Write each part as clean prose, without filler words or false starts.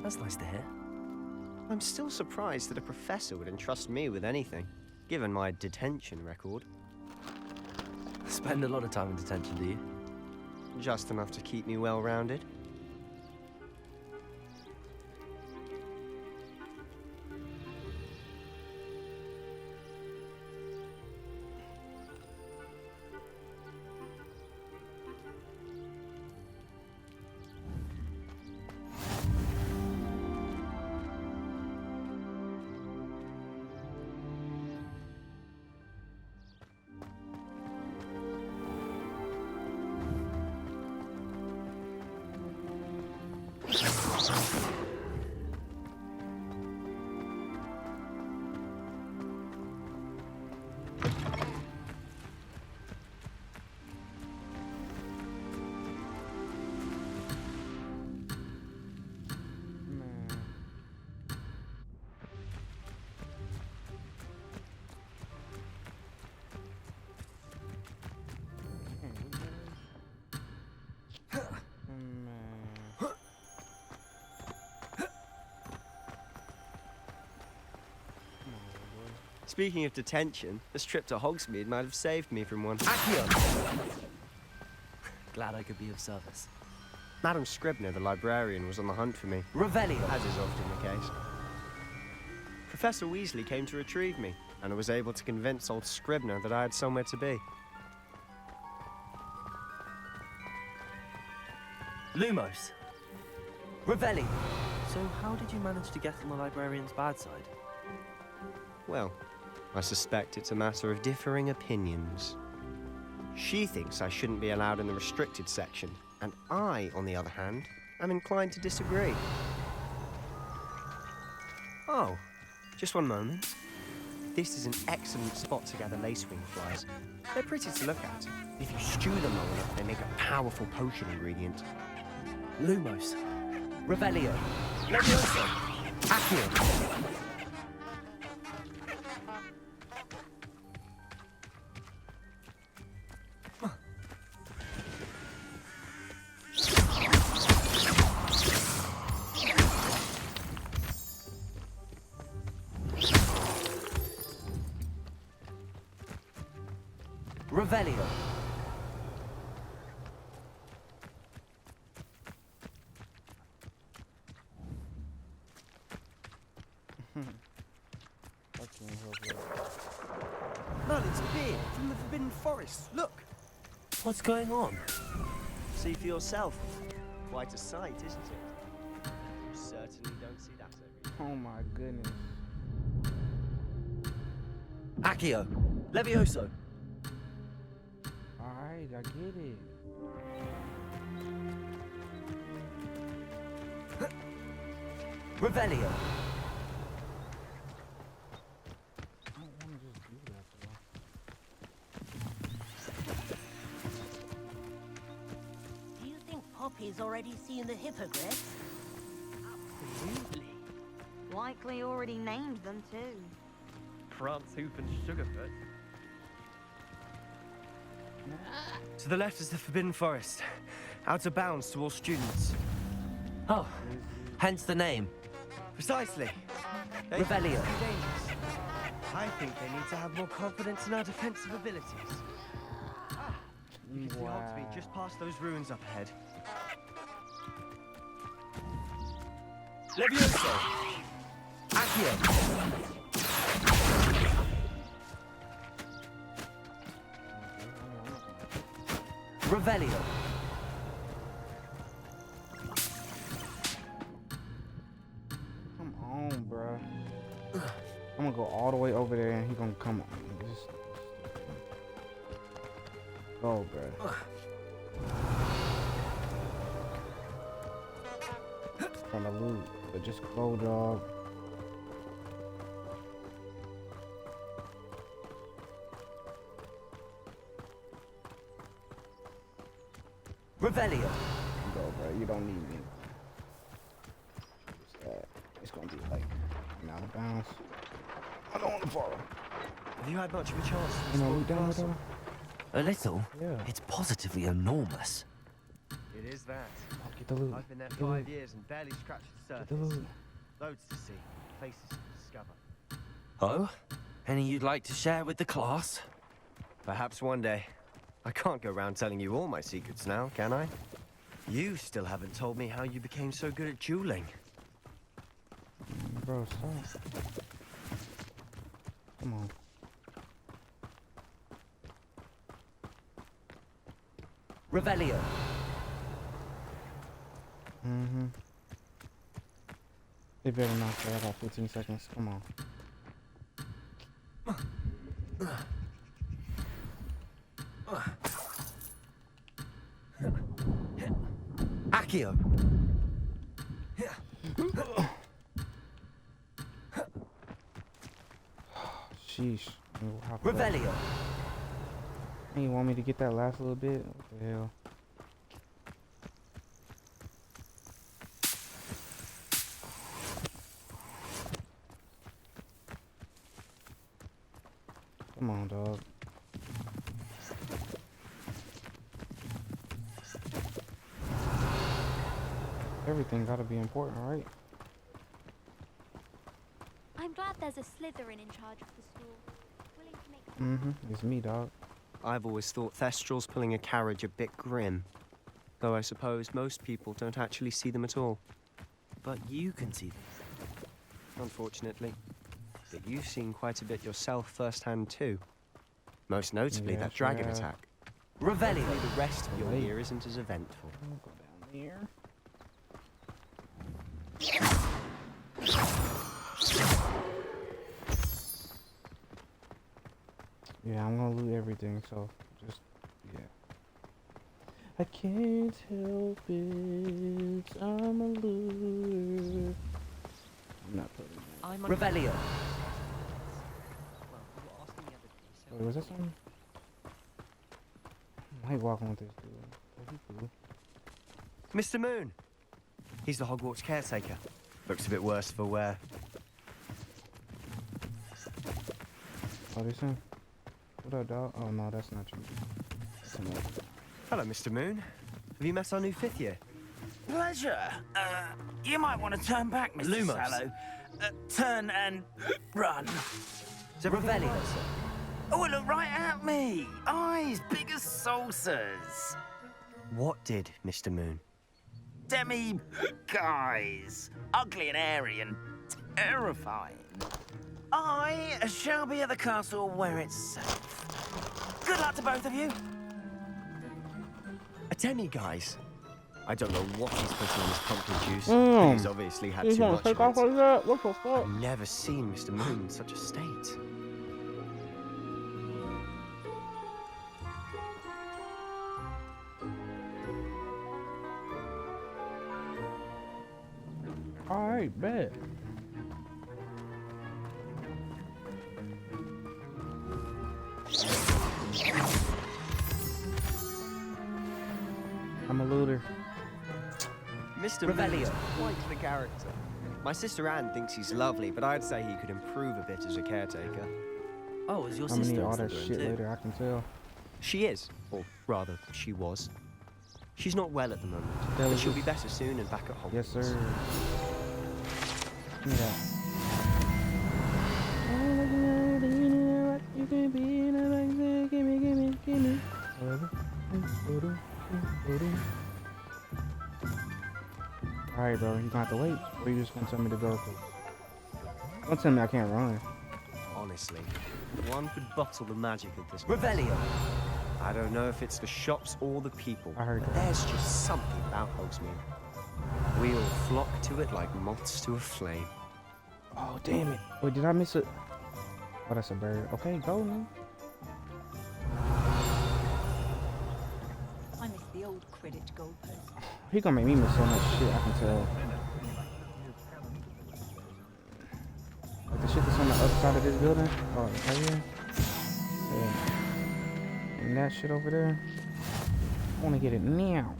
That's nice to hear. I'm still surprised that a professor would entrust me with anything, given my detention record. Spend a lot of time in detention, do you? Just enough to keep me well-rounded. Speaking of detention, this trip to Hogsmeade might have saved me from one. Accio! Glad I could be of service. Madam Scribner, the librarian, was on the hunt for me. Revelio! As is often the case. Professor Weasley came to retrieve me, and I was able to convince old Scribner that I had somewhere to be. Lumos! Revelio! So how did you manage to get on the librarian's bad side? Well, I suspect it's a matter of differing opinions. She thinks I shouldn't be allowed in the restricted section, and I, on the other hand, am inclined to disagree. Oh, just one moment. This is an excellent spot to gather lacewing flies. They're pretty to look at. If you stew them long enough, they make a powerful potion ingredient. Lumos. Revelio. Leviosa. Accio. Revelio. Merlin's beard from the Forbidden Forest. Look! What's going on? See for yourself. Quite a sight, isn't it? You certainly don't see that every day. Oh my goodness. Accio. Levioso. Alright, I get it. Revelio. I don't want to just do that though. Do you think Poppy's already seen the hippogriffs? Absolutely. Likely already named them too. Prance, Hoof and Sugarfoot. To the left is the Forbidden Forest. Out of bounds to all students. Oh, hence the name. Precisely. They Revelio. can be dangerous. I think they need to have more confidence in our defensive abilities. Ah, you can see Hogsmeade just past those ruins up ahead. Levioso. Accio. Revelio. Come on, bro. I'm gonna go all the way over there and he gonna come on. Just go, bro. From the loot, but just go, dog. Revelio. Go, bro. You don't need me. It's gonna be like out of bounds. I don't want to follow. Have you had much of a chance to You know, we explore the done with castle? A little? Yeah. It's positively enormous. It is that. Okay, Get the loot. I've been there Get the 5 loot. years and barely scratched the Get the surface. loot. Loads to see, places to discover. Oh? Any you'd like to share with the class? Perhaps one day. I can't go around telling you all my secrets now, can I? You still haven't told me how you became so good at dueling. Bro, stop. Come on. Revelio. Mm-hmm. They better not say I got 15 seconds. Come on. Accio. Sheesh. How could I- Revelio. You want me to get that last little bit? What the hell? Come on, dog. Everything gotta be important, right? I'm glad there's a Slytherin in charge of the school. Willing to make Mm-hmm. It's me, dog. I've always thought Thestrals pulling a carriage a bit grim. Though I suppose most people don't actually see them at all. But you can see them. Unfortunately. But you've seen quite a bit yourself firsthand too. Most notably Yeah, that sure dragon have. attack. Revelio. Hopefully the rest of your Right. year isn't as eventful. I'll go down there. Yeah, I'm gonna loot everything, so just, yeah. I can't help it, I'm a looter. I'm not putting that. I'm Revelio. Well, you were asking the other day, so Wait, was that something? I might walk on with this dude. Oh, he cool. Mr. Moon! He's the Hogwarts caretaker. Looks a bit worse for wear. Oh, this him? What up, dog? Oh, no, that's not you. That's another guy. Hello, Mr. Moon. Have you met our new 5th year? Pleasure. You might want to turn back, Mr. Lumos. Sallow. Turn and run. Revelio, sir. Oh, look right at me. Eyes big as saucers. What did, Mr. Moon? Demi guys. Ugly and airy and terrifying. I shall be at the castle where it's safe. Good luck to both of you. A demi-guise? I don't know what he's putting in his pumpkin juice. Mm. But he's obviously had He's too gonna much take of off it. like that? What the fuck? I've never seen Mr. Moon in such a state. Alright, bet. I'm a looter. Mr. Revelio. Moon's quite the character. My sister Anne thinks he's lovely, but I'd say he could improve a bit as a caretaker. Oh, is your I'm gonna sister need all in that Slytherin shit too? later, I can tell. She is, or rather, she was. She's not well at the moment, There but was she'll be this- better soon and back at home. Yes, sir. Give me that. You can be in a magazine, gimme. Alright, bro, you gonna have to wait, or you just gonna tell me to go? Don't tell me I can't run. Honestly, one could bottle the magic of this. Revelio. I don't know if it's the shops or the people, I heard but that. there's just something about Hogsmeade. We all flock to it like moths to a flame. Oh, damn it. Wait, did I miss it? Oh, that's a bird. Okay, go, man. I miss the old Quidditch goalpost. He gonna make me miss so much shit, I can tell. Like the shit that's on the other side of this building. Oh, right here. Yeah. And that shit over there. I wanna get it now.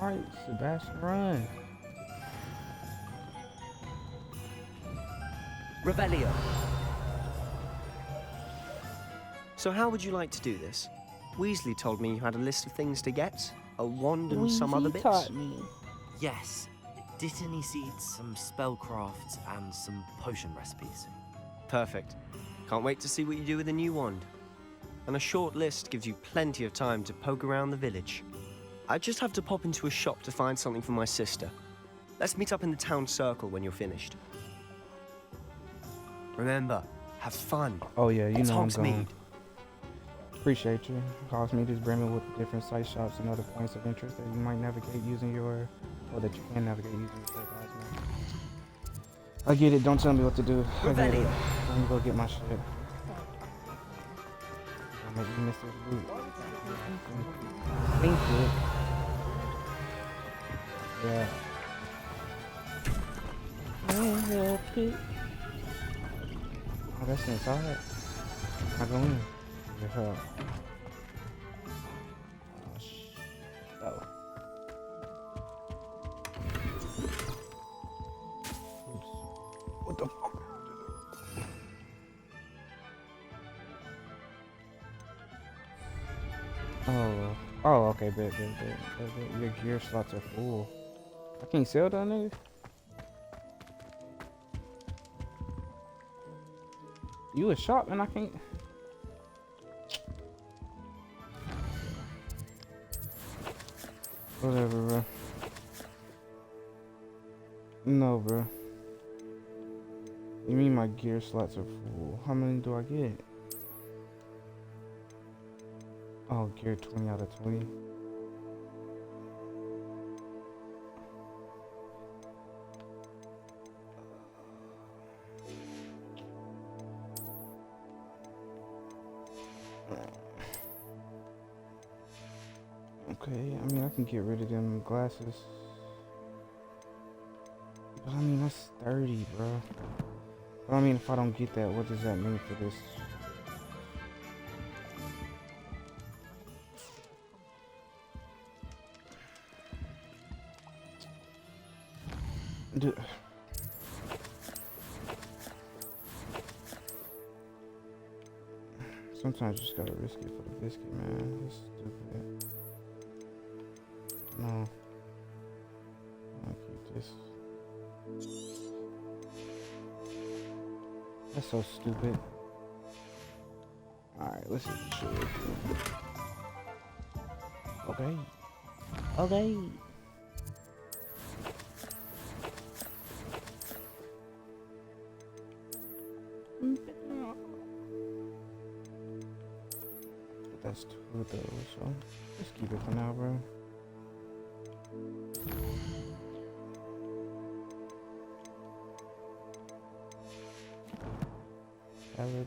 Alright, Sebastian, run. Revelio. So how would you like to do this? Weasley told me you had a list of things to get. A wand and some other bits? taught me. Yes. Dittany seeds, some spellcrafts, and some potion recipes. Perfect. Can't wait to see what you do with the new wand. And a short list gives you plenty of time to poke around the village. I just have to pop into a shop to find something for my sister. Let's meet up in the town circle when you're finished. Remember, have fun. Oh yeah, you It's know I'm going. Hogsmeade. Appreciate you. Hogsmeade is brimming with different site shops and other points of interest that you might navigate using your, or that you can navigate using your trade guys. I get it. Don't tell me what to do. I get it. Let me go get my shit. I'll make you miss this loot. Think it. Yeah. Can't help it. Oh, that's inside. I go in. Yeah. Oh. What the fuck? Oh, okay, bet. Your gear slots are full. I can't sell that nigga. You a shop and I can't. Whatever, bro. No, bro. You mean my gear slots are full? How many do I get? Oh, gear 20 out of 20. Okay, I mean, I can get rid of them glasses. But I mean, that's 30, bro. But I mean, if I don't get that, what does that mean for this? Dude. Sometimes you just gotta risk it for the biscuit, man. That's stupid. No. I'll keep this. That's so stupid. Alright, let's see what shit. Okay. Okay. That's two of those, so let's keep it for now, bro.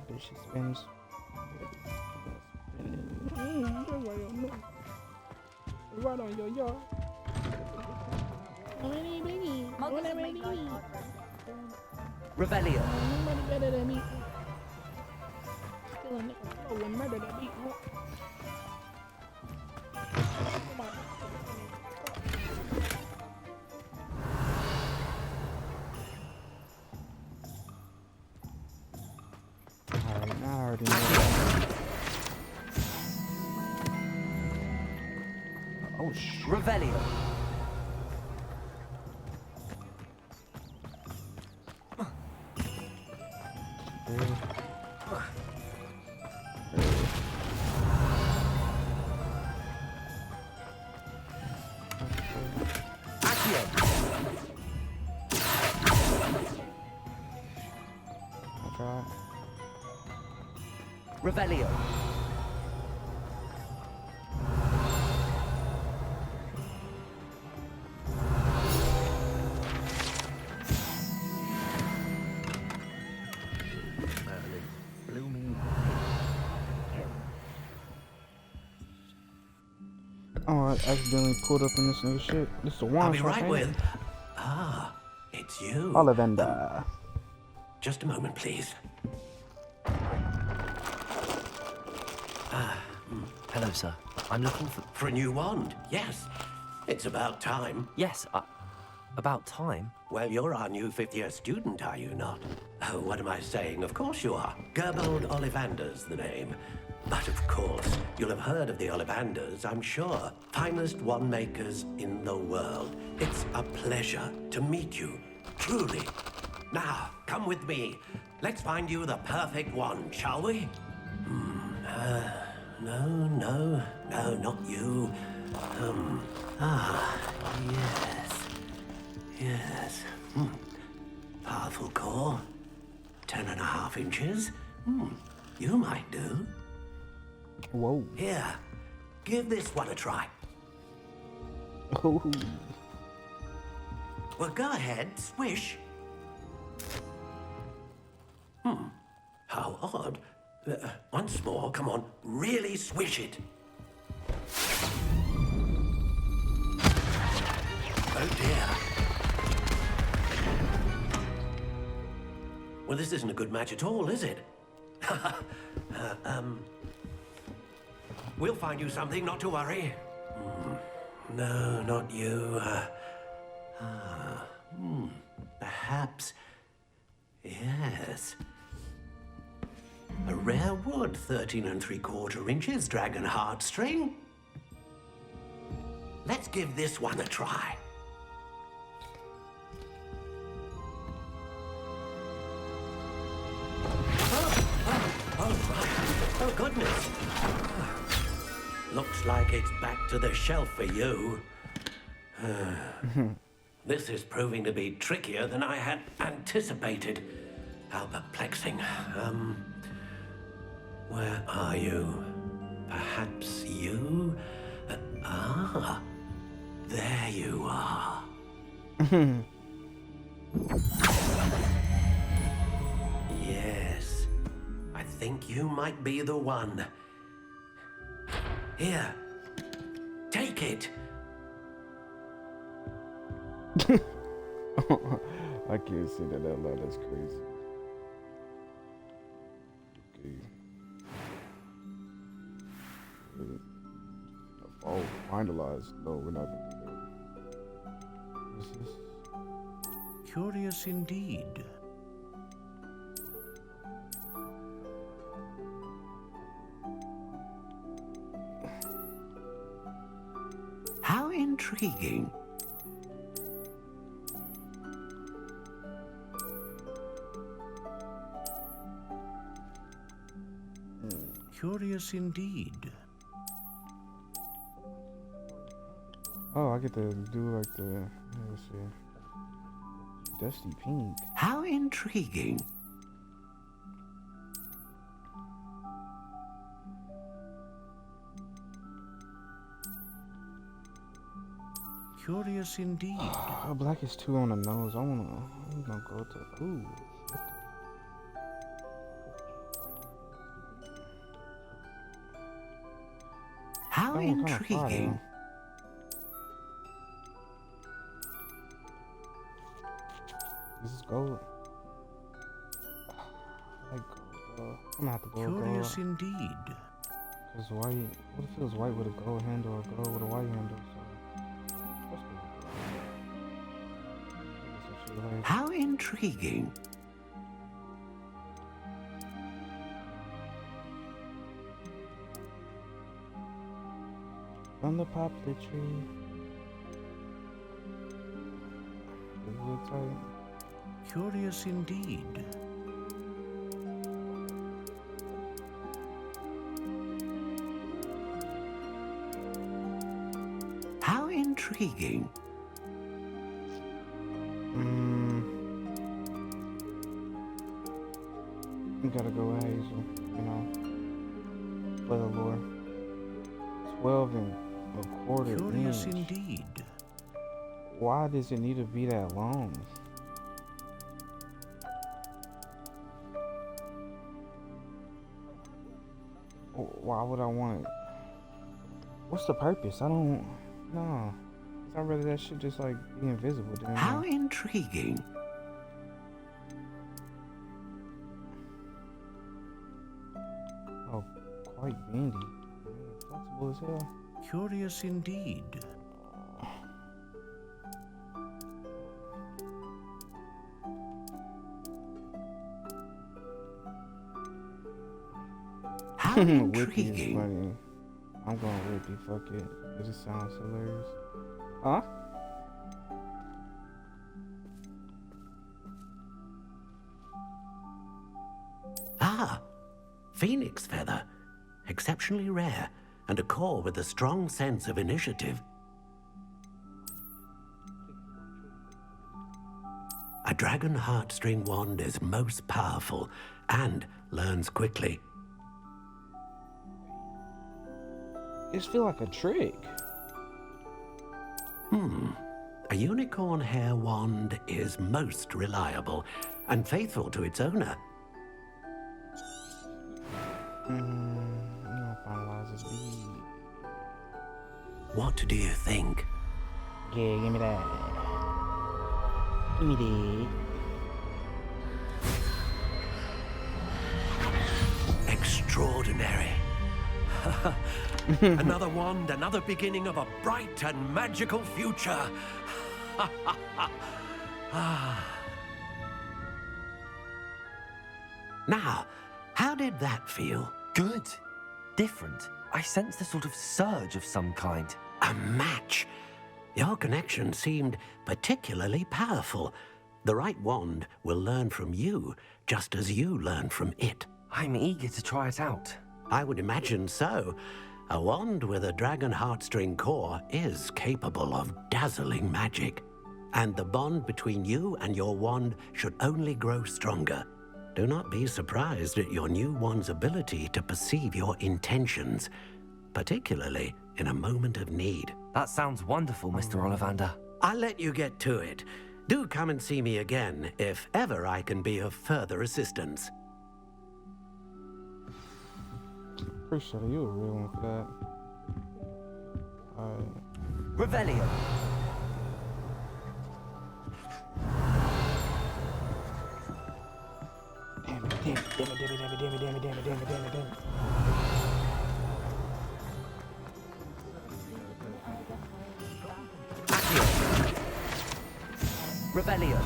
Bitch spins. Right on your yard. Revelio. Alright, now I already know that. Oh shit. Revelio. Revelio. Oh, I accidentally pulled up in this new shit. This is a one I'll be shot, right ain't with. it? Ah, it's you. Ollivander. Just a moment, please. Hello, sir. I'm looking for... For a new wand, yes. It's about time. Yes, about time. Well, you're our new fifth-year student, are you not? Oh, what am I saying? Of course you are. Gerbold Ollivander's the name. But of course, you'll have heard of the Ollivanders, I'm sure. Finest wand makers in the world. It's a pleasure to meet you, truly. Now, come with me. Let's find you the perfect wand, shall we? No, not you. Yes. Powerful core. 10.5 inches. You might do. Whoa. Here, give this one a try. Oh. Well, go ahead, swish. How odd. Once more, come on, really swish it. Oh dear. Well, this isn't a good match at all, is it? We'll find you something, not to worry. No, not you. Perhaps. Yes. A rare wood, 13 3/4 inches, dragon heartstring. Let's give this one a try. Oh, goodness. Looks like it's back to the shelf for you. This is proving to be trickier than I had anticipated. How perplexing. Where are you? Perhaps you? There you are. Yes, I think you might be the one. Here, take it. I can't say that out loud. That's crazy. Okay. Oh, finalized. No, we're not gonna do that. What's this? Curious indeed. How intriguing. Curious indeed. Oh, I get to do like the, let's see, dusty pink. How intriguing. Curious indeed. Black is too on the nose. I'm gonna go to, ooh. How intriguing. This is gold. I like gold. I'm gonna have to go Curious gold. indeed. Cause white. What if it was white with a gold handle or gold with a white handle? So let's go with gold. How intriguing. From the poplar tree. The wood type. Curious indeed. How intriguing. You gotta go with hazel, you know, for the lore. 12 1/4 Curious inch. indeed. Why does it need to be that long? Why would I want it? What's the purpose? I don't know. I'd rather that shit just like be invisible. Than How intriguing. Oh, quite bendy. Flexible as hell. Curious indeed. How How Whippy is intriguing. funny. I'm going Whippy, fuck it. It just sounds hilarious. Huh? Ah, phoenix feather. Exceptionally rare, and a core with a strong sense of initiative. A dragon heartstring wand is most powerful and learns quickly. It just feel like a trick. A unicorn hair wand is most reliable and faithful to its owner. I'm gonna finalize this bead. What do you think? Yeah, give me that. Give me that. Extraordinary. Another wand, another beginning of a bright and magical future. Now, how did that feel? Good. Different. I sensed a sort of surge of some kind. A match. Your connection seemed particularly powerful. The right wand will learn from you, just as you learn from it. I'm eager to try it out. I would imagine so. A wand with a dragon heartstring core is capable of dazzling magic. And the bond between you and your wand should only grow stronger. Do not be surprised at your new wand's ability to perceive your intentions, particularly in a moment of need. That sounds wonderful, Mr. Ollivander. I'll let you get to it. Do come and see me again if ever I can be of further assistance. Appreciate it. You a real one for that. Alright. Revelio. Damn it, damn it, damn it, damn it, damn it, damn it, damn it, damn it, damn it, damn it, damn it. Revelio.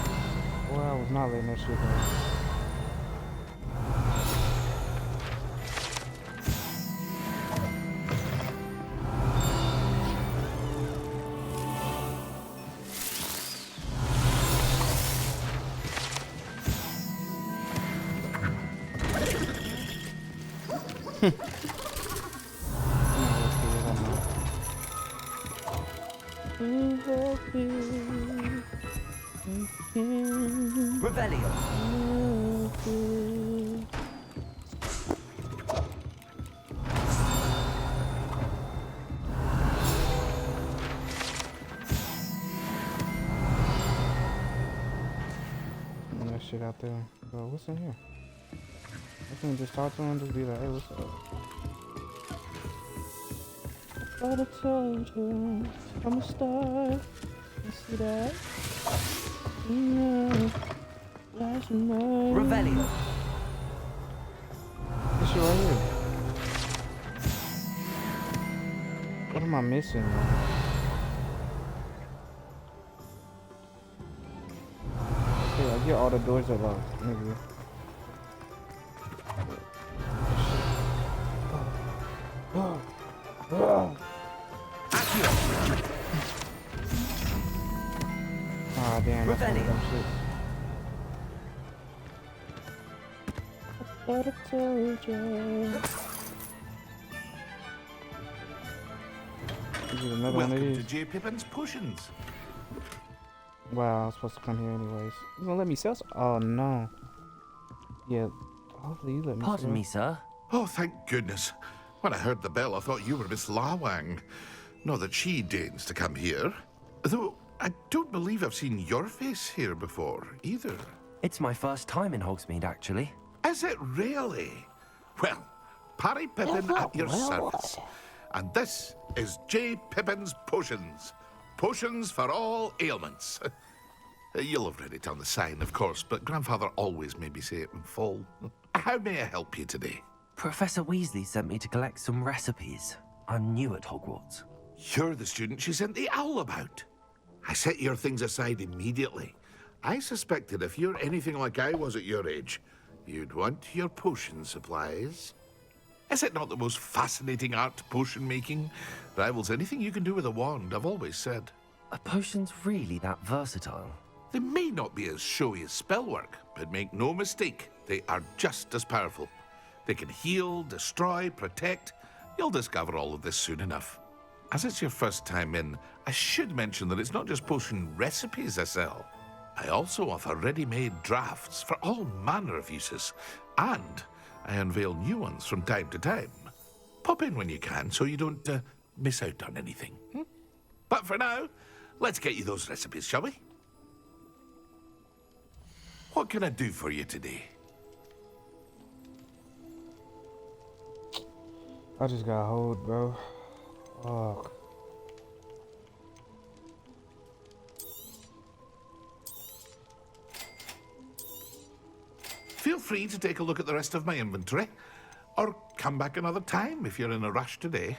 Boy, I was not letting that shit go. Revelio. That shit out there. Bro, what's in here? I can just talk to him, just be like, hey, what's up? But I told you from the start. You see that? Last night. Revelio. This shit right here. What am I missing, man? Okay, I get all the doors are locked, nigga. Ah, damn, that's one of them shit. I thought I told you. Is it another one of Welcome these? to J. Pippin's Potions. Wow, I was supposed to come here anyways. You gonna let me sell some? Oh no. Yeah, hopefully you let me Pardon sell. me, sir. Oh, thank goodness. When I heard the bell, I thought you were Miss Lawang. Not that she deigns to come here. Though, I don't believe I've seen your face here before, either. It's my first time in Hogsmeade, actually. Is it really? Well, Parry Pippin at your service. And this is J. Pippin's Potions. Potions for all ailments. You'll have read it on the sign, of course, but Grandfather always made me say it in full. How may I help you today? Professor Weasley sent me to collect some recipes. I'm new at Hogwarts. You're the student she sent the owl about. I set your things aside immediately. I suspected if you're anything like I was at your age, you'd want your potion supplies. Is it not the most fascinating art, potion making? Rivals anything you can do with a wand, I've always said. Are potions really that versatile? They may not be as showy as spellwork, but make no mistake, they are just as powerful. They can heal, destroy, protect. You'll discover all of this soon enough. As it's your first time in, I should mention that it's not just potion recipes I sell. I also offer ready-made drafts for all manner of uses, and I unveil new ones from time to time. Pop in when you can so you don't miss out on anything. But for now, let's get you those recipes, shall we? What can I do for you today? I just got hold, bro. Fuck. Feel free to take a look at the rest of my inventory, or come back another time if you're in a rush today.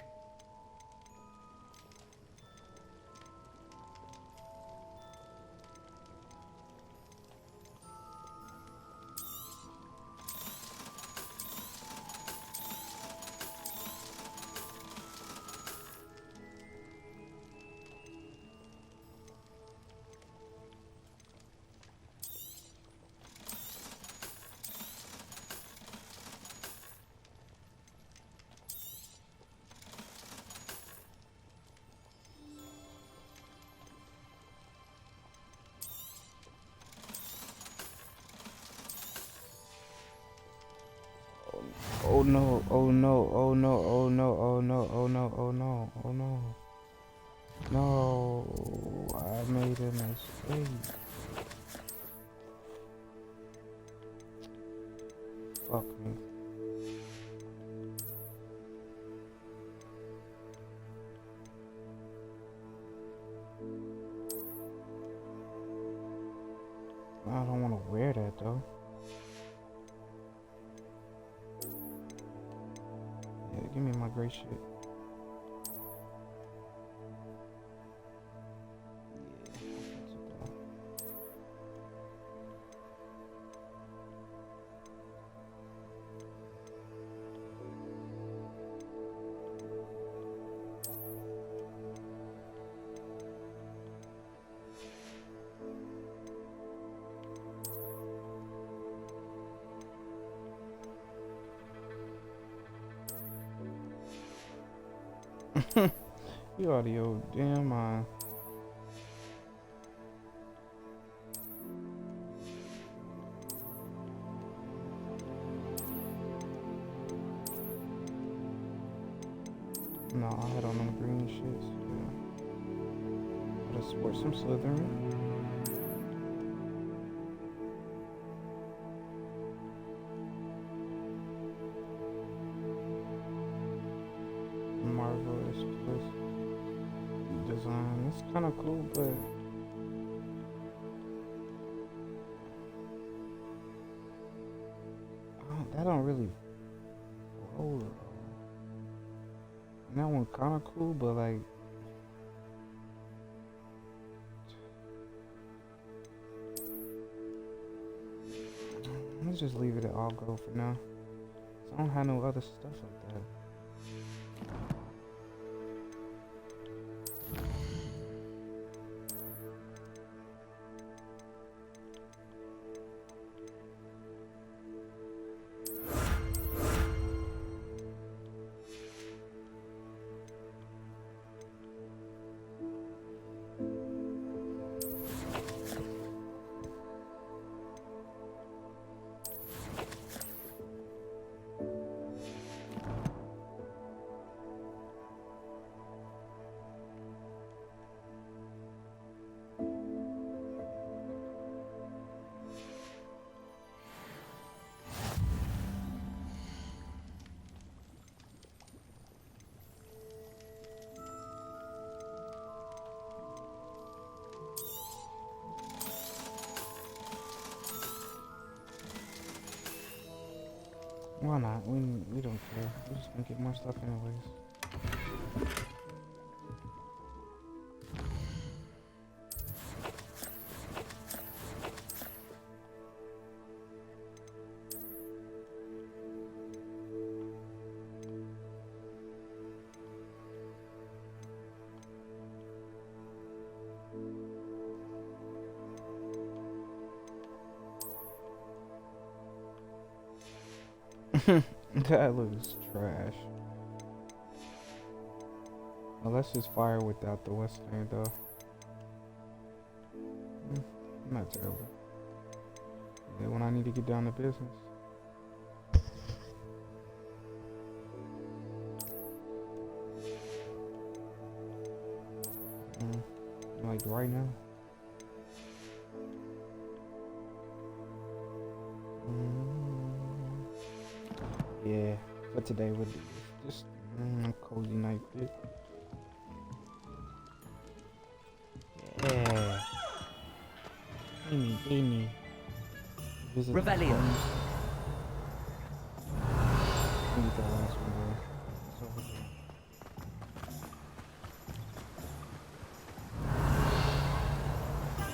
Oh no, oh no, oh no, oh no, oh no, oh no, oh no, oh no. No, I made a mistake. Fuck me. I don't want to wear that though. Yeah, give me my gray shit. You out of your damn mind. No, I had on them green shits. Yeah. Gotta sport some Slytherin. Marvelous twist design. It's kind of cool, but that don't really roll. And that one kind of cool, but like let's just leave it at all go for now. I don't have no other stuff like that. Why not? We don't care. We're just gonna get more stuff anyways. That looks trash. Oh, let's just fire without the Western though. Not terrible. Then when I need to get down to business. Like right now. Yeah, for today would be just cozy night fit. Yeah. Beanie. Visit Revelio. Need that last one though. It's over there.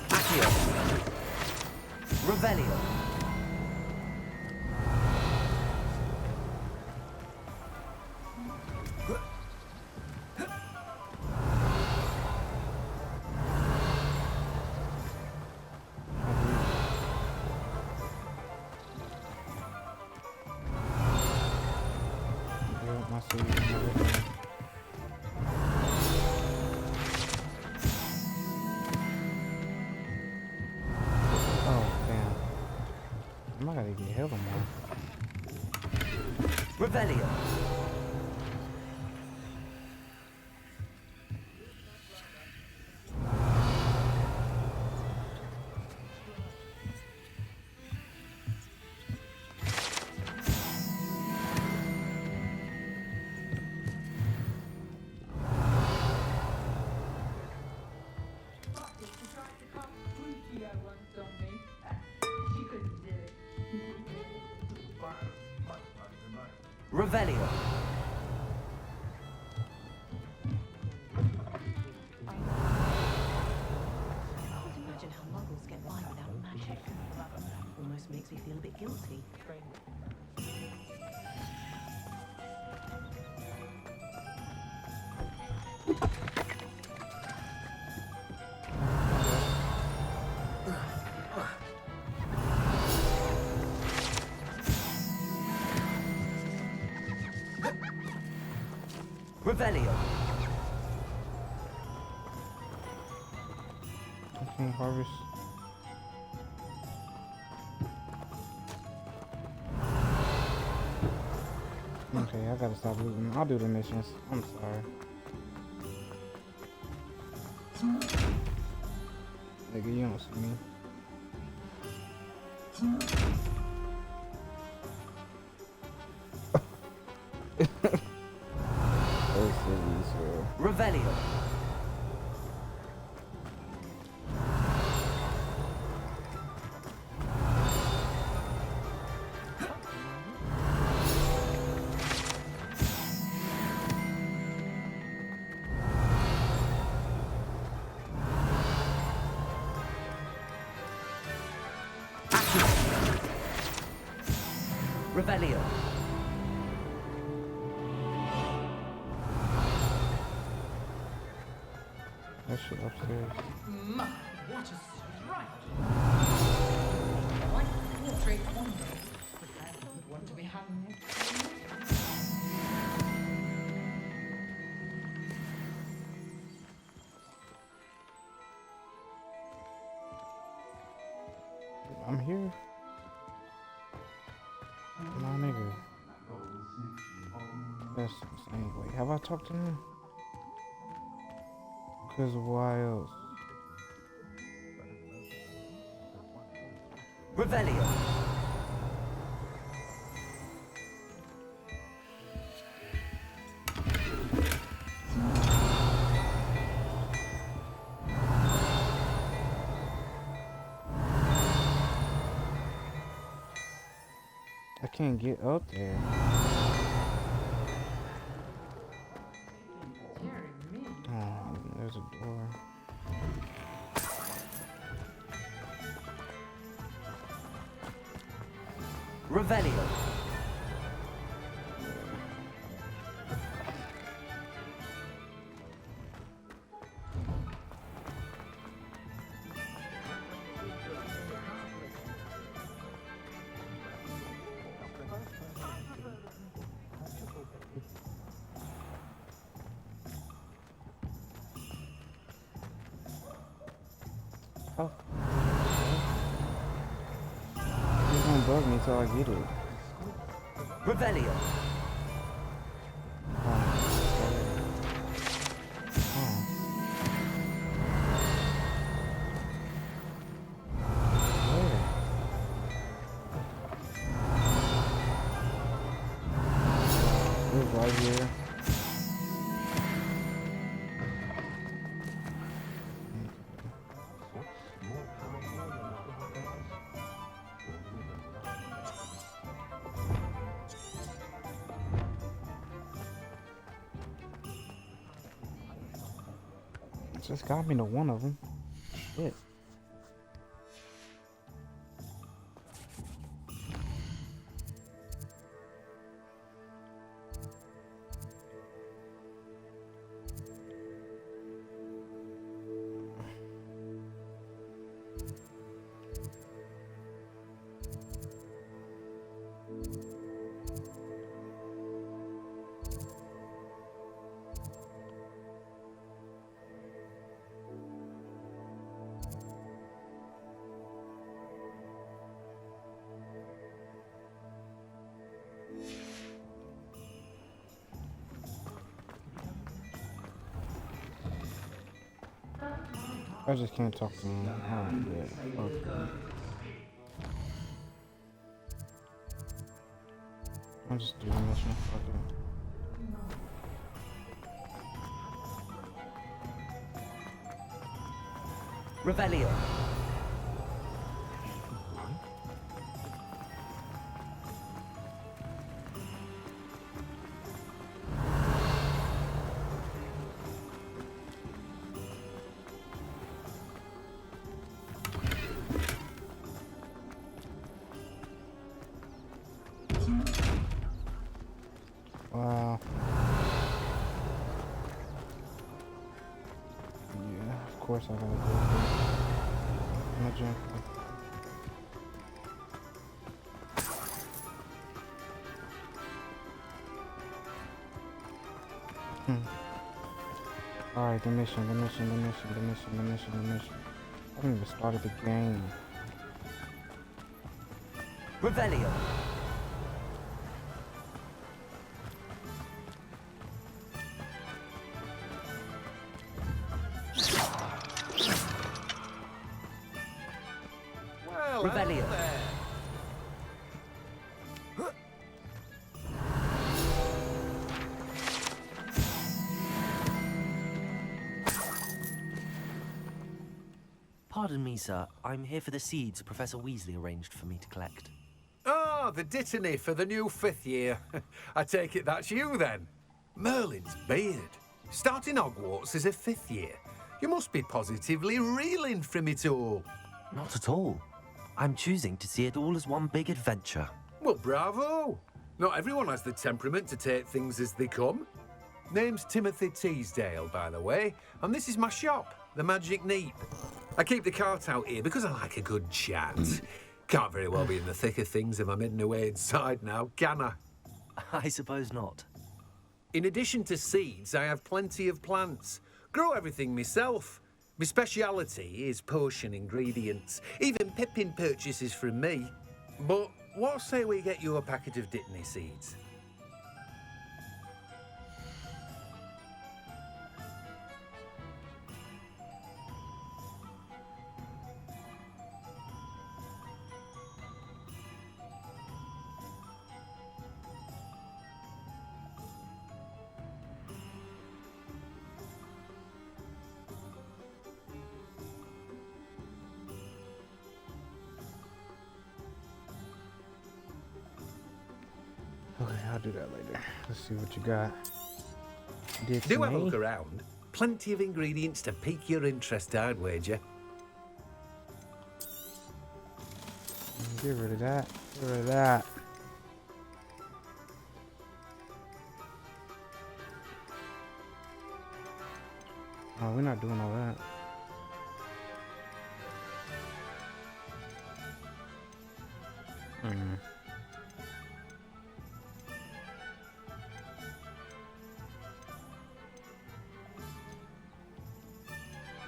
Accio. Revelio. Yeah, my seat and everything. Oh, damn. I gotta get hell of more. Revelio. Revelio. Can't imagine how muggles get by without magic. Almost makes me feel a bit guilty. Revelio. I can't harvest. Okay, I gotta stop looting. I'll do the missions. I'm sorry. Nigga, you don't see me. That's silly, so. Revelio. Revelio. That shit upstairs. My, what a strike! Like a portrait one day, but I don't want to be hung next to me. I'm here. My nigga. That's insane. Wait, have I talked to him? Because why else? Revelio. I can't get up there. Oh, there's a door. Revelio. Oh. He's gonna bug me till I get it. Revelio. Oh. Where? It's right here. Just got me to one of them. Shit. I just can't talk to him. Alright, yeah. Okay. I'll just do the mission. Fuck it. Revelio. Wow. Yeah, of course I gotta go through. I'm not jumping. Alright, the mission. I haven't even started the game. Revelio. Well, Revelio. hello there. Pardon me, sir. I'm here for the seeds Professor Weasley arranged for me to collect. Ah, the dittany for the new 5th year. I take it that's you then. Merlin's beard. Starting Hogwarts as a 5th year. You must be positively reeling from it all. Not at all. I'm choosing to see it all as one big adventure. Well, bravo. Not everyone has the temperament to take things as they come. Name's Timothy Teasdale, by the way, and this is my shop, the Magic Neep. I keep the cart out here because I like a good chat. Can't very well be in the thick of things if I'm heading away inside now, can I? I suppose not. In addition to seeds, I have plenty of plants. Grow everything myself. My speciality is potion ingredients. Even Pippin purchases from me. But what say we get you a packet of dittany seeds? Okay, I'll do that later. Let's see what you got. Do have a look around. Plenty of ingredients to pique your interest, I'd wager. Get rid of that. Get rid of that. Oh, we're not doing all that.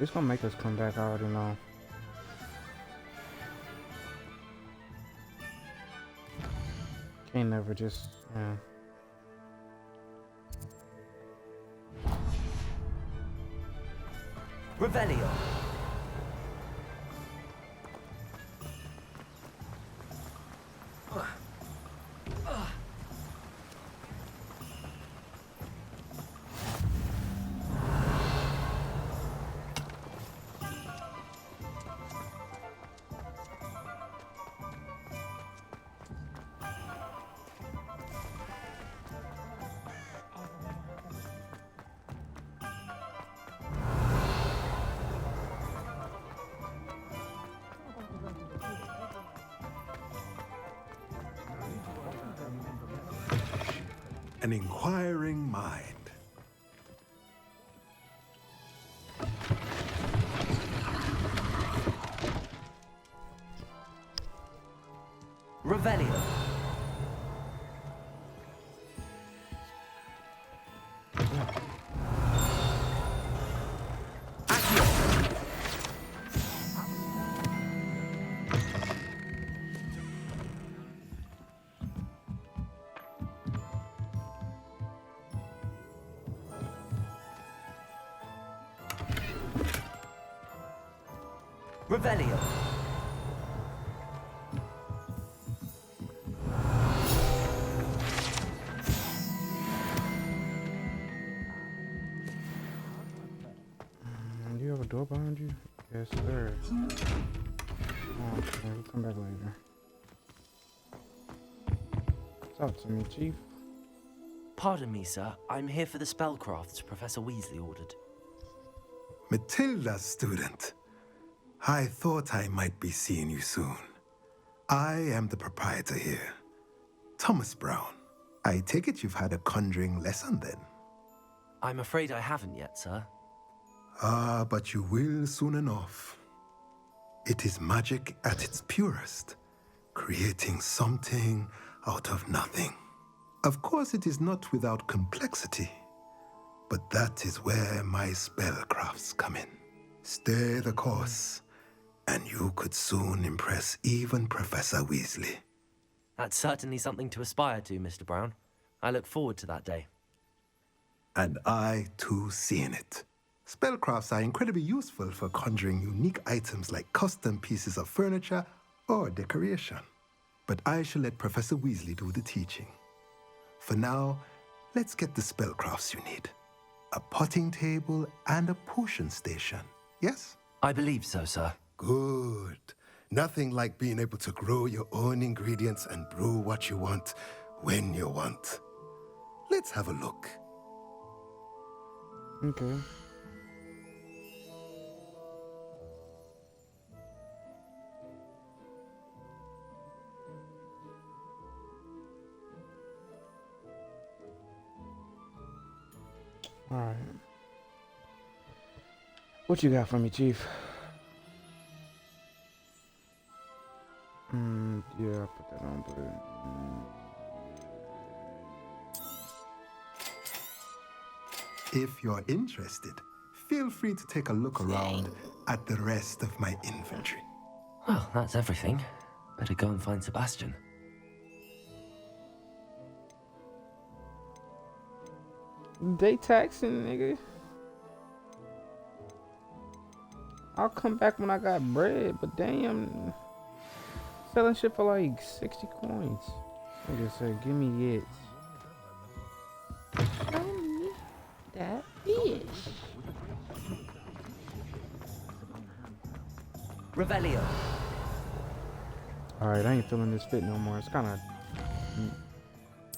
It's gonna make us come back, I already know. Can't never just, yeah. Revelio. An inquiring mind. Revelio. Revelio. Do you have a door behind you? Yes, sir. Oh, okay, we'll come back later. Talk to me, Chief. Pardon me, sir. I'm here for the spellcrafts Professor Weasley ordered. Matilda, student. I thought I might be seeing you soon. I am the proprietor here, Thomas Brown. I take it you've had a conjuring lesson then? I'm afraid I haven't yet, sir. Ah, but you will soon enough. It is magic at its purest, creating something out of nothing. Of course, it is not without complexity, but that is where my spellcrafts come in. Stay the course, and you could soon impress even Professor Weasley. That's certainly something to aspire to, Mr. Brown. I look forward to that day. And I, too, see in it. Spellcrafts are incredibly useful for conjuring unique items like custom pieces of furniture or decoration. But I shall let Professor Weasley do the teaching. For now, let's get the spellcrafts you need. A potting table and a potion station, yes? I believe so, sir. Good. Nothing like being able to grow your own ingredients and brew what you want when you want. Let's have a look. Okay. All right. What you got for me, Chief? Yeah, put that on, If you're interested, feel free to take a look around at the rest of my inventory. Well, that's everything. Better go and find Sebastian. They taxing, nigga. I'll come back when I got bread, but damn, selling shit for like 60 coins. Nigga said, give me it. Show me that fish. Revelio. Alright, I ain't feeling this fit no more. It's kind of,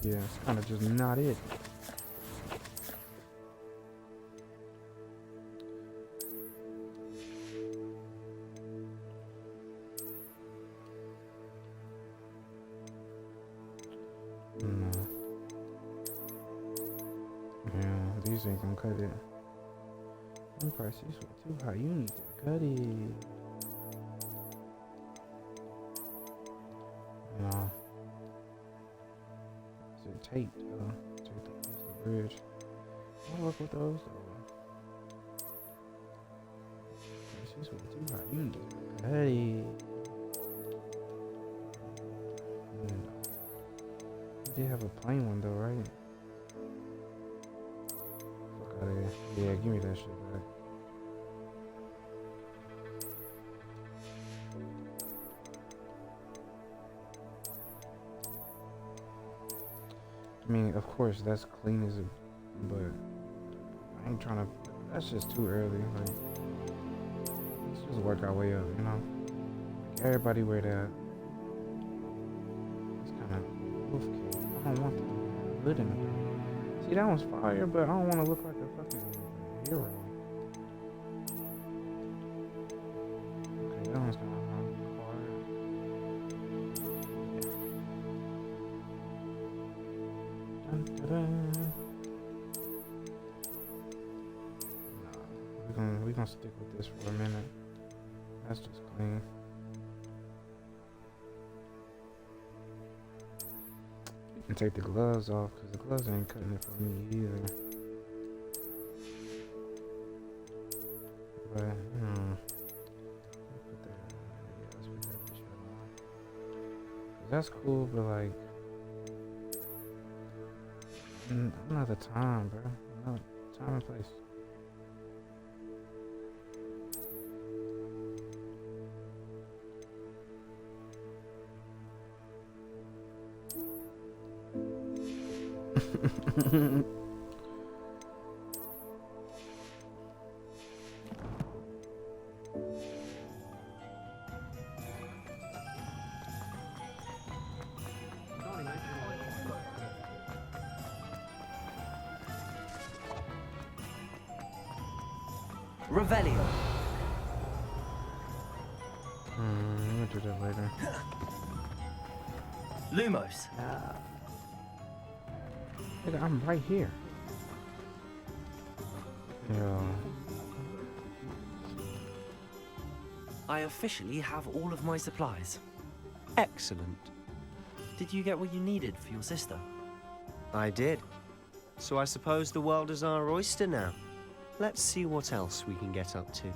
yeah, it's kind of just not it. No. Yeah, these ain't gonna cut it. Them prices were too high. You need to cut it. No. Is it taped? Take the bridge. I'll work with those though. Prices were too high. You need to cut it. did have a plain one though, right? Fuck out of here. Yeah, give me that shit back. I mean, of course, that's clean as a, but I ain't trying to. That's just too early. Like, let's just work our way up, you know. Like, everybody wear that. It's kind of wolf cake. I don't want the hood in it. See, that one's fire, but I don't want to look like a fucking hero. Okay, that one's kind of hard. Dun, dun, dun. We're gonna stick with this for a minute. That's just clean. You can take the gloves off because the gloves ain't cutting it for me either. But put that, yeah, let's put that bitch back on. That's cool, but like another time, bro. Another time and place. Revelio. We'll do that later. Lumos. Nigga, I'm right here. Yo. I officially have all of my supplies. Excellent. Did you get what you needed for your sister? I did. So I suppose the world is our oyster now. Let's see what else we can get up to.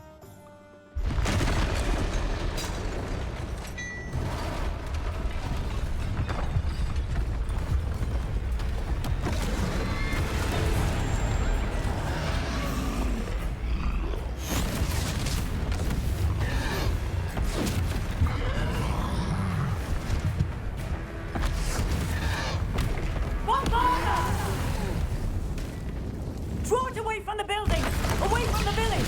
Draw it away from the building! Away from the village!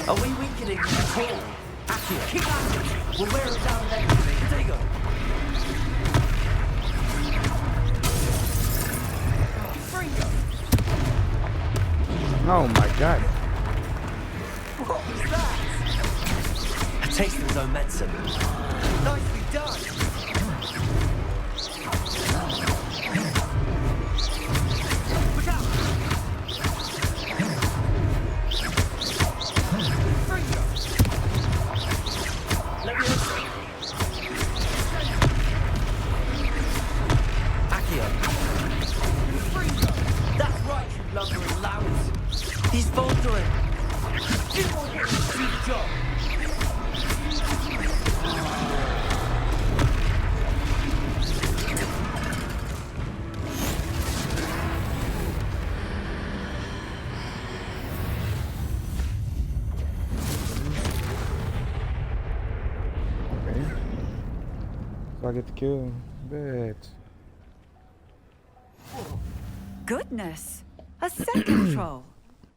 Are we weakening at all? Accio, keep at it! We'll wear it down eventually. Digo! Fringo! Oh my god. What was that? A taste of his own medicine. Nicely done! Look out! Fringo! Let me in. Accio. Fringo! That's right, you lumbering louts. He's faltering. Two more hits to do the job. Okay. So I get to kill him. Bet. Goodness! A second troll!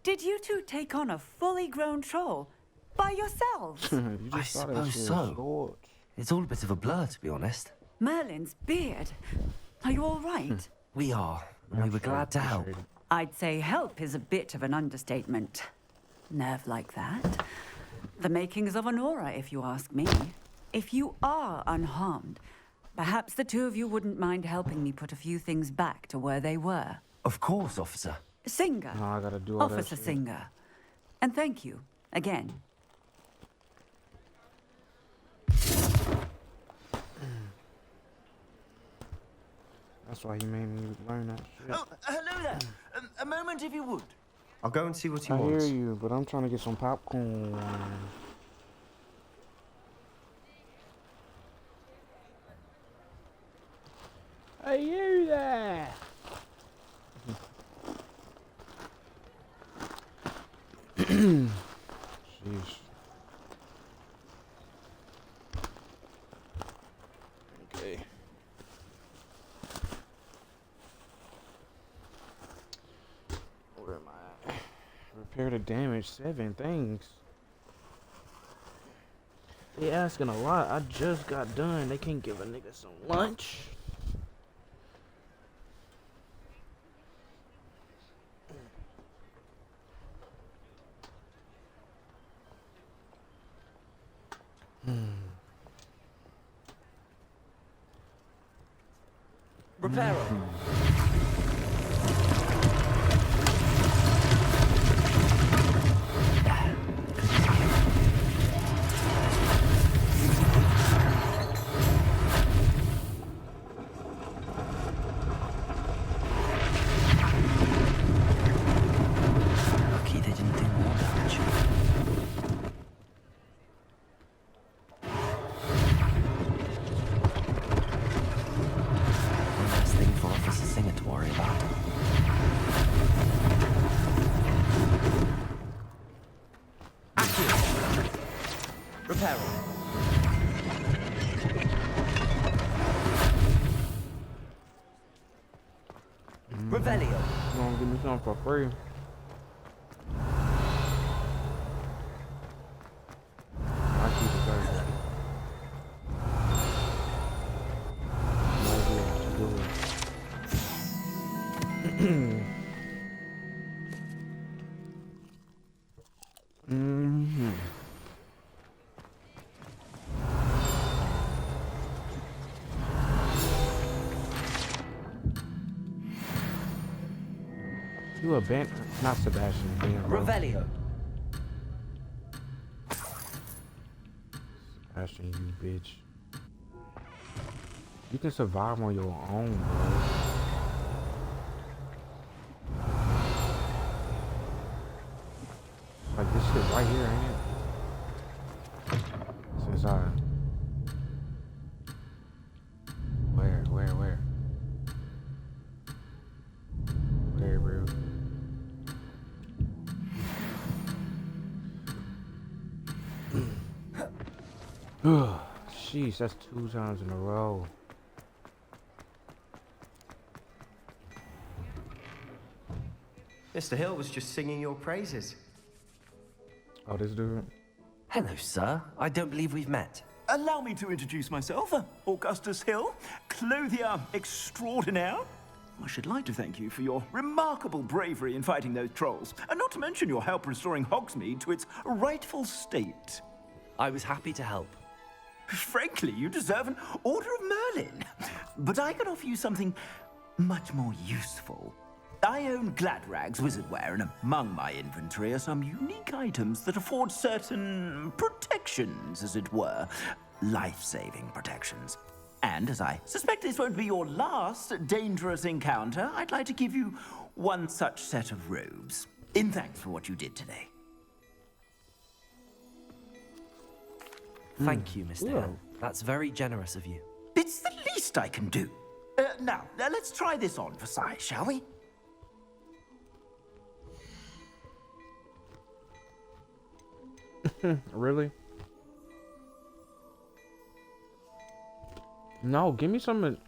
Did you two take on a fully grown troll by yourselves? You I just thought it was suppose so. so. It's all a bit of a blur, to be honest. Merlin's beard. Are you all right? We are, and we were glad to help. I'd say help is a bit of an understatement. Nerve like that. The makings of an aura, if you ask me. If you are unharmed, perhaps the two of you wouldn't mind helping me put a few things back to where they were. Of course, officer. Singer. No, I gotta do all that Officer shit. Singer. And thank you, again. That's why he made me learn that shit. Oh, hello there. A moment, if you would. I'll go and see what he I wants. hear you, but I'm trying to get some popcorn. I hear that. Sheesh. Okay. Where am I at? Repair the damage, 7 things. They asking a lot. I just got done. They can't give a nigga some lunch. Reparo. Lucky they didn't do more damage. One less thing for Officer Singer to worry about. Accurate. Reparo. Revelio. You gonna give me something for free? I keep it going. Might be able to do it. You a band? Not Sebastian. Revelio. Sebastian, you bitch. You can survive on your own, bro. Like this shit right here, ain't it? Since I... Where? Where, bro? Jeez, that's 2 times in a row. Mr. Hill was just singing your praises. Oh, this dude? Hello, sir. I don't believe we've met. Allow me to introduce myself, Augustus Hill, clothier extraordinaire. I should like to thank you for your remarkable bravery in fighting those trolls, and not to mention your help restoring Hogsmeade to its rightful state. I was happy to help. Frankly, you deserve an Order of Merlin. But I can offer you something much more useful. I own Gladrag's wizardware, and among my inventory are some unique items that afford certain protections, as it were. Life-saving protections. And as I suspect this won't be your last dangerous encounter, I'd like to give you one such set of robes, in thanks for what you did today. Thank you, Mr. Hill. That's very generous of you. It's the least I can do. Now, let's try this on for size, shall we? Really? No, give me something.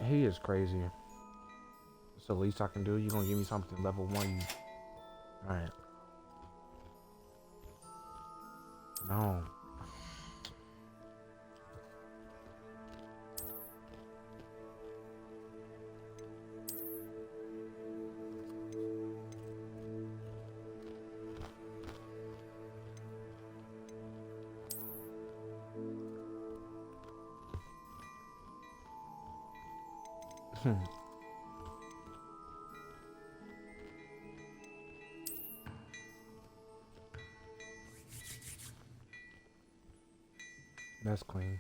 He is crazy. It's the least I can do. You gonna give me something level 1? All right. No. That's clean.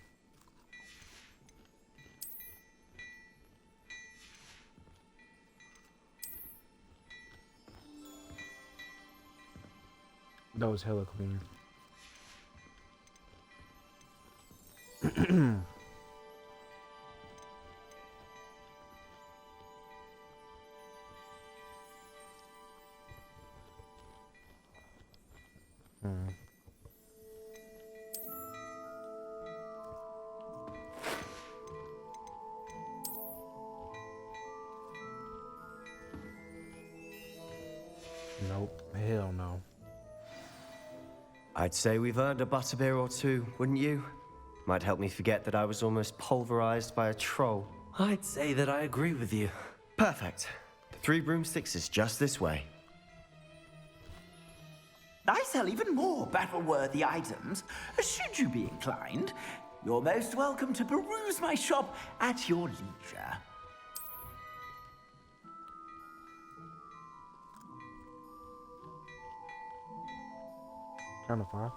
That was hella clean. Nope. Hell no. I'd say we've earned a butterbeer or two, wouldn't you? Might help me forget that I was almost pulverized by a troll. I'd say that I agree with you. Perfect. The 3 broomsticks is just this way. I sell even more battle-worthy items. Should you be inclined, you're most welcome to peruse my shop at your leisure. Kind of far.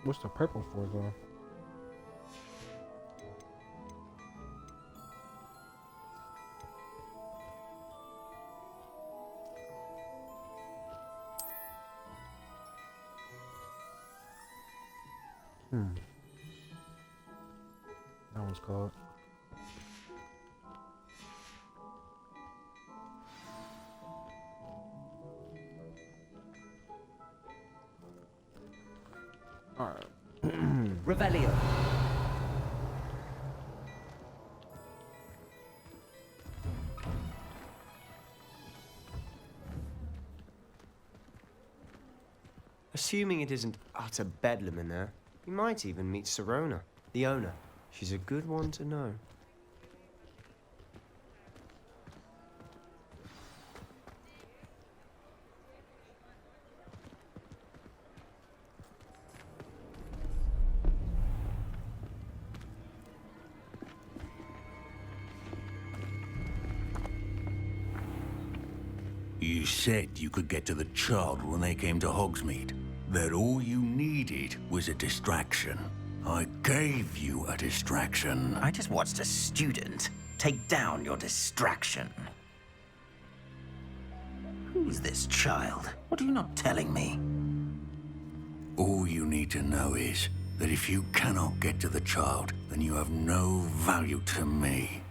What's the purple for, though? That one's called. Alright. Revelio. Assuming it isn't utter bedlam in there, you might even meet Sirona, the owner. She's a good one to know. You said you could get to the child when they came to Hogsmeade. That all you needed was a distraction. I gave you a distraction. I just watched a student take down your distraction. Who's this child? What are you not telling me? All you need to know is that if you cannot get to the child, then you have no value to me.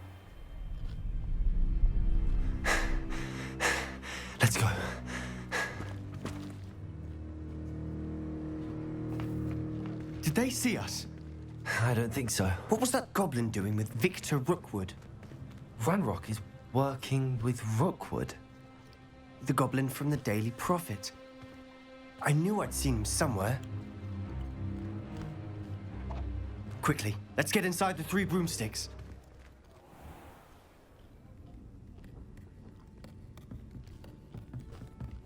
Let's go. Did they see us? I don't think so. What was that goblin doing with Victor Rookwood? Ranrock is working with Rookwood. The goblin from the Daily Prophet. I knew I'd seen him somewhere. Quickly, let's get inside the 3 broomsticks.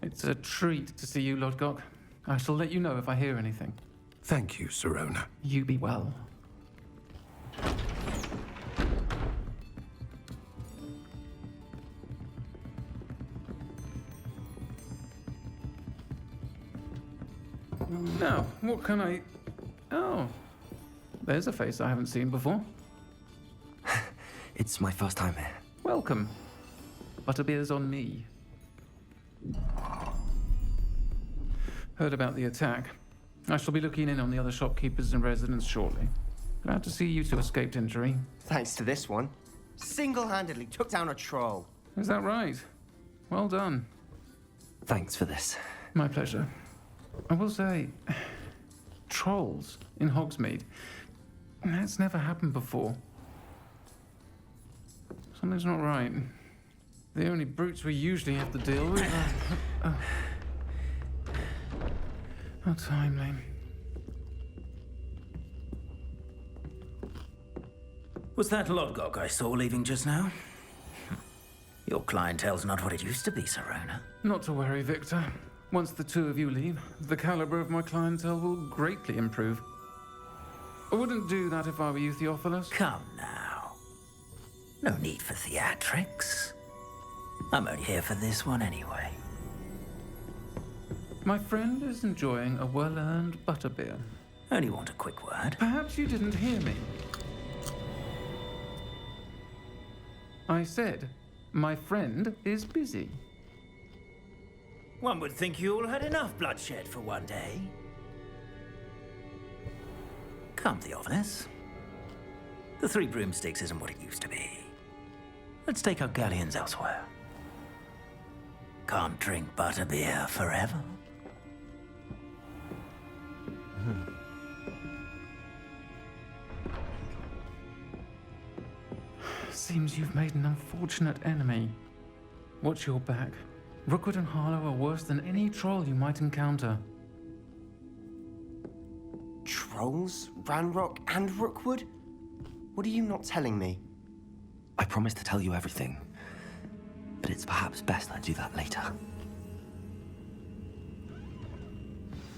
It's a treat to see you, Lodgok. I shall let you know if I hear anything. Thank you, Sirona. You be well. Now, what can I... Oh, there's a face I haven't seen before. It's my first time here. Welcome. Butterbeer's on me. Heard about the attack. I shall be looking in on the other shopkeepers and residents shortly. Glad to see you two escaped injury. Thanks to this one. Single-handedly took down a troll. Is that right? Well done. Thanks for this. My pleasure. I will say, trolls in Hogsmeade. That's never happened before. Something's not right. The only brutes we usually have to deal with are... How timely. Was that Lodgok I saw leaving just now? Your clientele's not what it used to be, Sirona. Not to worry, Victor. Once the 2 of you leave, the caliber of my clientele will greatly improve. I wouldn't do that if I were you, Theophilus. Come now. No need for theatrics. I'm only here for this one anyway. My friend is enjoying a well-earned butterbeer. Only want a quick word. Perhaps you didn't hear me. I said, my friend is busy. One would think you all had enough bloodshed for one day. Come to the office. The Three Broomsticks isn't what it used to be. Let's take our galleons elsewhere. Can't drink butterbeer forever. Seems you've made an unfortunate enemy. Watch your back. Rookwood and Harlow are worse than any troll you might encounter. Trolls? Ranrock and Rookwood? What are you not telling me? I promised to tell you everything, but it's perhaps best I do that later.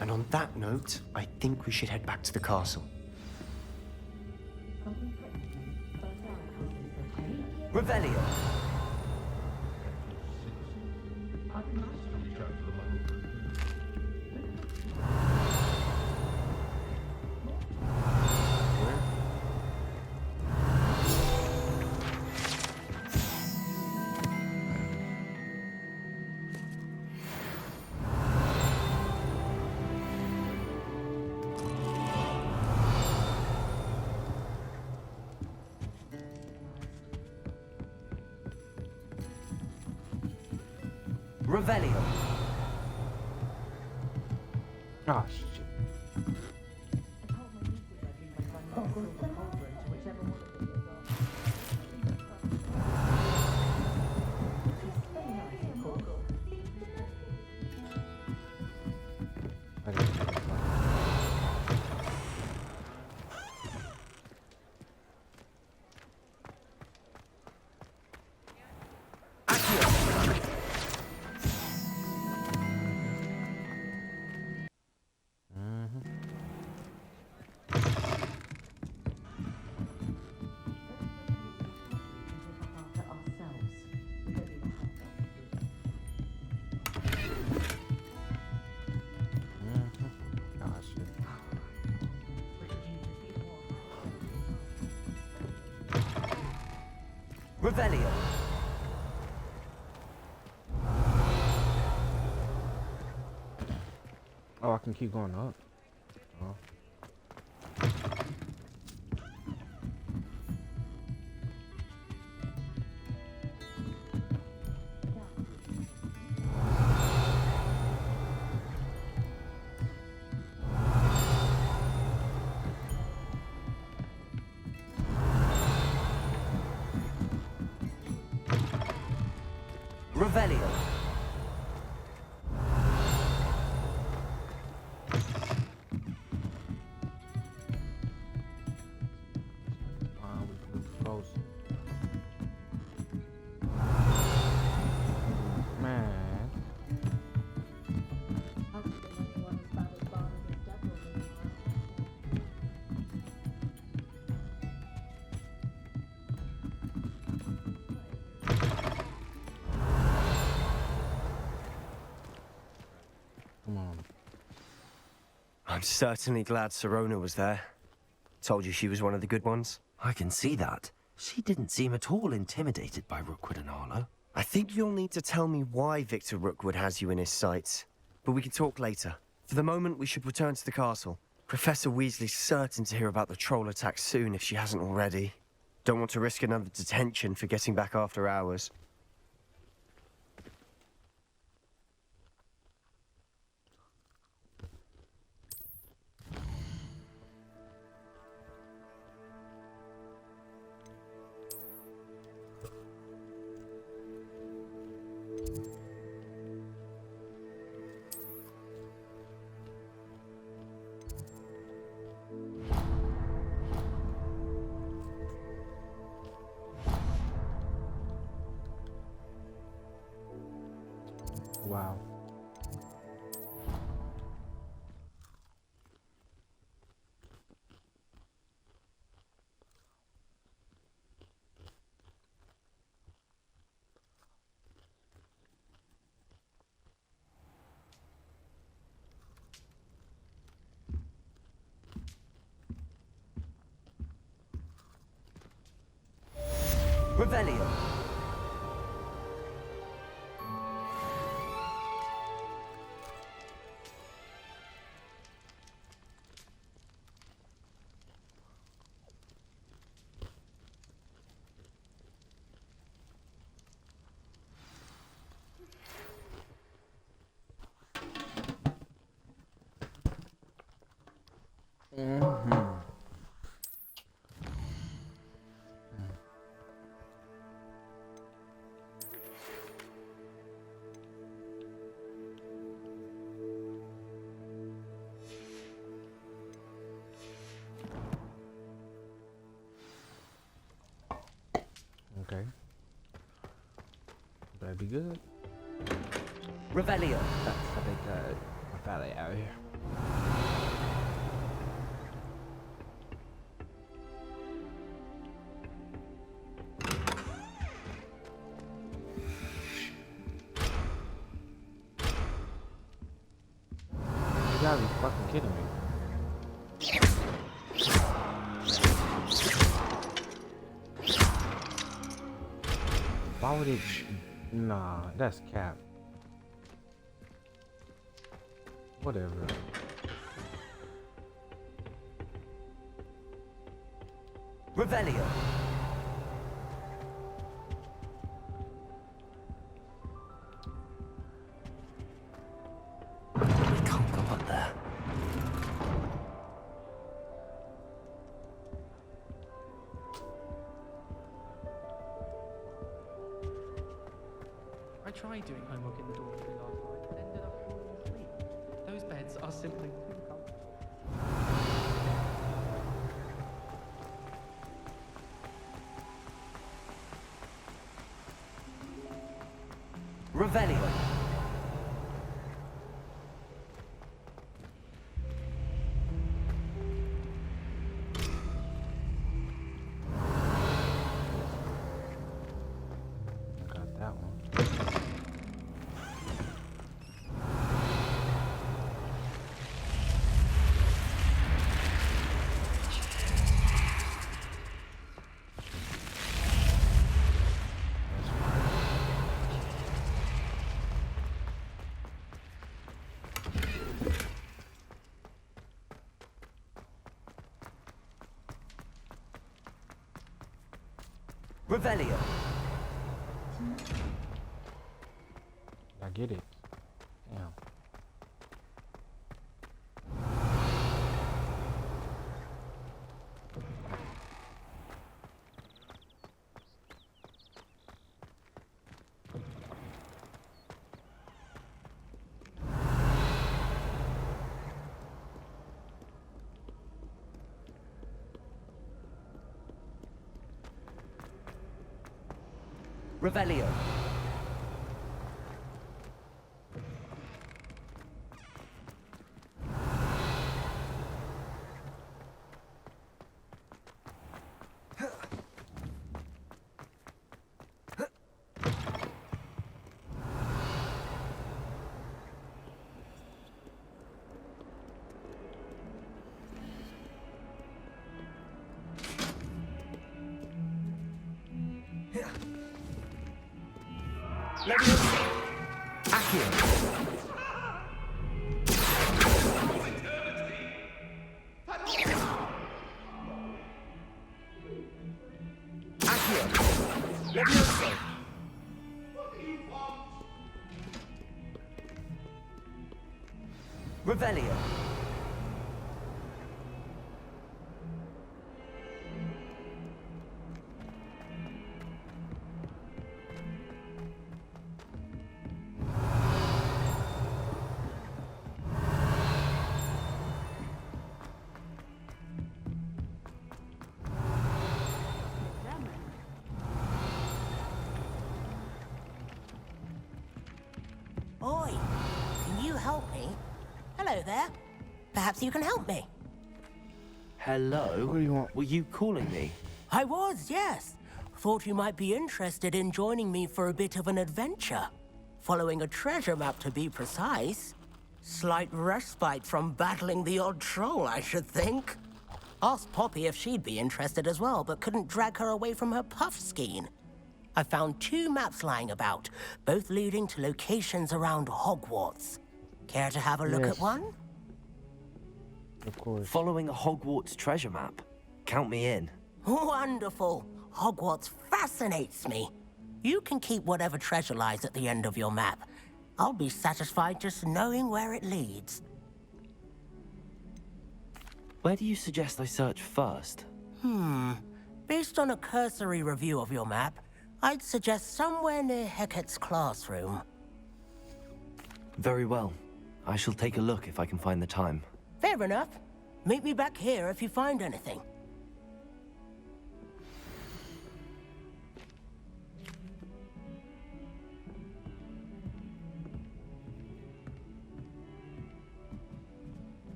And on that note, I think we should head back to the castle. Revelio. Revelio. Oh, shit. Revelio. Oh, I can keep going up. Oh. Revelio. Wow, we can close. Man. Come on. I'm certainly glad Sirona was there. Told you she was one of the good ones. I can see that. She didn't seem at all intimidated by Rookwood and Harlow. I think you'll need to tell me why Victor Rookwood has you in his sights. But we can talk later. For the moment, we should return to the castle. Professor Weasley's certain to hear about the troll attack soon if she hasn't already. Don't want to risk another detention for getting back after hours. Wow. Revelio. Okay. Better be good. Revelio. That's a big valley out here. You gotta be fucking kidding me. Why would it? Nah, that's cap. Whatever. Revelio. We can't go up there. I tried doing homework in the dormitory last night, but ended up falling asleep. Those beds are simply too comfortable. Revelio. Got that one. Revelio. I get it. Damn. Revelio. Revelio. Oi, can you help me? Hello there. Perhaps you can help me. Hello? What do you want? Were you calling me? I was, yes. Thought you might be interested in joining me for a bit of an adventure. Following a treasure map, to be precise. Slight respite from battling the odd troll, I should think. Asked Poppy if she'd be interested as well, but couldn't drag her away from her puff skein. I found 2 maps lying about, both leading to locations around Hogwarts. Care to have a look at one? Of course. Following a Hogwarts treasure map. Count me in. Wonderful. Hogwarts fascinates me. You can keep whatever treasure lies at the end of your map. I'll be satisfied just knowing where it leads. Where do you suggest I search first? Based on a cursory review of your map, I'd suggest somewhere near Hecat's classroom. Very well. I shall take a look if I can find the time. Fair enough. Meet me back here if you find anything.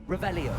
Revelio.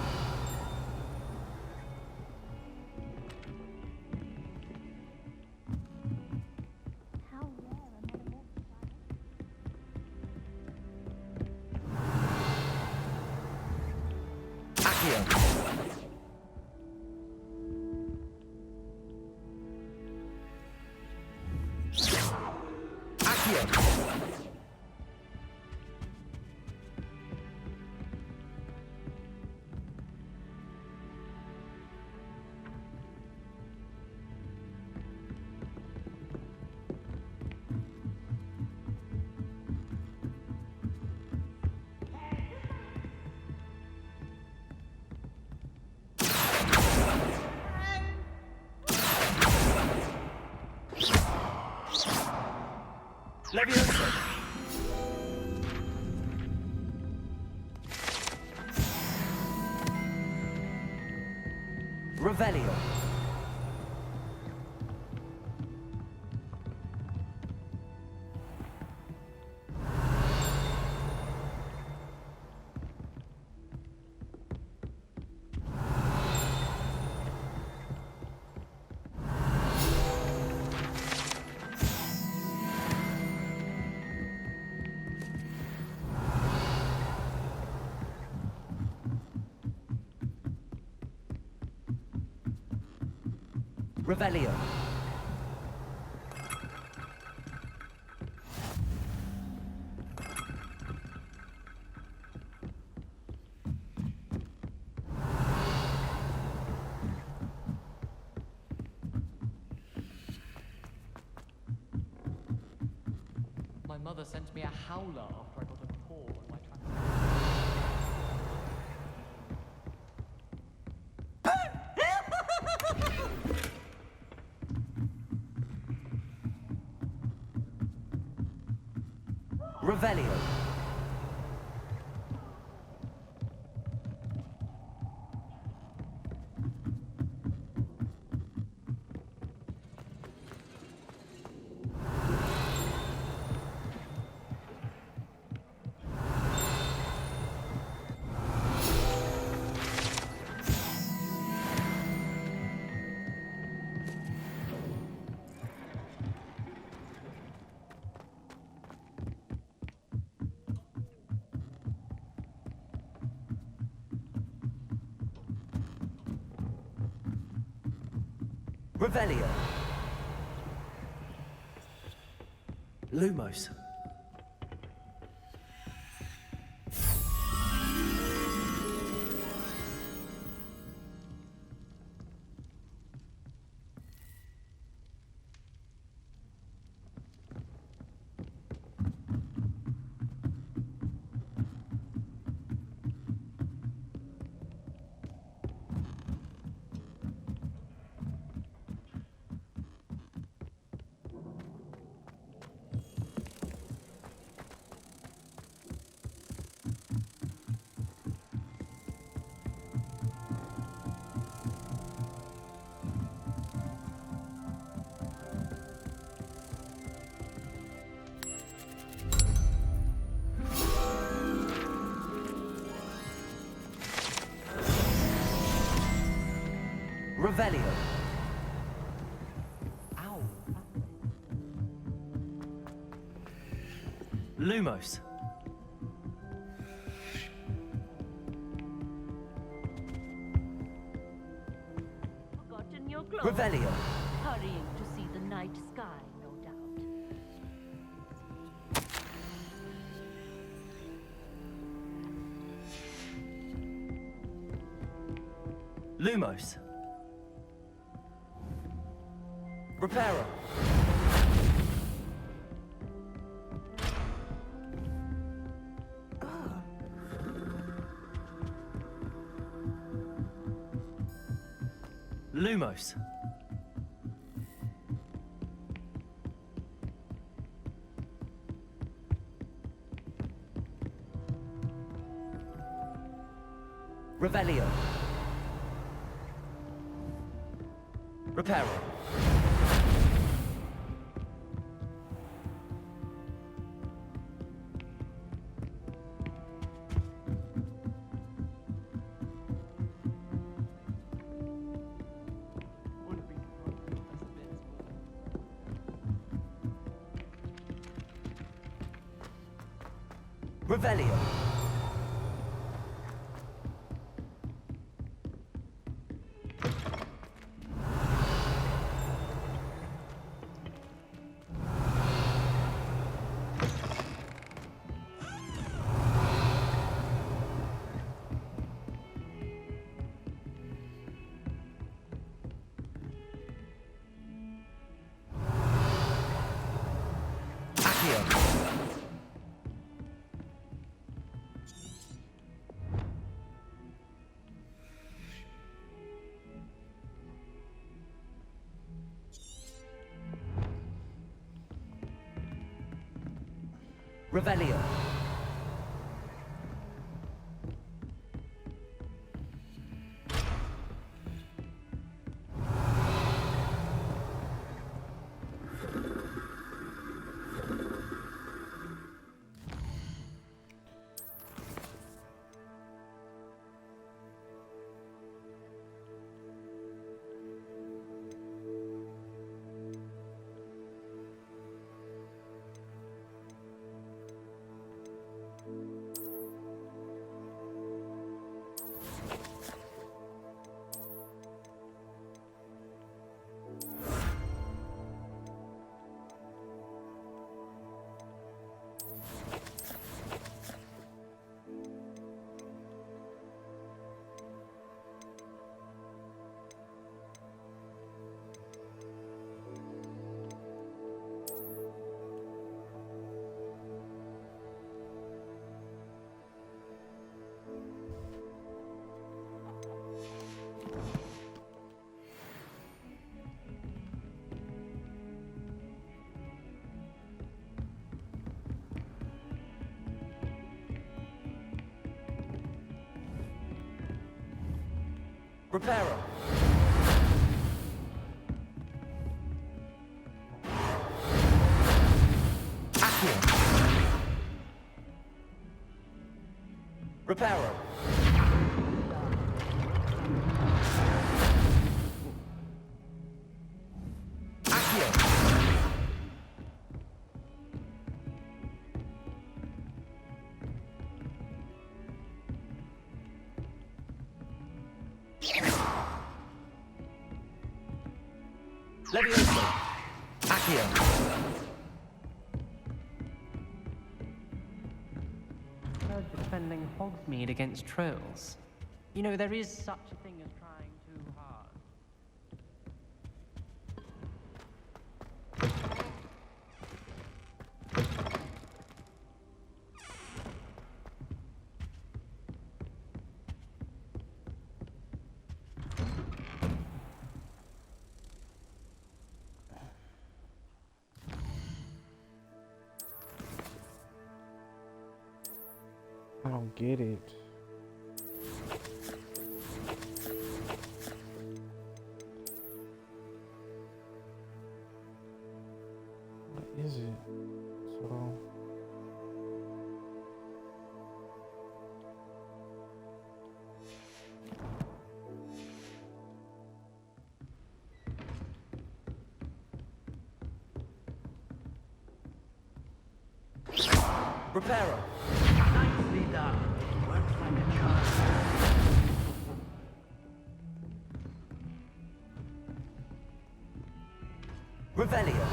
Leviosa. Revelio. Revelio. My mother sent me a howler after I got a paw on my Revelio. Revelio. Lumos. Revelio. Ow. Lumos. Revelio. Hurrying to see the night sky, no doubt. Lumos. Reparo. Lumos. Revelio. Reparo. Revelio. Revelio. Reparo. Accio. Reparo. Accio. Levioso. Accio. Heard defending Hogsmeade against trolls. You know, there is such a thing as trying too hard. I don't get it. What is it? So Reparo. Nicely done. Works like a charm. Revelio.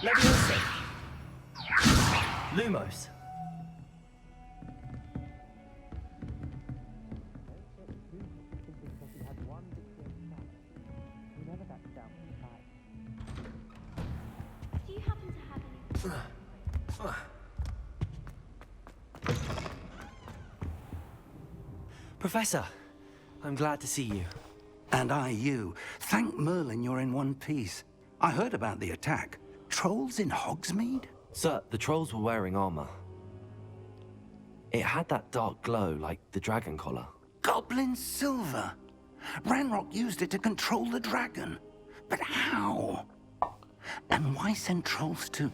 Leviosa. Lumos. Do you happen to have any... Professor, I'm glad to see you. And I you. Thank Merlin you're in one piece. I heard about the attack. Trolls in Hogsmeade? Sir, the trolls were wearing armor. It had that dark glow like the dragon collar. Goblin silver. Ranrock used it to control the dragon. But how? And why send trolls to...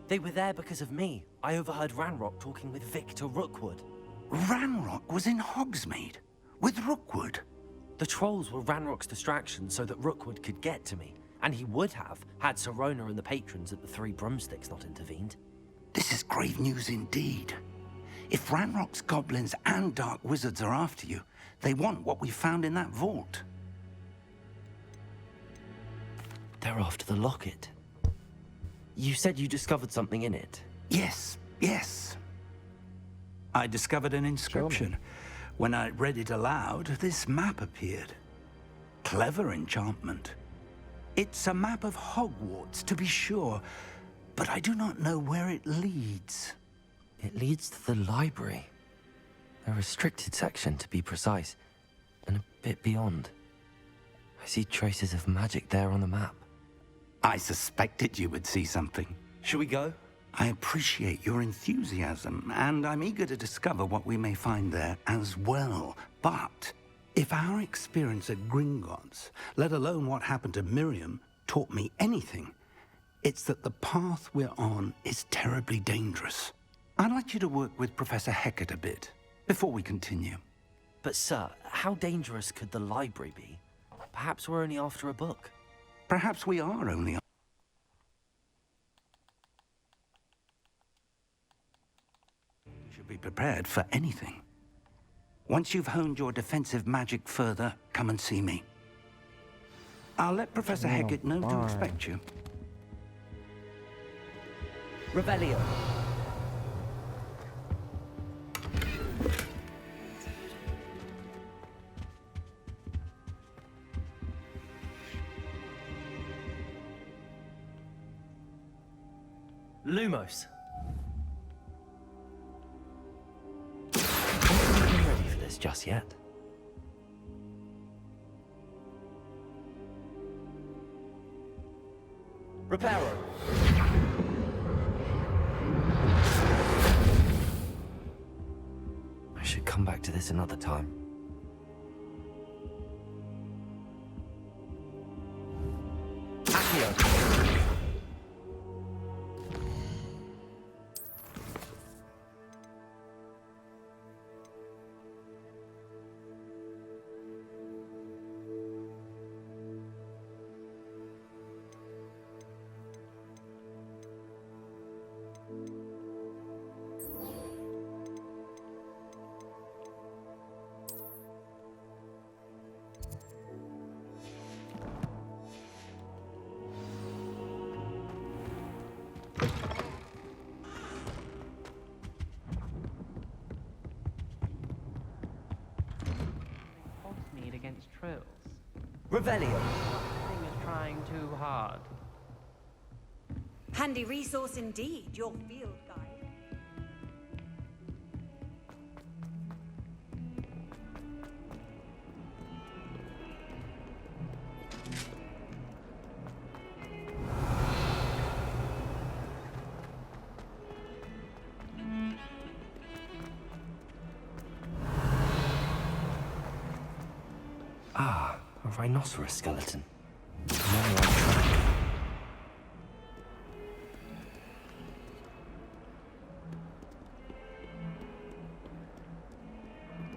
They were there because of me. I overheard Ranrock talking with Victor Rookwood. Ranrock was in Hogsmeade? With Rookwood? The trolls were Ranrock's distraction so that Rookwood could get to me. And he would have, had Sirona and the patrons at the Three Broomsticks not intervened. This is grave news indeed. If Ranrock's goblins and dark wizards are after you, they want what we found in that vault. They're after the locket. You said you discovered something in it. Yes, yes. I discovered an inscription. When I read it aloud, this map appeared. Clever enchantment. It's a map of Hogwarts, to be sure, but I do not know where it leads. It leads to the library. A restricted section, to be precise, and a bit beyond. I see traces of magic there on the map. I suspected you would see something. Shall we go? I appreciate your enthusiasm, and I'm eager to discover what we may find there as well. But if our experience at Gringotts, let alone what happened to Miriam, taught me anything, it's that the path we're on is terribly dangerous. I'd like you to work with Professor Hecat a bit, before we continue. But sir, how dangerous could the library be? Perhaps we're only after a book. Perhaps we are only... You should be prepared for anything. Once you've honed your defensive magic further, come and see me. I'll let Professor Hecat know to expect you. Revelio. Lumos. I'm not ready for this just yet. Reparo. I should come back to this another time. Accio. Hogsmeade against trolls. Revelio. Thing is trying too hard. Handy resource indeed, your field guide. Ah, a rhinoceros skeleton. I'm on the right track.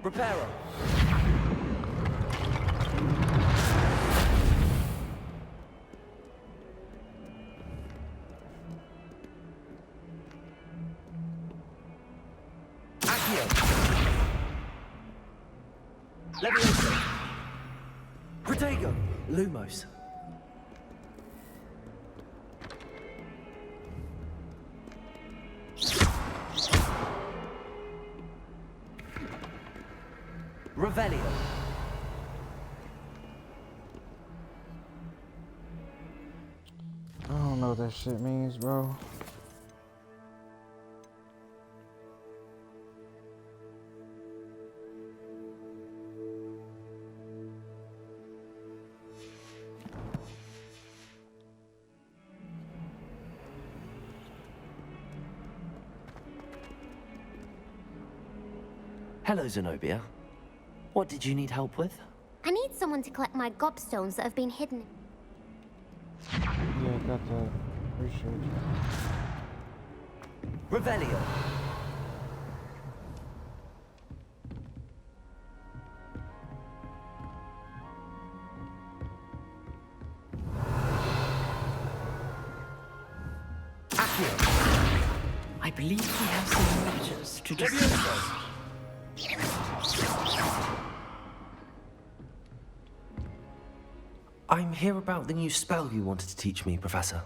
Reparo. Accio. Levioso. Protego. Lumos. Revelio. I don't know what that shit means, bro. Hello, Zenobia. What did you need help with? I need someone to collect my gobstones that have been hidden. Yeah, I got that. Appreciate you. Revelio. I believe we have some matters to discuss. I'm here about the new spell you wanted to teach me, Professor.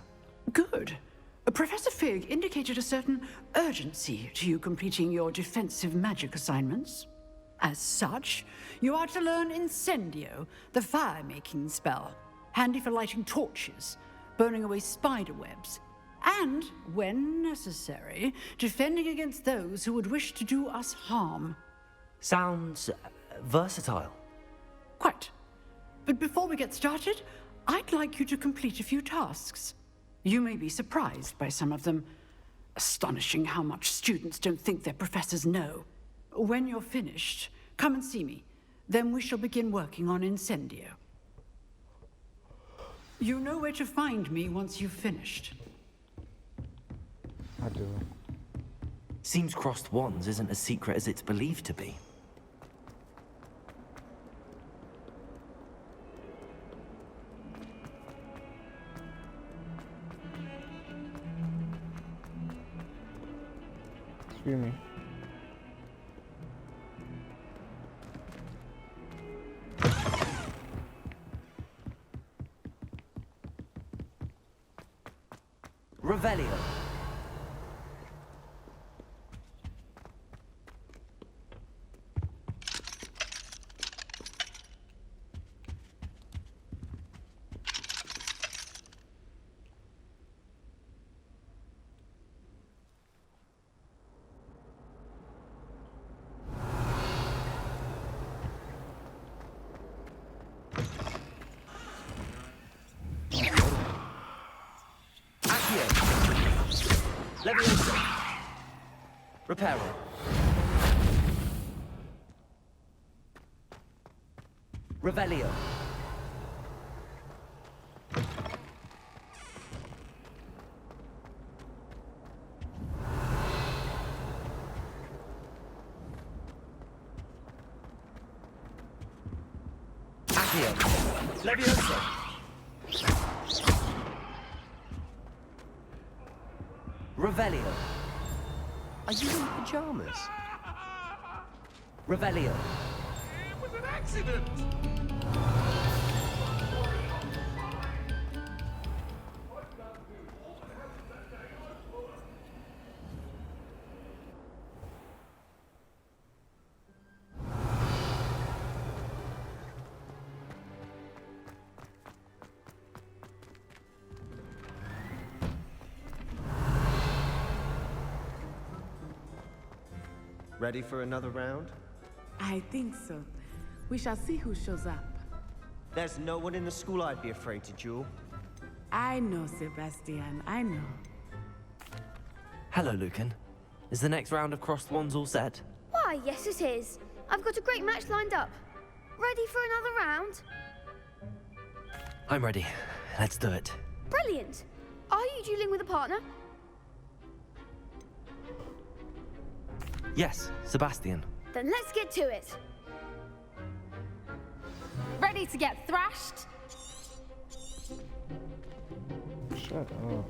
Good. Professor Fig indicated a certain urgency to you completing your defensive magic assignments. As such, you are to learn Incendio, the fire-making spell, handy for lighting torches, burning away spider webs, and, when necessary, defending against those who would wish to do us harm. Sounds versatile. Quite. But before we get started, I'd like you to complete a few tasks. You may be surprised by some of them. Astonishing how much students don't think their professors know. When you're finished, come and see me. Then we shall begin working on Incendio. You know where to find me once you've finished. I do. Seems crossed wands isn't as secret as it's believed to be. Excuse me. Revelio. Levioso. Reparo. Revelio. Accio. Levioso. Revelio. Are you in pajamas? Revelio. It was an accident. Ready for another round? I think so. We shall see who shows up. There's no one in the school I'd be afraid to duel. I know, Sebastian, I know. Hello, Lucan. Is the next round of crossed wands all set? Why, yes it is. I've got a great match lined up. Ready for another round? I'm ready. Let's do it. Brilliant. Are you dueling with a partner? Yes, Sebastian. Then let's get to it. Ready to get thrashed? Shut up.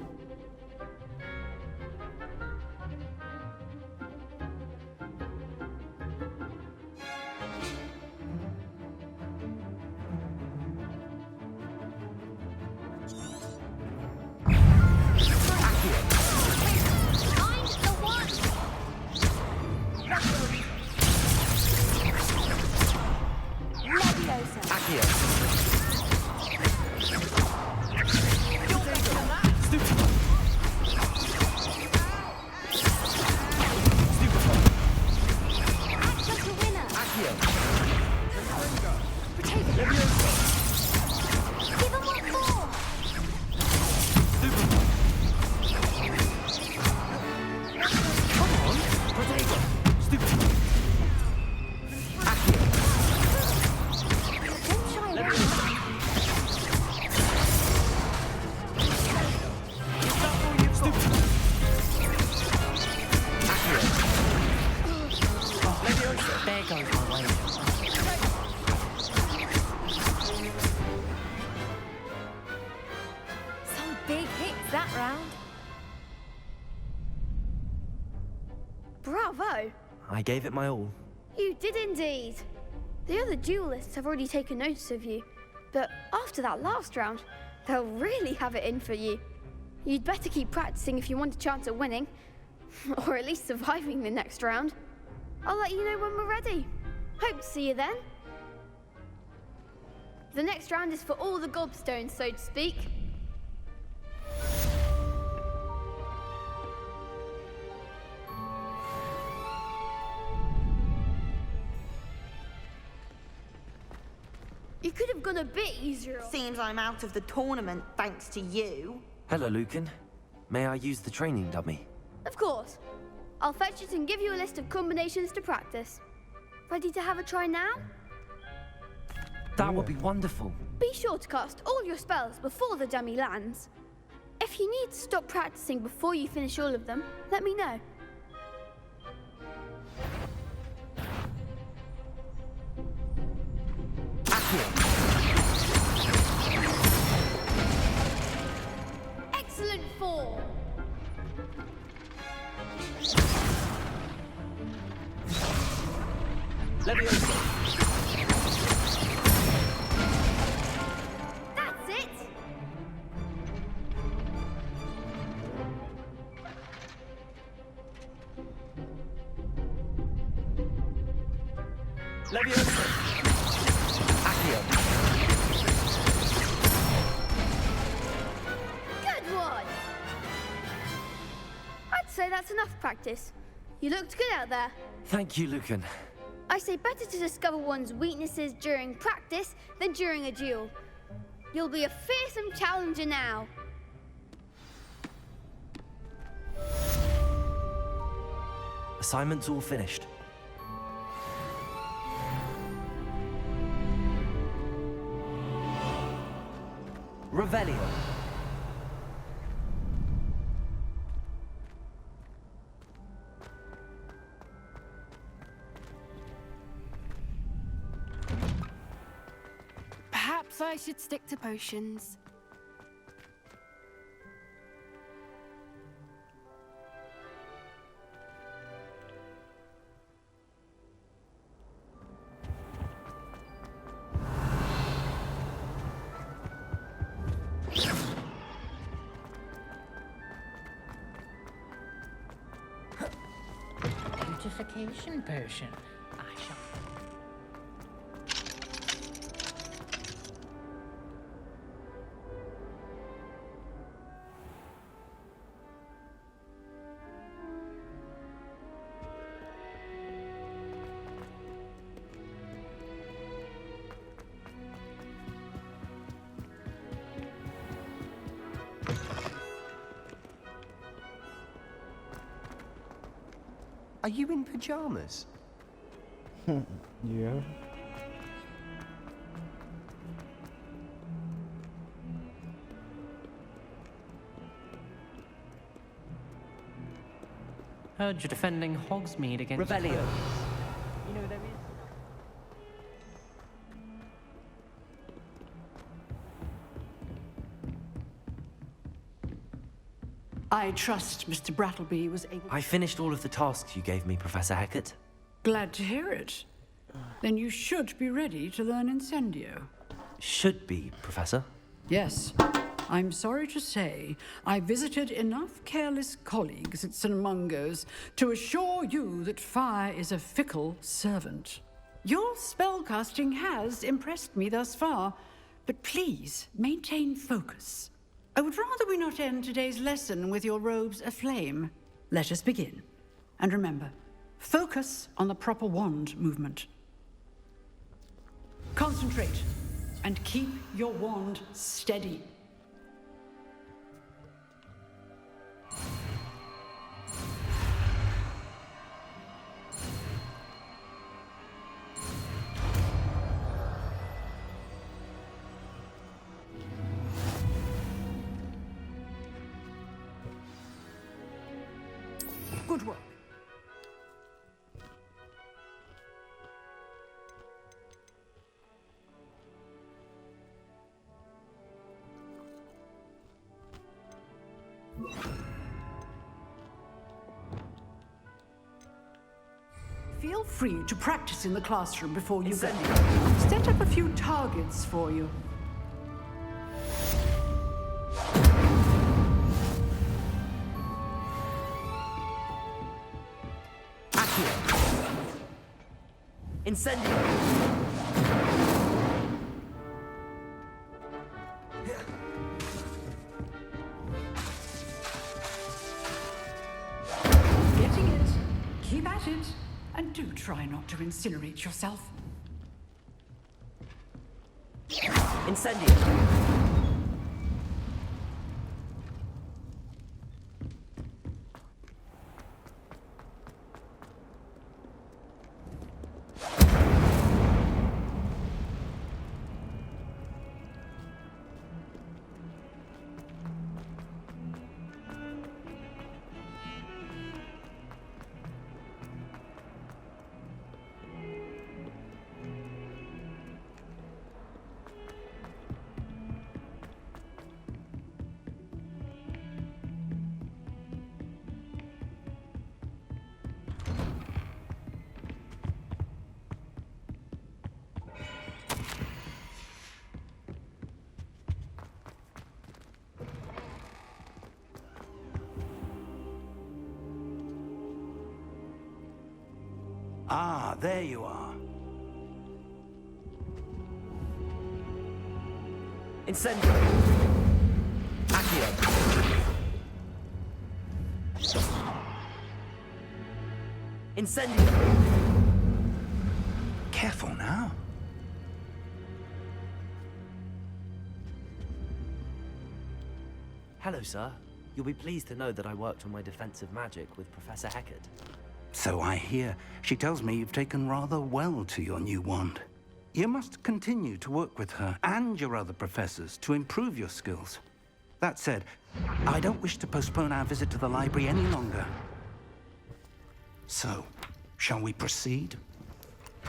Some big hits that round. Bravo. I gave it my all. You did indeed. The other duelists have already taken notice of you, but after that last round, they'll really have it in for you. You'd better keep practicing if you want a chance at winning, or at least surviving the next round. I'll let you know when we're ready. Hope to see you then. The next round is for all the gobstones, so to speak. You could have gone a bit easier. Seems I'm out of the tournament thanks to you. Hello, Lucan. May I use the training dummy? Of course. I'll fetch it and give you a list of combinations to practice. Ready to have a try now? That would be wonderful. Be sure to cast all your spells before the dummy lands. If you need to stop practicing before you finish all of them, let me know. Excellent form. Leviosa. That's it. Leviosa. Accio. Good one. I'd say that's enough practice. You looked good out there. Thank you, Lucan. I say better to discover one's weaknesses during practice than during a duel. You'll be a fearsome challenger now. Assignment's all finished. Revelio. Perhaps I should stick to potions. Beautification potion. I shall. Are you in pyjamas? Yeah. Heard you're defending Hogsmeade against Rebellion. trolls. You know, there is... I trust Mr. Brattleby was able... I finished all of the tasks you gave me, Professor Hackett. Glad to hear it. Then you should be ready to learn Incendio. Should be, Professor. Yes. I'm sorry to say, I visited enough careless colleagues at St. Mungo's to assure you that fire is a fickle servant. Your spellcasting has impressed me thus far, but please maintain focus. I would rather we not end today's lesson with your robes aflame. Let us begin. And remember, focus on the proper wand movement. Concentrate and keep your wand steady. Good work. Feel free to practice in the classroom before you go. Set up a few targets for you. Incendio! Getting it. Keep at it. And do try not to incinerate yourself. Incendio! Ah, there you are. Incendio! Accio! Incendio! Careful now. Hello, sir. You'll be pleased to know that I worked on my defensive magic with Professor Hackett. So I hear. She tells me you've taken rather well to your new wand. You must continue to work with her and your other professors to improve your skills. That said, I don't wish to postpone our visit to the library any longer. So, shall we proceed?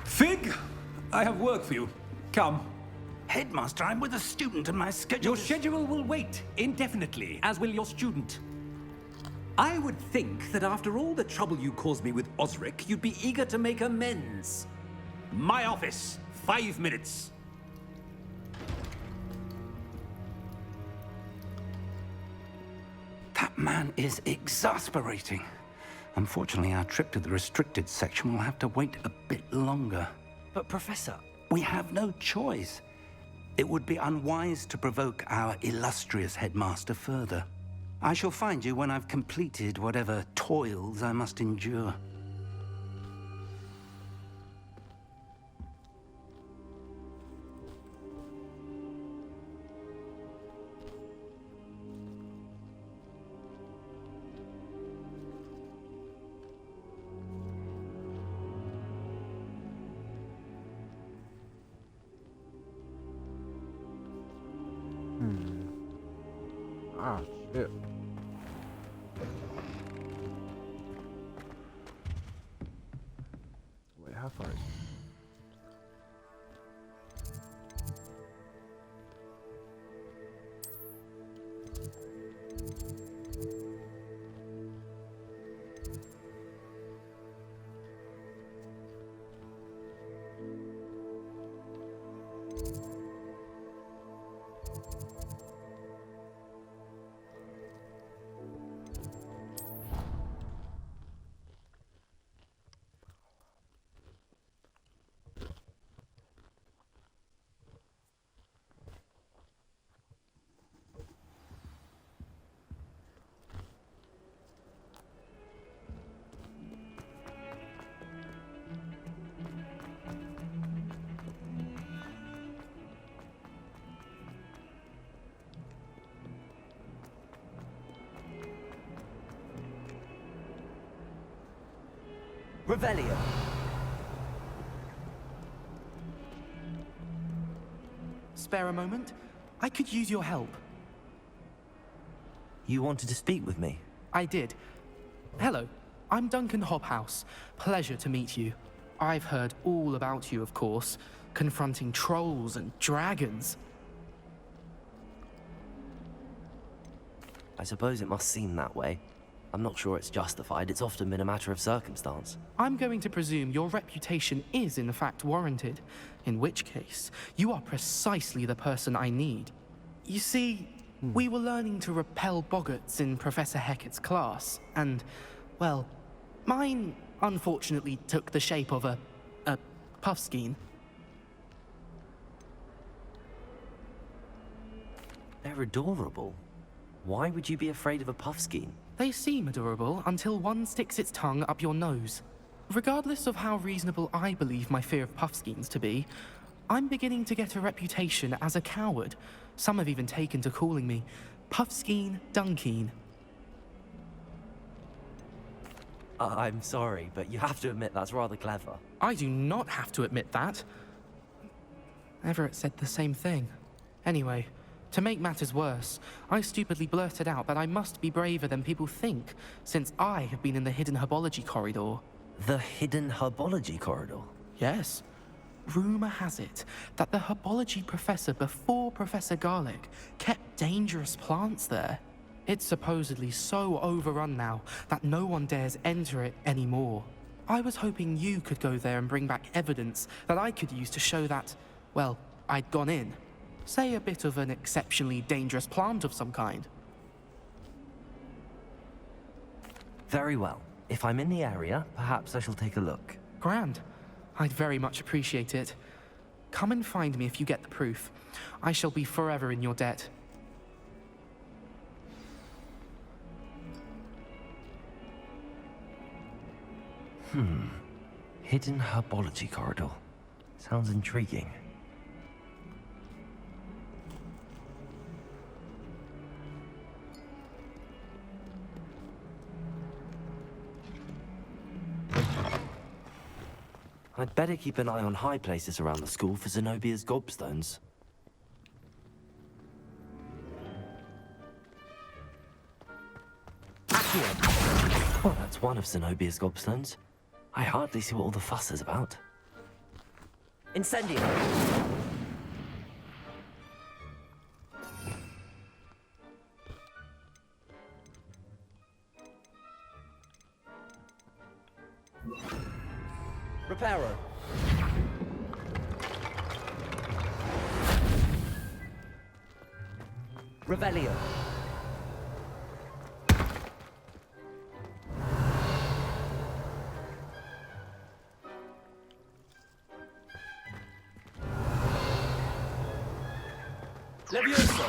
Fig! I have work for you. Come. Headmaster, I'm with a student and my schedule... Your schedule will wait indefinitely, as will your student. I would think that after all the trouble you caused me with Osric, you'd be eager to make amends. My office, 5 minutes. That man is exasperating. Unfortunately, our trip to the restricted section will have to wait a bit longer. But, Professor... We have no choice. It would be unwise to provoke our illustrious headmaster further. I shall find you when I've completed whatever toils I must endure. Ah, shit. Wait, how far is it? Revelio. Spare a moment? I could use your help. You wanted to speak with me? I did. Hello, I'm Duncan Hobhouse. Pleasure to meet you. I've heard all about you, of course, confronting trolls and dragons. I suppose it must seem that way. I'm not sure it's justified. It's often been a matter of circumstance. I'm going to presume your reputation is in fact warranted, in which case, you are precisely the person I need. You see, we were learning to repel boggarts in Professor Hecat's class, and, well, mine unfortunately took the shape of a puffskein. They're adorable. Why would you be afraid of a puffskein? They seem adorable until one sticks its tongue up your nose. Regardless of how reasonable I believe my fear of puffskeins to be, I'm beginning to get a reputation as a coward. Some have even taken to calling me Puffskein Dunkeen. I'm sorry, but you have to admit that's rather clever. I do not have to admit that. Everett said the same thing. Anyway, to make matters worse, I stupidly blurted out that I must be braver than people think, since I have been in the hidden herbology corridor. The hidden herbology corridor? Yes. Rumor has it that the herbology professor before Professor Garlic kept dangerous plants there. It's supposedly so overrun now that no one dares enter it anymore. I was hoping you could go there and bring back evidence that I could use to show that, well, I'd gone in. Say a bit of an exceptionally dangerous plant of some kind. Very well. If I'm in the area, perhaps I shall take a look. Grand. I'd very much appreciate it. Come and find me if you get the proof. I shall be forever in your debt. Hidden herbology corridor. Sounds intriguing. I'd better keep an eye on high places around the school for Zenobia's gobstones. Accio! Well, that's one of Zenobia's gobstones. I hardly see what all the fuss is about. Incendio! Reparo. Revelio. Levioso.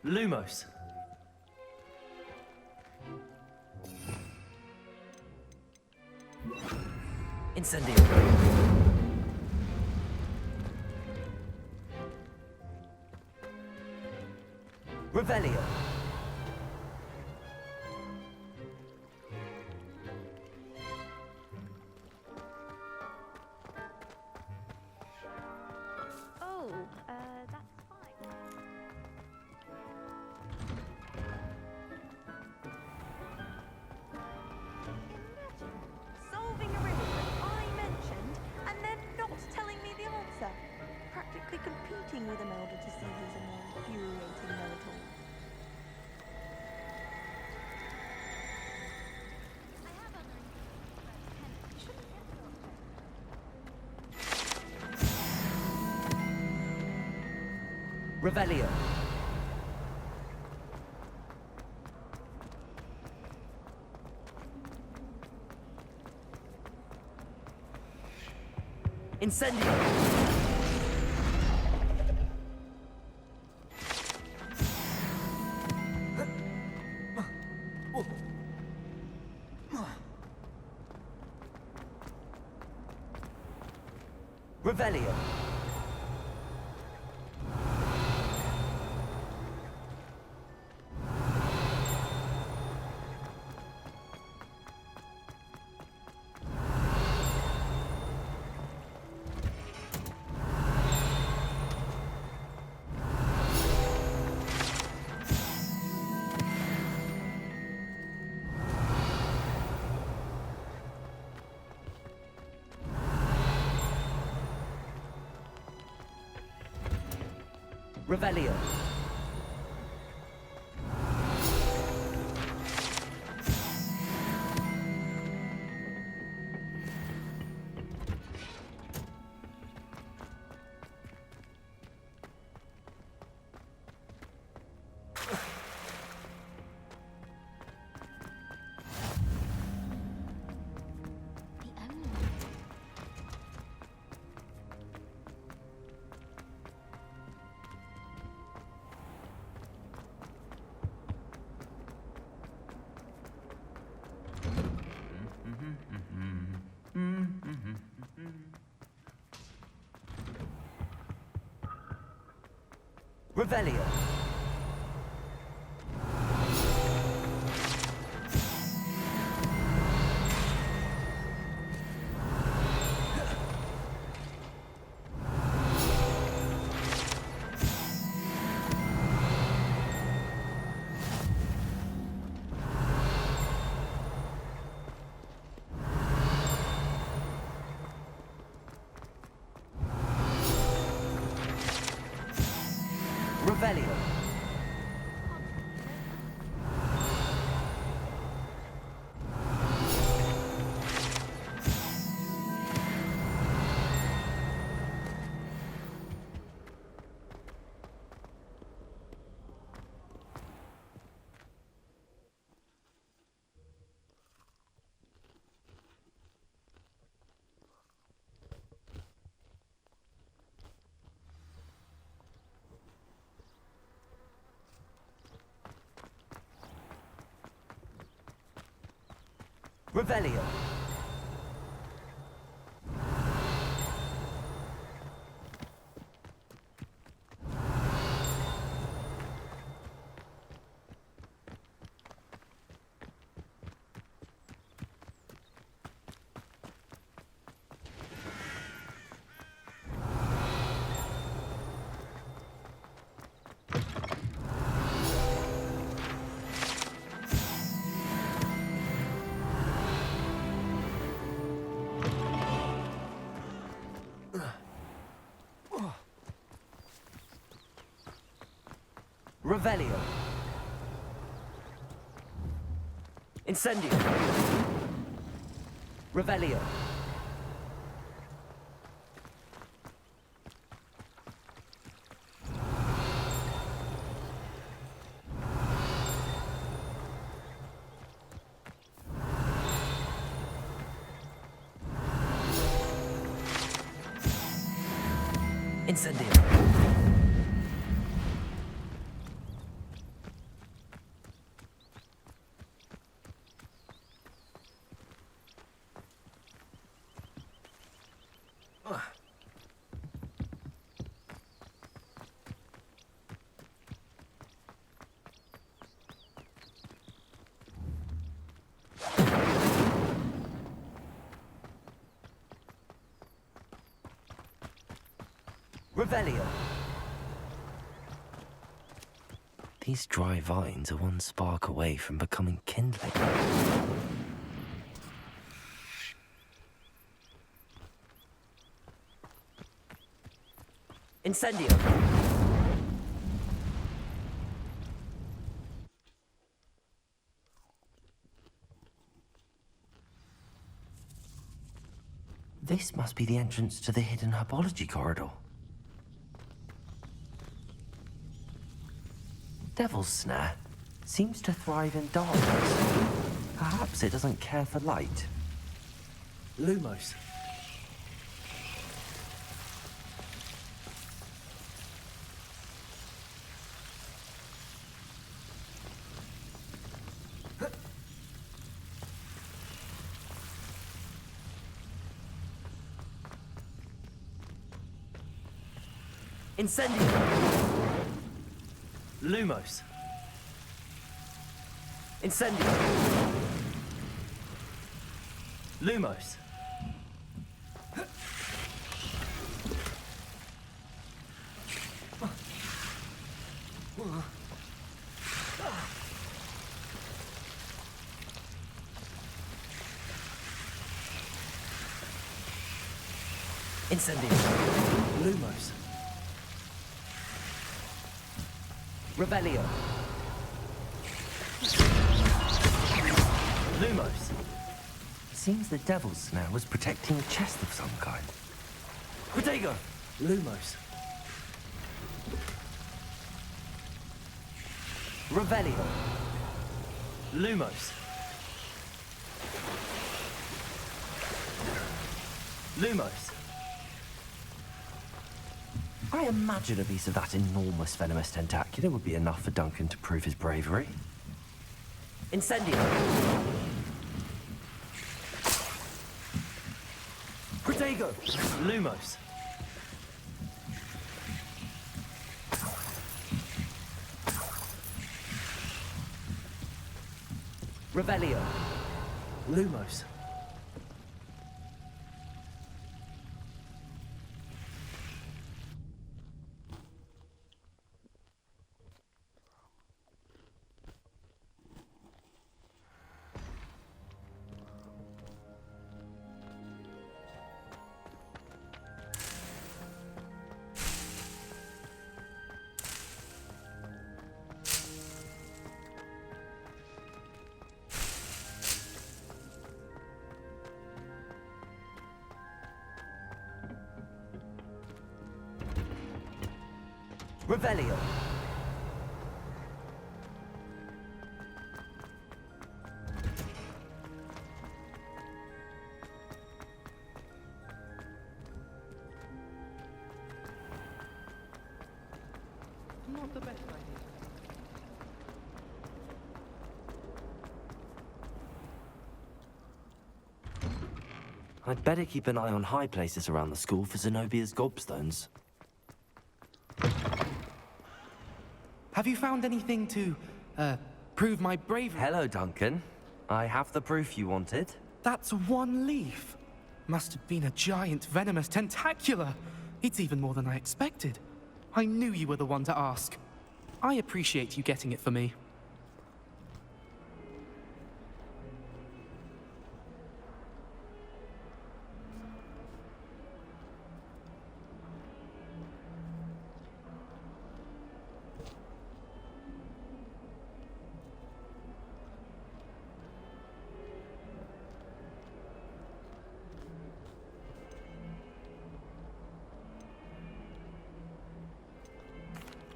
Lumos. Incendio. Revelio. chatting with him elder to see who's a more infuriating know-it-all. Revelio. Incendio. Revelio. Revelio. Revelio. Revelio. Revelio. Revelio. Incendio. Revelio. Incendio. Revelio. These dry vines are one spark away from becoming kindling. Incendio! This must be the entrance to the hidden herbology corridor. Devil's Snare seems to thrive in darkness. Perhaps it doesn't care for light. Lumos. Incendio! Lumos. Incendio! Lumos. Incendio! Lumos. Rebellion! Lumos. Seems the Devil's Snare was protecting a chest of some kind. Protego. Lumos. Revelio. Lumos. Lumos. I imagine a piece of that enormous venomous tentacular would be enough for Duncan to prove his bravery. Incendio! Protego. Lumos. Revelio. Lumos. Revelio. Not the best idea. I'd better keep an eye on high places around the school for Zenobia's gobstones. Have you found anything to, prove my bravery? Hello, Duncan. I have the proof you wanted. That's one leaf. Must have been a giant venomous tentacula. It's even more than I expected. I knew you were the one to ask. I appreciate you getting it for me.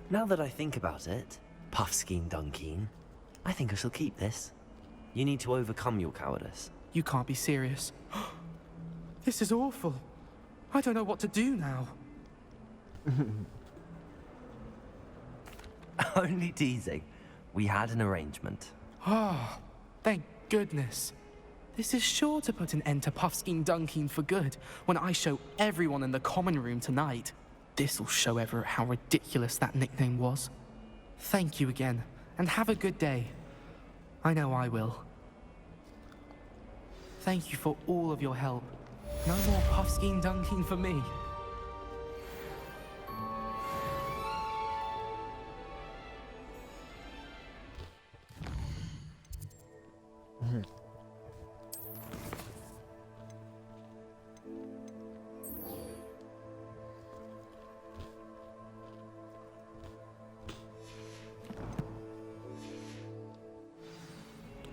Now that I think about it, Puffskein Dunkeen, I think I shall keep this. You need to overcome your cowardice. You can't be serious. This is awful. I don't know what to do now. Only teasing. We had an arrangement. Ah, thank goodness. This is sure to put an end to Puffskein Dunkeen for good when I show everyone in the common room tonight. This'll show Everett how ridiculous that nickname was. Thank you again, and have a good day. I know I will. Thank you for all of your help. No more Puffskein Dunkeen for me.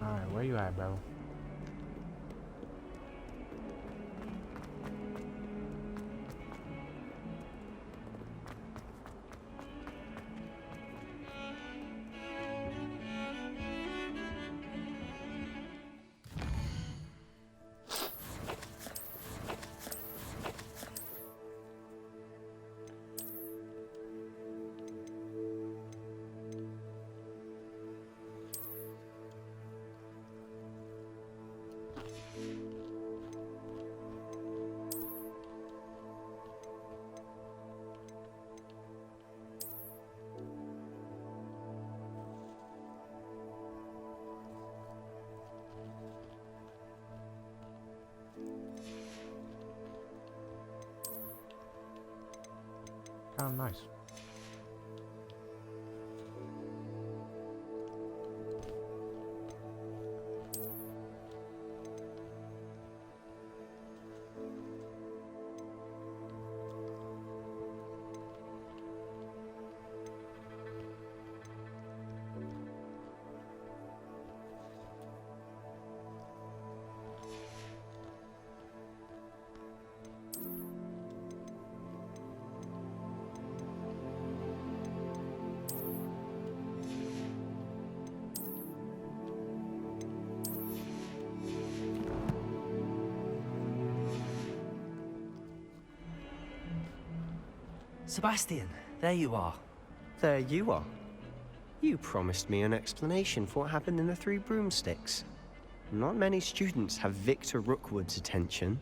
Alright, where you at, bro? Oh, nice. Sebastian, there you are. There you are. You promised me an explanation for what happened in the Three Broomsticks. Not many students have Victor Rookwood's attention.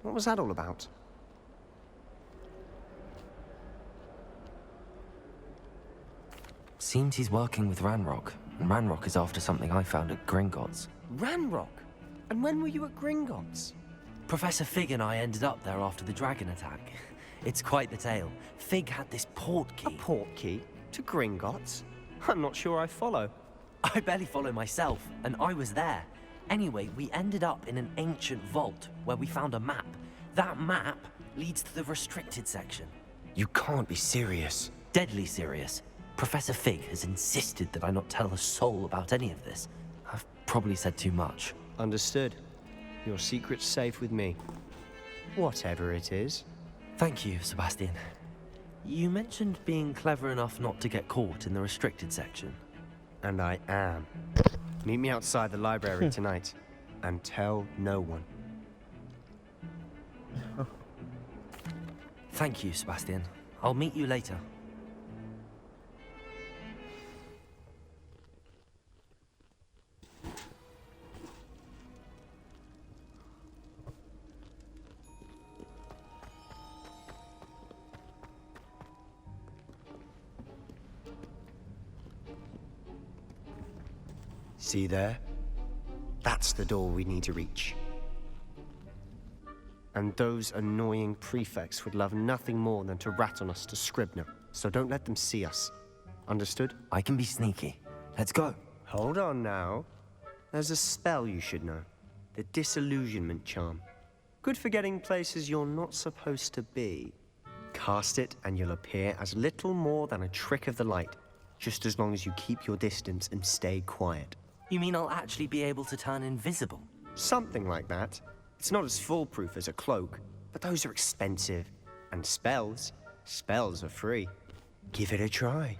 What was that all about? Seems he's working with Ranrock, and Ranrock is after something I found at Gringotts. Ranrock? And when were you at Gringotts? Professor Fig and I ended up there after the dragon attack. It's quite the tale. Fig had this port key. A port key? To Gringotts? I'm not sure I follow. I barely follow myself, and I was there. Anyway, we ended up in an ancient vault where we found a map. That map leads to the restricted section. You can't be serious. Deadly serious. Professor Fig has insisted that I not tell a soul about any of this. I've probably said too much. Understood. Your secret's safe with me. Whatever it is. Thank you, Sebastian. You mentioned being clever enough not to get caught in the restricted section. And I am. Meet me outside the library tonight. And tell no one. Thank you, Sebastian. I'll meet you later. See there? That's the door we need to reach. And those annoying prefects would love nothing more than to rat on us to Scribner, so don't let them see us. Understood? I can be sneaky. Let's go. Hold on now. There's a spell you should know. The Disillusionment Charm. Good for getting places you're not supposed to be. Cast it and you'll appear as little more than a trick of the light, just as long as you keep your distance and stay quiet. You mean I'll actually be able to turn invisible? Something like that. It's not as foolproof as a cloak, but those are expensive. And spells are free. Give it a try.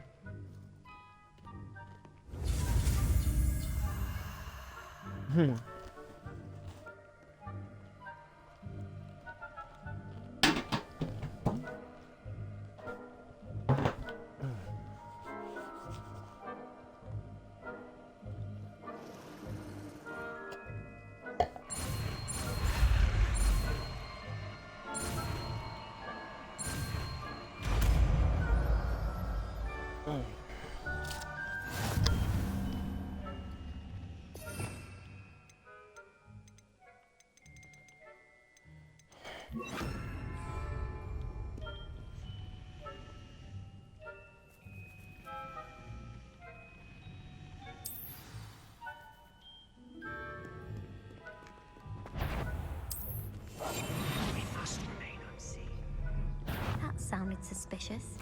That sounded suspicious.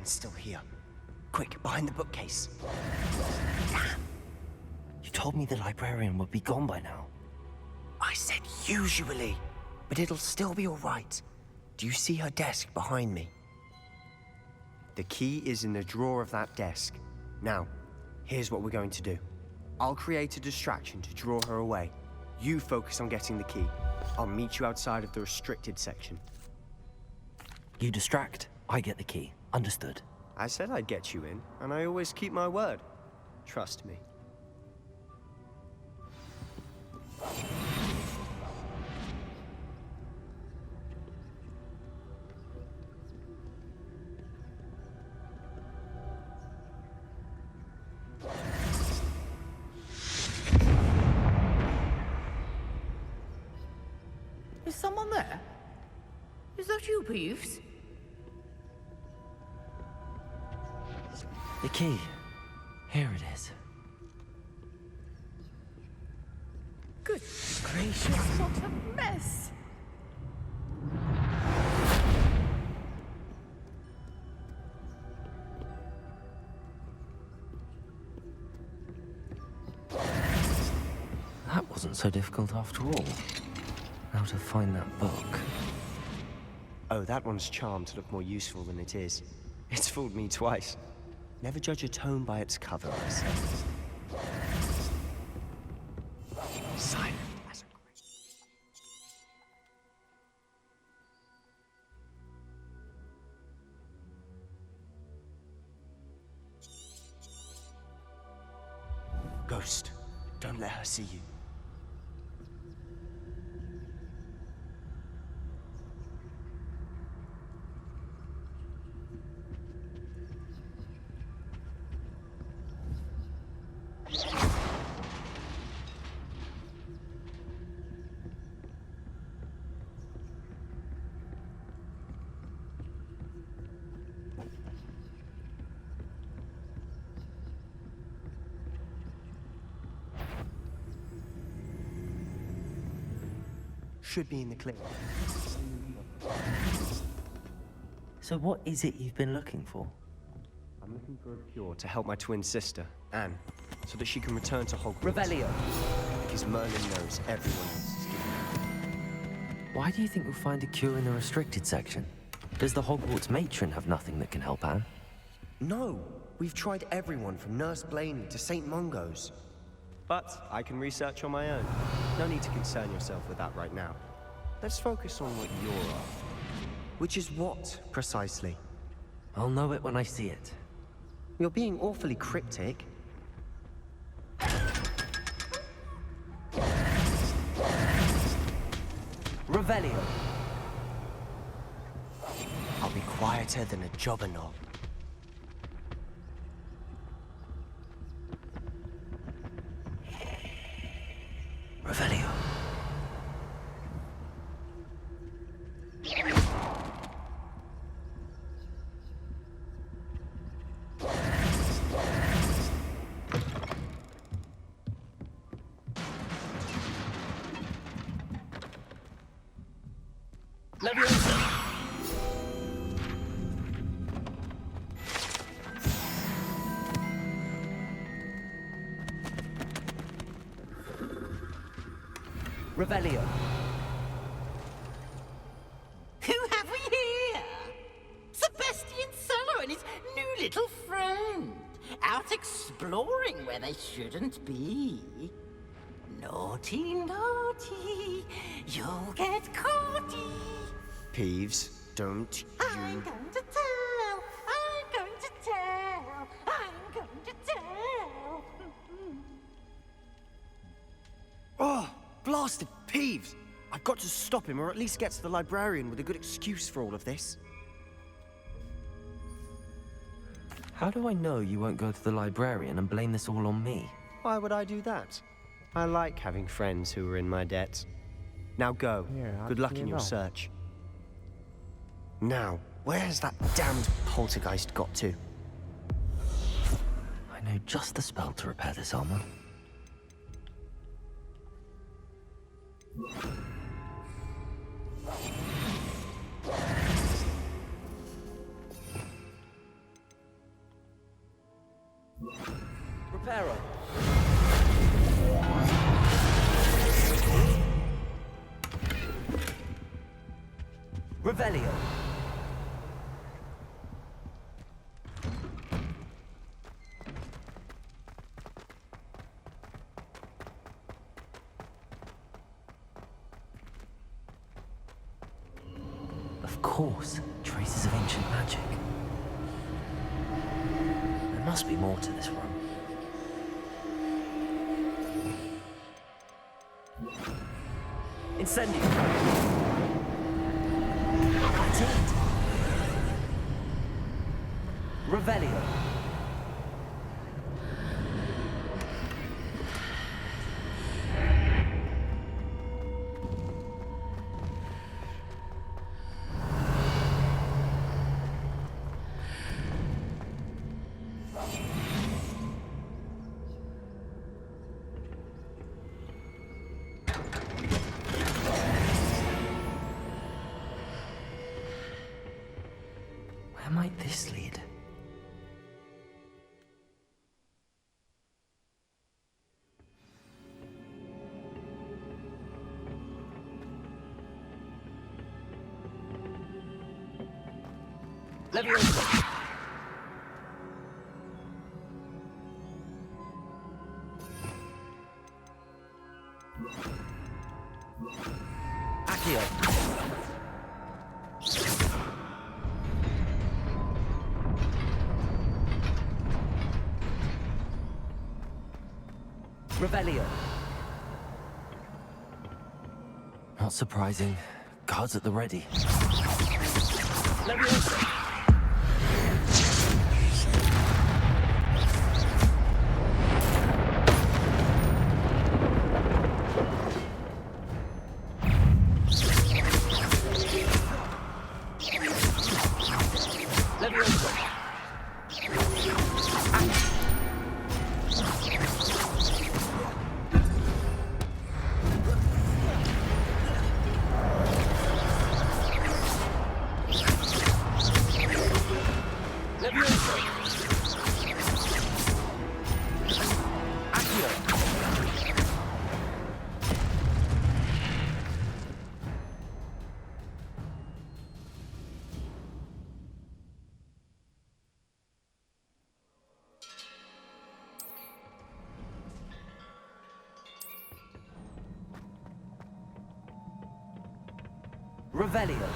librarian's still here. Quick, behind the bookcase. You told me the librarian would be gone by now. I said usually, but it'll still be all right. Do you see her desk behind me? The key is in the drawer of that desk. Now, here's what we're going to do. I'll create a distraction to draw her away. You focus on getting the key. I'll meet you outside of the restricted section. You distract, I get the key. Understood. I said I'd get you in, and I always keep my word. Trust me. Is someone there? Is that you, Peeves? The key. Here it is. Good gracious, what a mess! That wasn't so difficult after all. How to find that book. Oh, that one's charmed to look more useful than it is. It's fooled me twice. Never judge a tone by its cover, I say. Silent as a grave. Ghost, don't let her see you. Should be in the clear. So what is it you've been looking for? I'm looking for a cure to help my twin sister, Anne, so that she can return to Hogwarts. Revelio. Because Merlin knows everyone else is giving. Why do you think we'll find a cure in the restricted section? Does the Hogwarts matron have nothing that can help Anne? No, we've tried everyone from Nurse Blaney to St. Mungo's. But I can research on my own. No need to concern yourself with that right now. Let's focus on what you're after. Which is what, precisely? I'll know it when I see it. You're being awfully cryptic. Revelio. I'll be quieter than a jobberknob. Revelio. Revelio. Who have we here? Sebastian Cello and his new little friend. Out exploring where they shouldn't be. Naughty, naughty, you'll get caughty. Peeves, don't you... I'm going to tell, I'm going to tell, I'm going to tell. Oh, blasted Peeves! I've got to stop him, or at least get to the librarian with a good excuse for all of this. How do I know you won't go to the librarian and blame this all on me? Why would I do that? I like having friends who are in my debt. Now go. Good luck in your search. Now, where has that damned poltergeist got to? I know just the spell to repair this armor. Reparo. Revelio. Of course, traces of ancient magic. There must be more to this room. Incendio. That's it. Revelio. Where might this lead? Leviosa. Accio. Revelio. Not surprising. Guards at the ready. Leviosa. Revelio.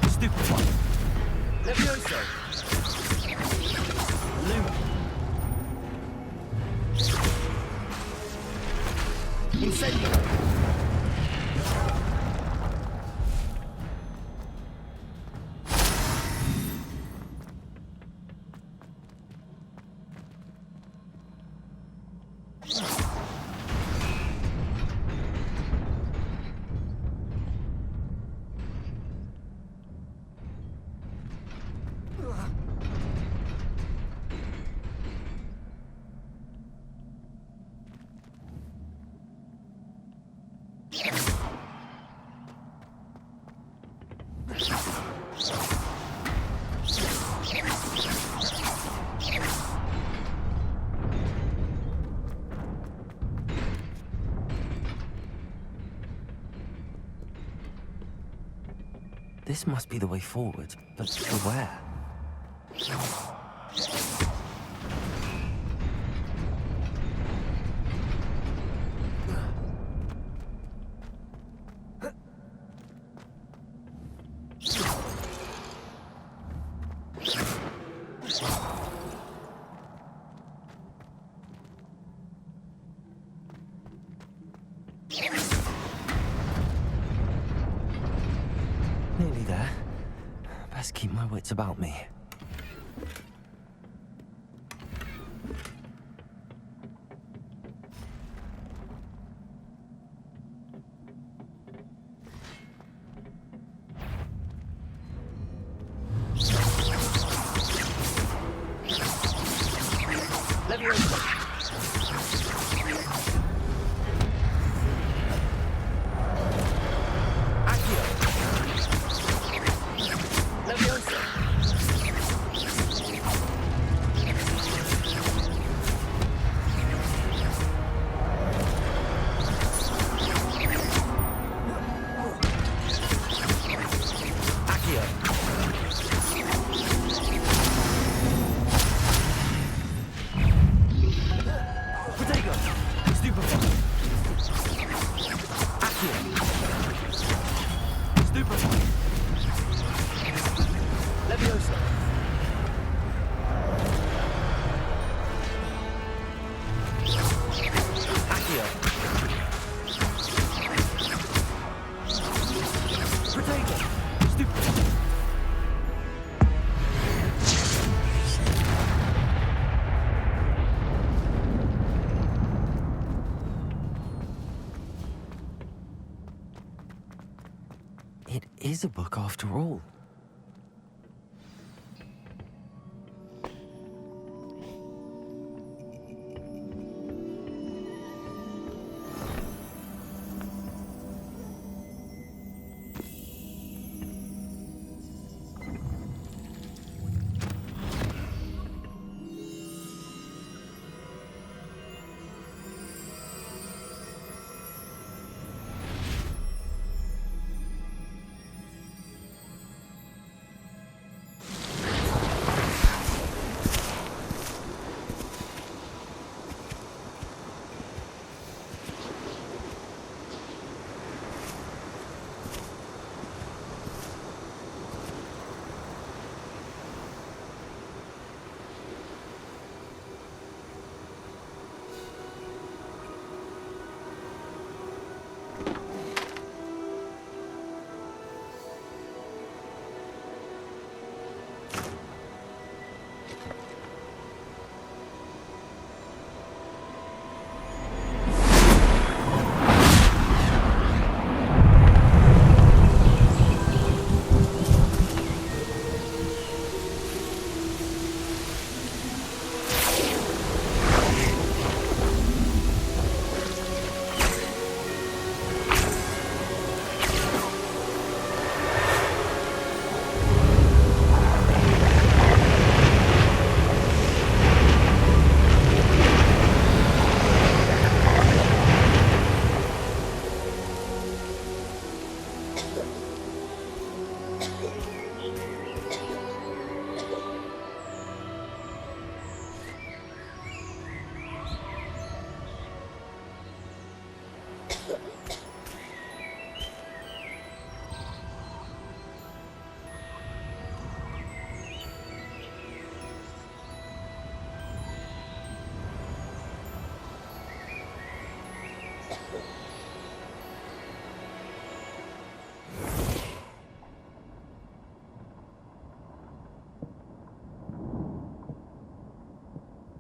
Stupid one. Levioso. Lumen. Incendio. This must be the way forward, but to where? Nearly there. Best keep my wits about me. It is a book after all.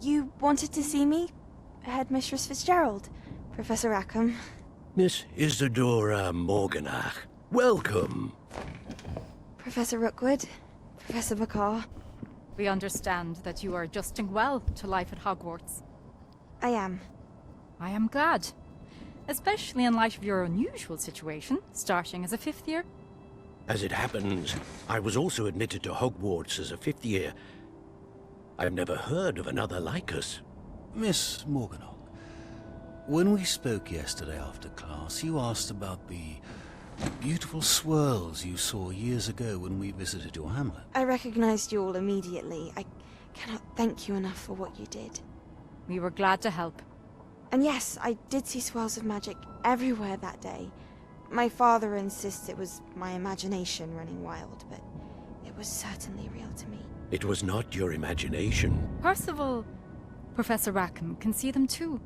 You wanted to see me? Headmistress Fitzgerald? Professor Rackham? Miss Isadora Morganach, welcome. Professor Rookwood? Professor McCaw? We understand that you are adjusting well to life at Hogwarts. I am. I am glad. Especially in light of your unusual situation, starting as a 5th year. As it happens, I was also admitted to Hogwarts as a 5th year. I've never heard of another like us. Miss Morganach, when we spoke yesterday after class, you asked about the beautiful swirls you saw years ago when we visited your hamlet. I recognized you all immediately. I cannot thank you enough for what you did. We were glad to help. And yes, I did see swirls of magic everywhere that day. My father insists it was my imagination running wild, but it was certainly real to me. It was not your imagination. Percival, Professor Rackham can see them too.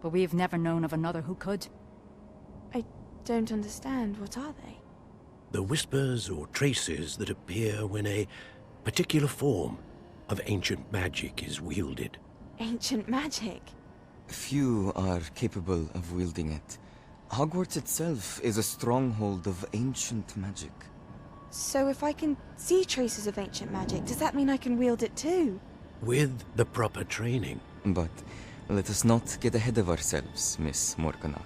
But we've never known of another who could. I don't understand. What are they? The whispers or traces that appear when a particular form of ancient magic is wielded. Ancient magic? Few are capable of wielding it. Hogwarts itself is a stronghold of ancient magic. So if I can see traces of ancient magic, does that mean I can wield it too? With the proper training. But Let us not get ahead of ourselves, Miss Morganach.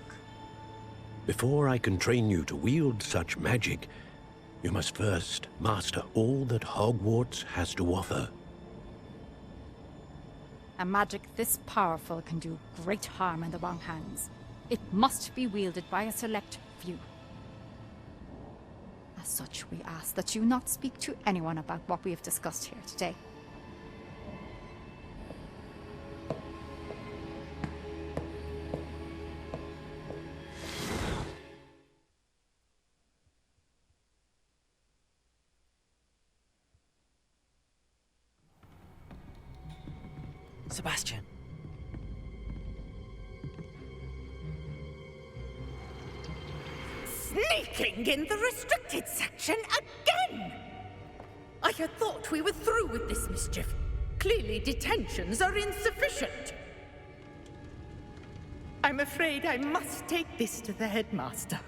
Before I can train you to wield such magic, you must first master all that Hogwarts has to offer. A magic this powerful can do great harm in the wrong hands. It must be wielded by a select few. As such, we ask that you not speak to anyone about what we have discussed here today. Sebastian. Sneaking in the restricted section again! I had thought we were through with this mischief. Clearly detentions are insufficient. I'm afraid I must take this to the headmaster.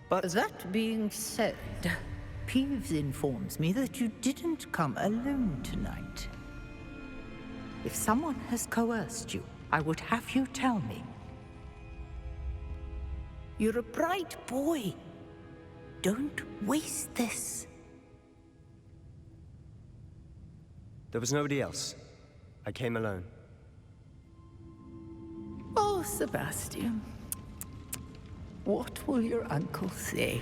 But that being said, Peeves informs me that you didn't come alone tonight. If someone has coerced you, I would have you tell me. You're a bright boy. Don't waste this. There was nobody else. I came alone. Oh, Sebastian. What will your uncle say?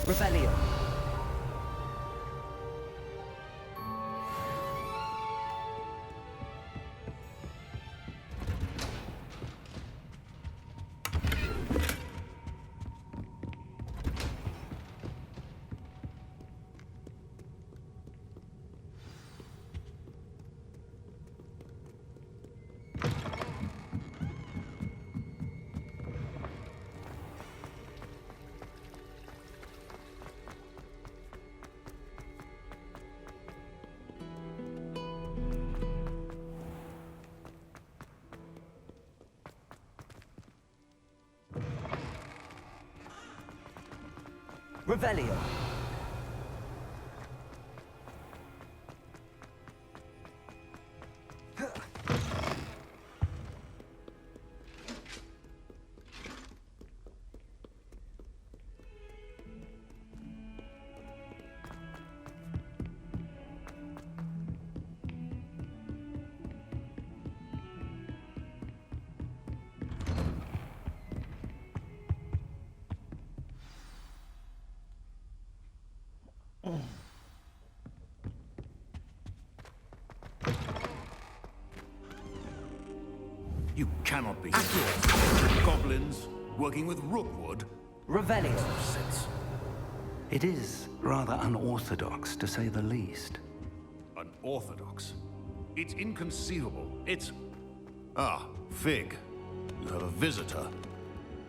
Rebellion. Revelio. You cannot be. Goblins working with Rookwood? Revelio. It is rather unorthodox, to say the least. Unorthodox? It's inconceivable. It's... Ah, Fig. You have a visitor.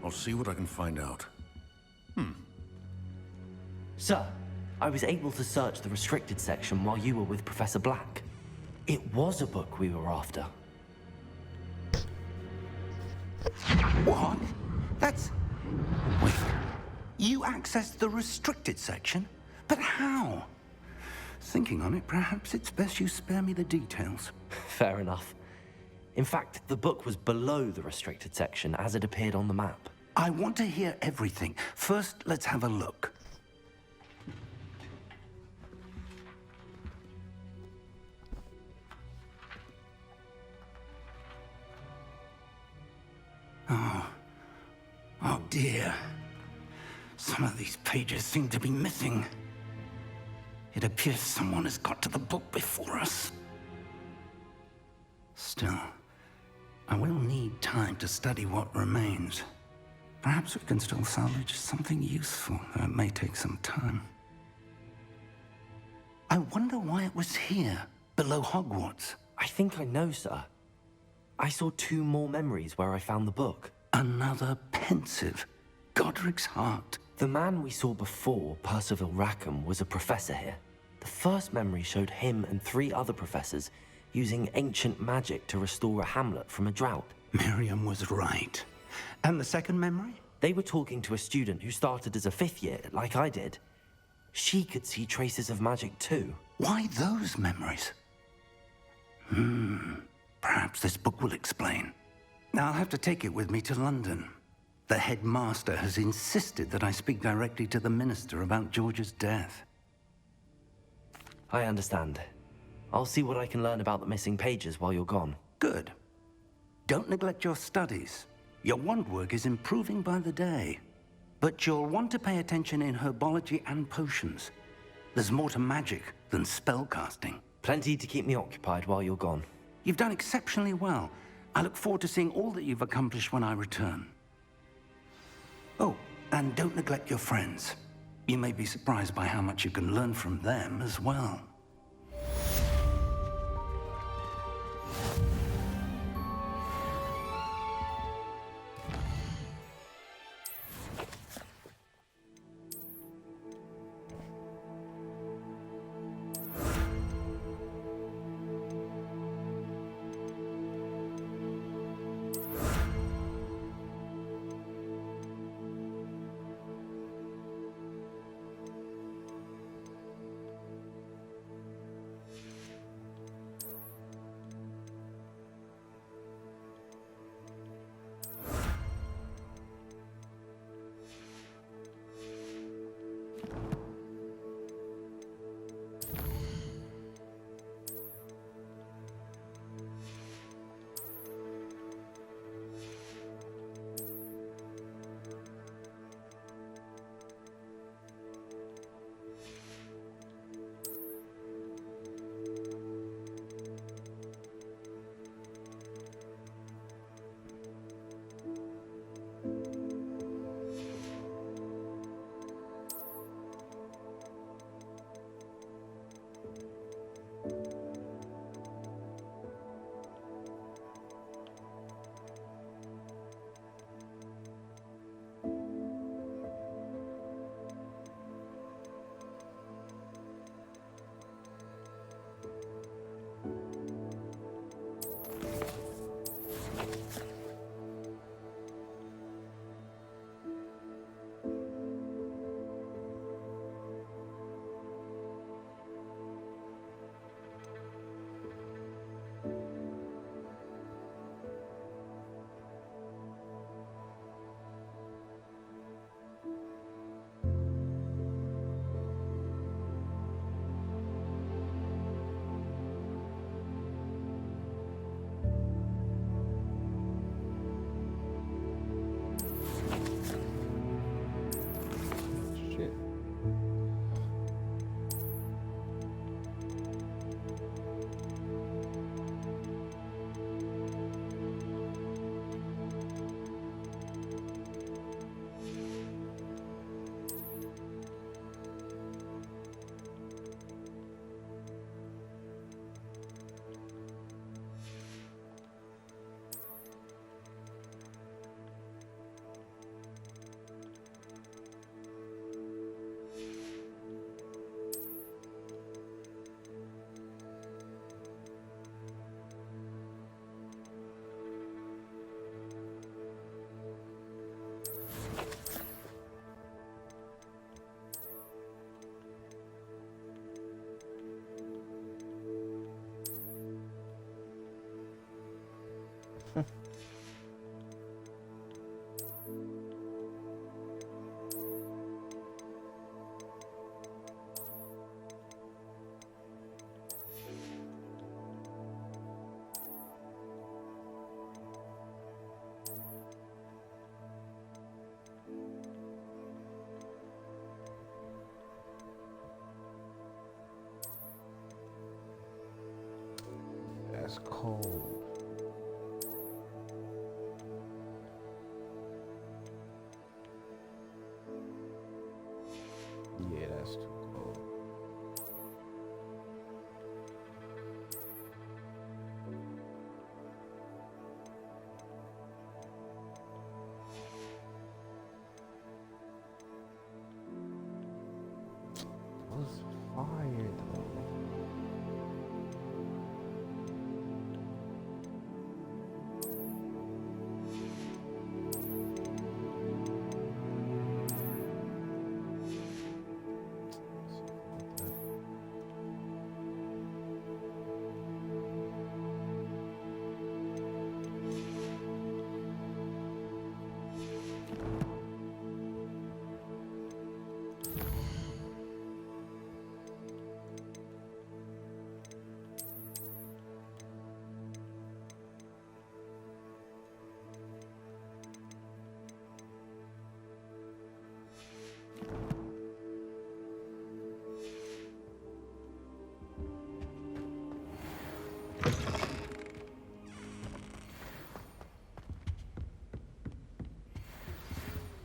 I'll see what I can find out. Sir, I was able to search the restricted section while you were with Professor Black. It was a book we were after. What? That's... Wait. You accessed the restricted section? But how? Thinking on it, perhaps it's best you spare me the details. Fair enough. In fact, the book was below the restricted section as it appeared on the map. I want to hear everything. First, let's have a look. Oh dear. Some of these pages seem to be missing. It appears someone has got to the book before us. Still, I will need time to study what remains. Perhaps we can still salvage something useful, though it may take some time. I wonder why it was here, below Hogwarts. I think I know, sir. I saw 2 more memories where I found the book. Another pensive. Godric's heart. The man we saw before, Percival Rackham, was a professor here. The first memory showed him and 3 other professors using ancient magic to restore a hamlet from a drought. Miriam was right. And the second memory? They were talking to a student who started as a 5th year, like I did. She could see traces of magic too. Why those memories? Perhaps this book will explain. I'll have to take it with me to London. The headmaster has insisted that I speak directly to the minister about George's death. I understand. I'll see what I can learn about the missing pages while you're gone. Good. Don't neglect your studies. Your wand work is improving by the day. But you'll want to pay attention in herbology and potions. There's more to magic than spellcasting. Plenty to keep me occupied while you're gone. You've done exceptionally well. I look forward to seeing all that you've accomplished when I return. Oh, and don't neglect your friends. You may be surprised by how much you can learn from them as well. That's cold. Yeah, that's too cold. That was fire though.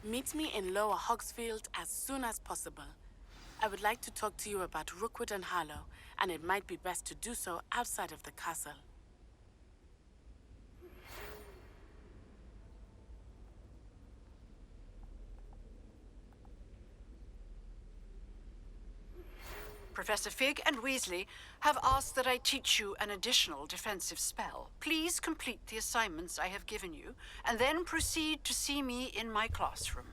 Meet me in Lower Hogsfield as soon as possible. I would like to talk to you about Rookwood and Harlow, and it might be best to do so outside of the castle. Professor Fig and Weasley have asked that I teach you an additional defensive spell. Please complete the assignments I have given you, and then proceed to see me in my classroom.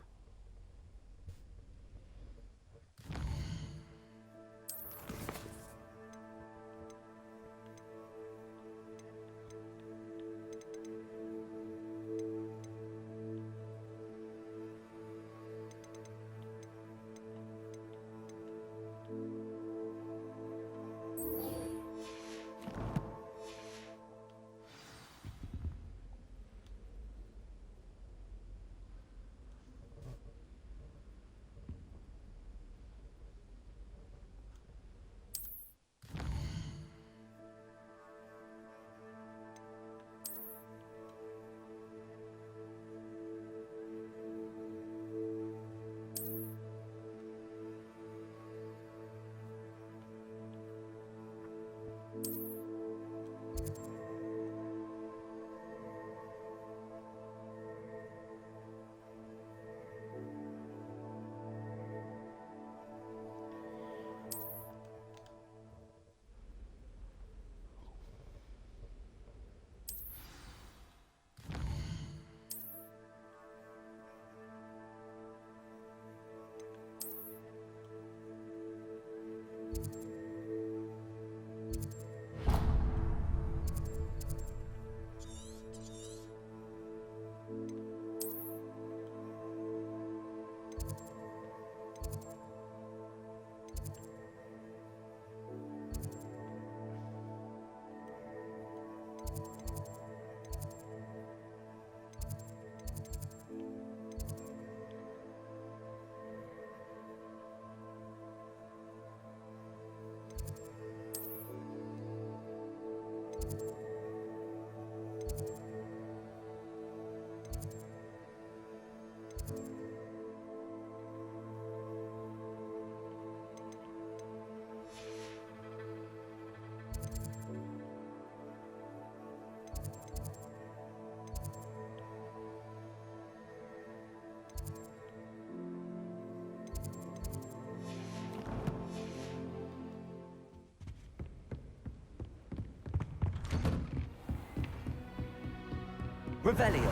Revelio.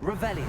Revelio.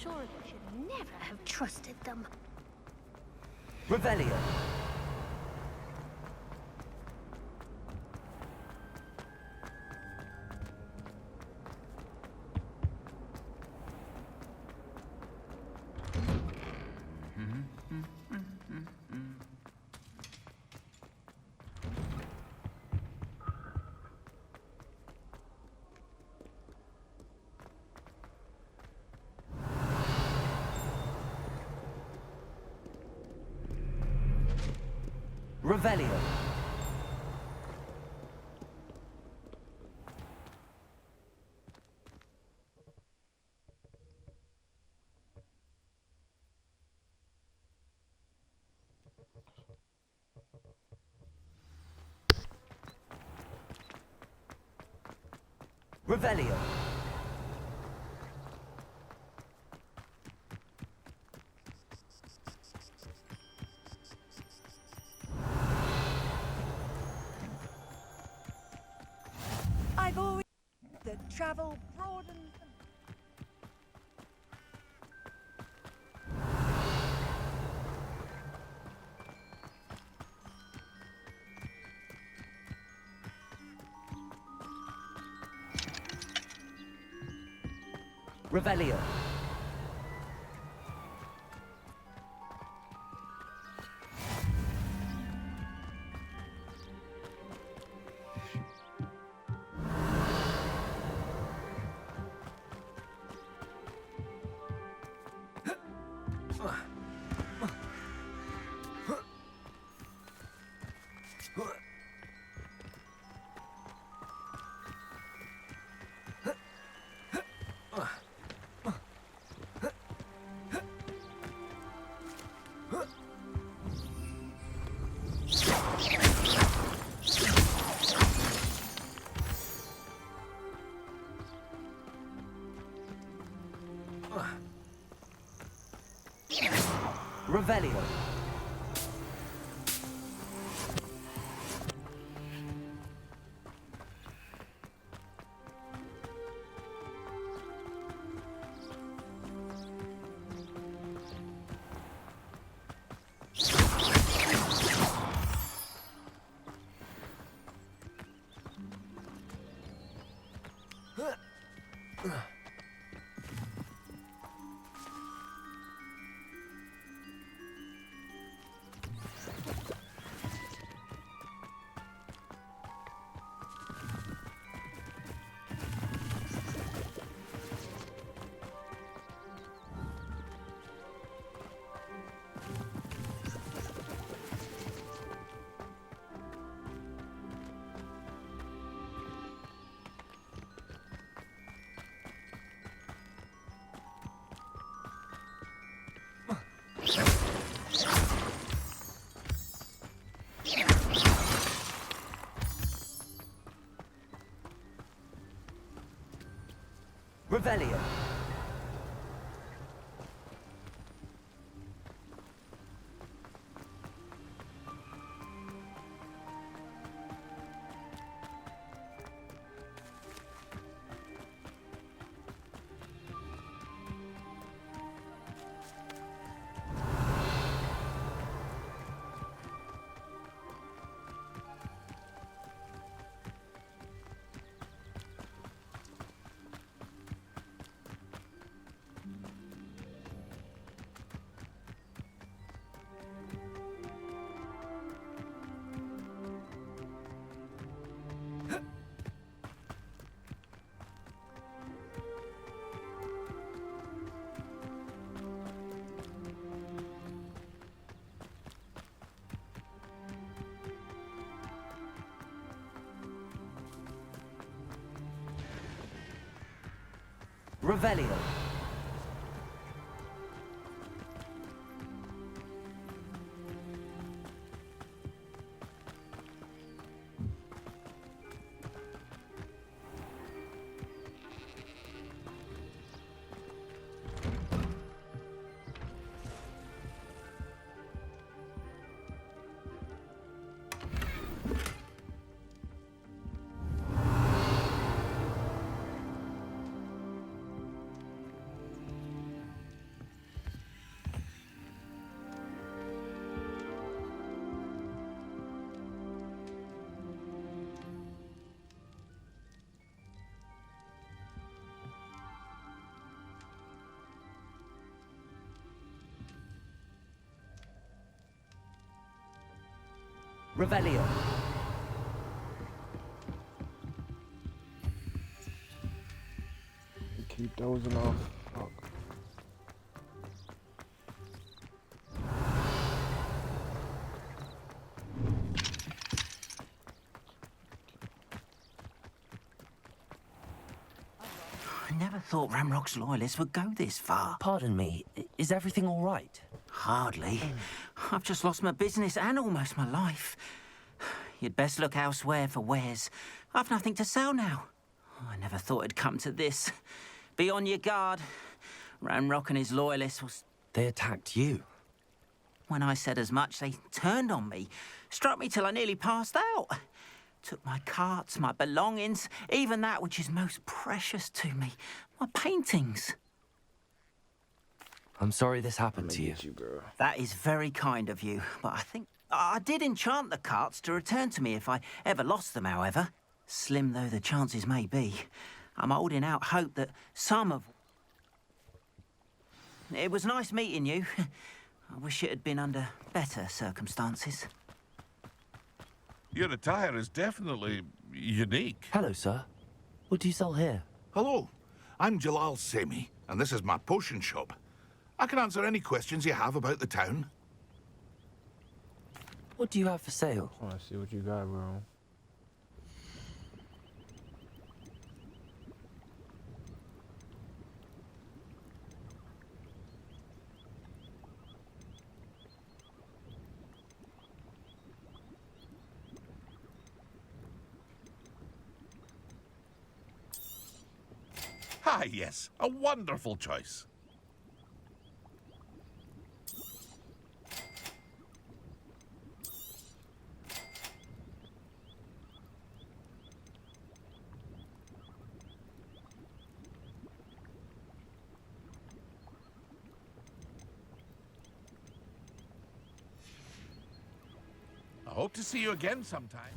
Sure, I should never have trusted them. Revelio. Revelio. Revelio. I've always that travel broadens. Revelio. Revelio. Revelio. Revelio. Revelio. Keep dozing off. Fuck. I never thought Ramrock's loyalists would go this far. Pardon me, is everything all right? Hardly. I've just lost my business and almost my life. You'd best look elsewhere for wares. I've nothing to sell now. I never thought it'd come to this. Be on your guard. Ranrock and his loyalists was... They attacked you? When I said as much, they turned on me. Struck me till I nearly passed out. Took my carts, my belongings, even that which is most precious to me. My paintings. I'm sorry this happened to you. That is very kind of you, but I think... I did enchant the carts to return to me if I ever lost them, however. Slim though the chances may be, I'm holding out hope that some of... It was nice meeting you. I wish it had been under better circumstances. Your attire is definitely unique. Hello, sir. What do you sell here? Hello, I'm Jalal Semi, and this is my potion shop. I can answer any questions you have about the town. What do you have for sale? I want to see what you got, bro. Ah, yes, a wonderful choice. I hope to see you again sometime.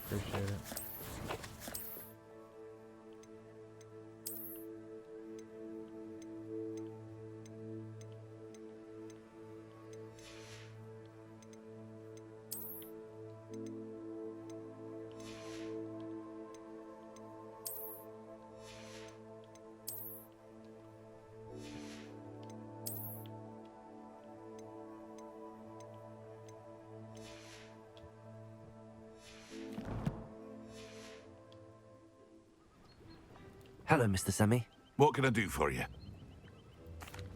Appreciate it. Hello, Mr. Semi. What can I do for you?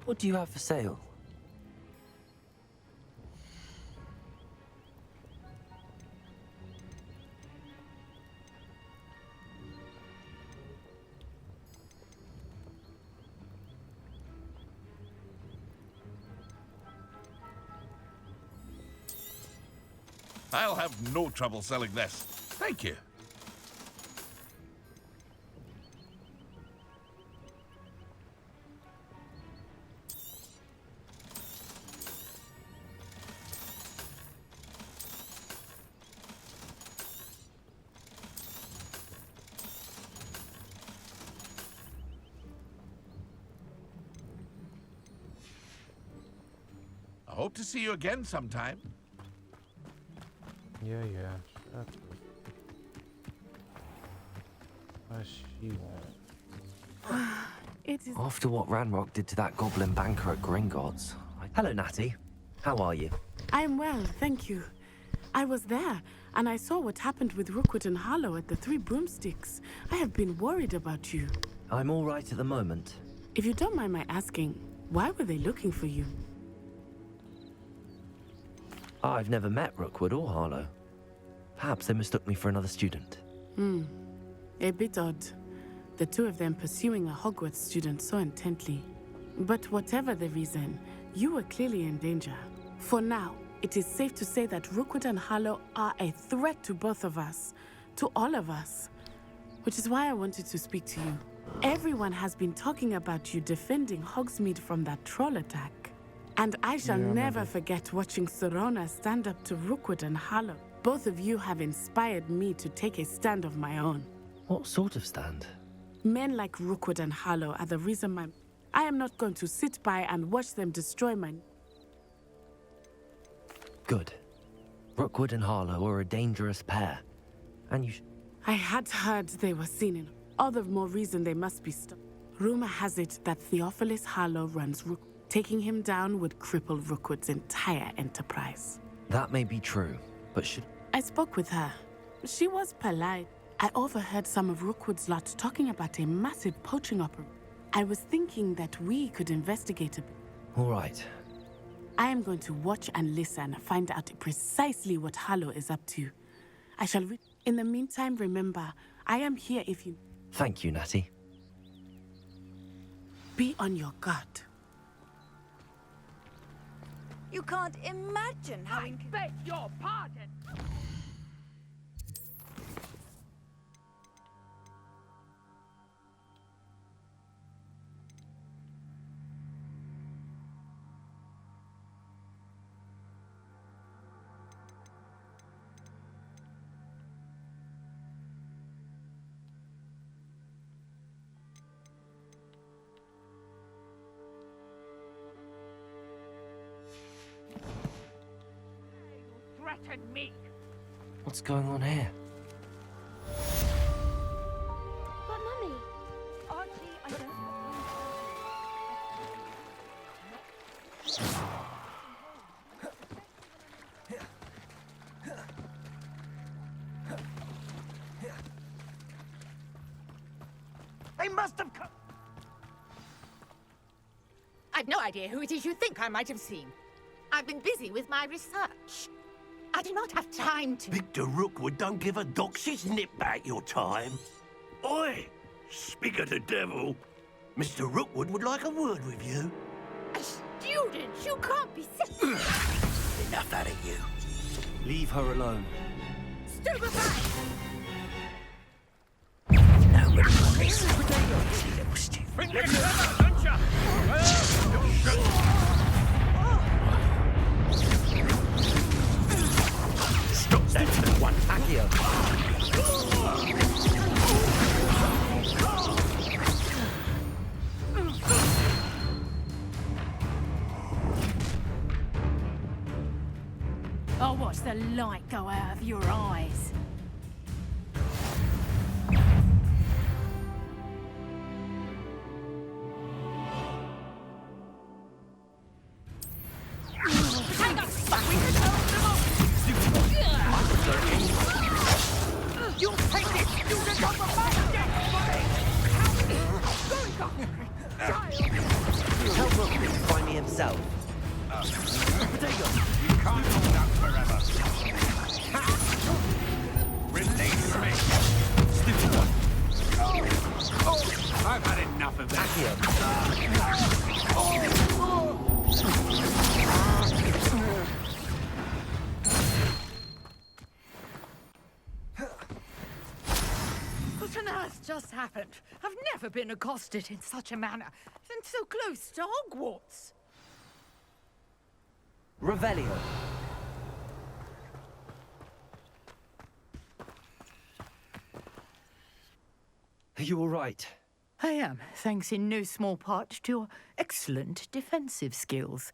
What do you have for sale? I'll have no trouble selling this. Thank you. I hope to see you again sometime. Yeah. Shut up. What does she want? It is... After what Ranrock did to that goblin banker at Gringotts. Hello, Natty. How are you? I'm well, thank you. I was there, and I saw what happened with Rookwood and Harlow at the Three Broomsticks. I have been worried about you. I'm all right at the moment. If you don't mind my asking, why were they looking for you? I've never met Rookwood or Harlow. Perhaps they mistook me for another student. A bit odd. The two of them pursuing a Hogwarts student so intently. But whatever the reason, you were clearly in danger. For now, it is safe to say that Rookwood and Harlow are a threat to both of us. To all of us. Which is why I wanted to speak to you. Everyone has been talking about you defending Hogsmeade from that troll attack. And I shall never forget watching Sorona stand up to Rookwood and Harlow. Both of you have inspired me to take a stand of my own. What sort of stand? Men like Rookwood and Harlow are the reason I am not going to sit by and watch them destroy my... Good. Rookwood and Harlow are a dangerous pair. And you I had heard they were seen in... All the more reason they must be stopped. Rumor has it that Theophilus Harlow runs Rookwood. Taking him down would cripple Rookwood's entire enterprise. That may be true, but should... I spoke with her. She was polite. I overheard some of Rookwood's lot talking about a massive poaching operation. I was thinking that we could investigate a bit. All right. I am going to watch and listen, find out precisely what Harlow is up to. I shall In the meantime, remember, I am here if you... Thank you, Natty. Be on your guard. You can't imagine how... I beg your pardon! Threaten me! What's going on here? But Mummy, Archie, I don't... They must have come. I've no idea who it is you think I might have seen. I've been busy with my research. I do not have time to... Victor Rookwood don't give a doxy's nip back your time. Oi! Speak of the devil. Mr. Rookwood would like a word with you. A student? You can't be... Enough out of you. Leave her alone. Stupefy! Nobody wants this. You little stupid. Bring it together, don't ya? Stop that little one. Accio. I'll watch the light go out of your eyes. You'll take this student on the back deck, Tell Rookwood to find me himself. Potato! You can't hold out forever. Release me! Stupid one. Oh, I've had enough of that. What on earth just happened? I've never been accosted in such a manner, and so close to Hogwarts. Revelio. Are you all right? I am, thanks in no small part to your excellent defensive skills.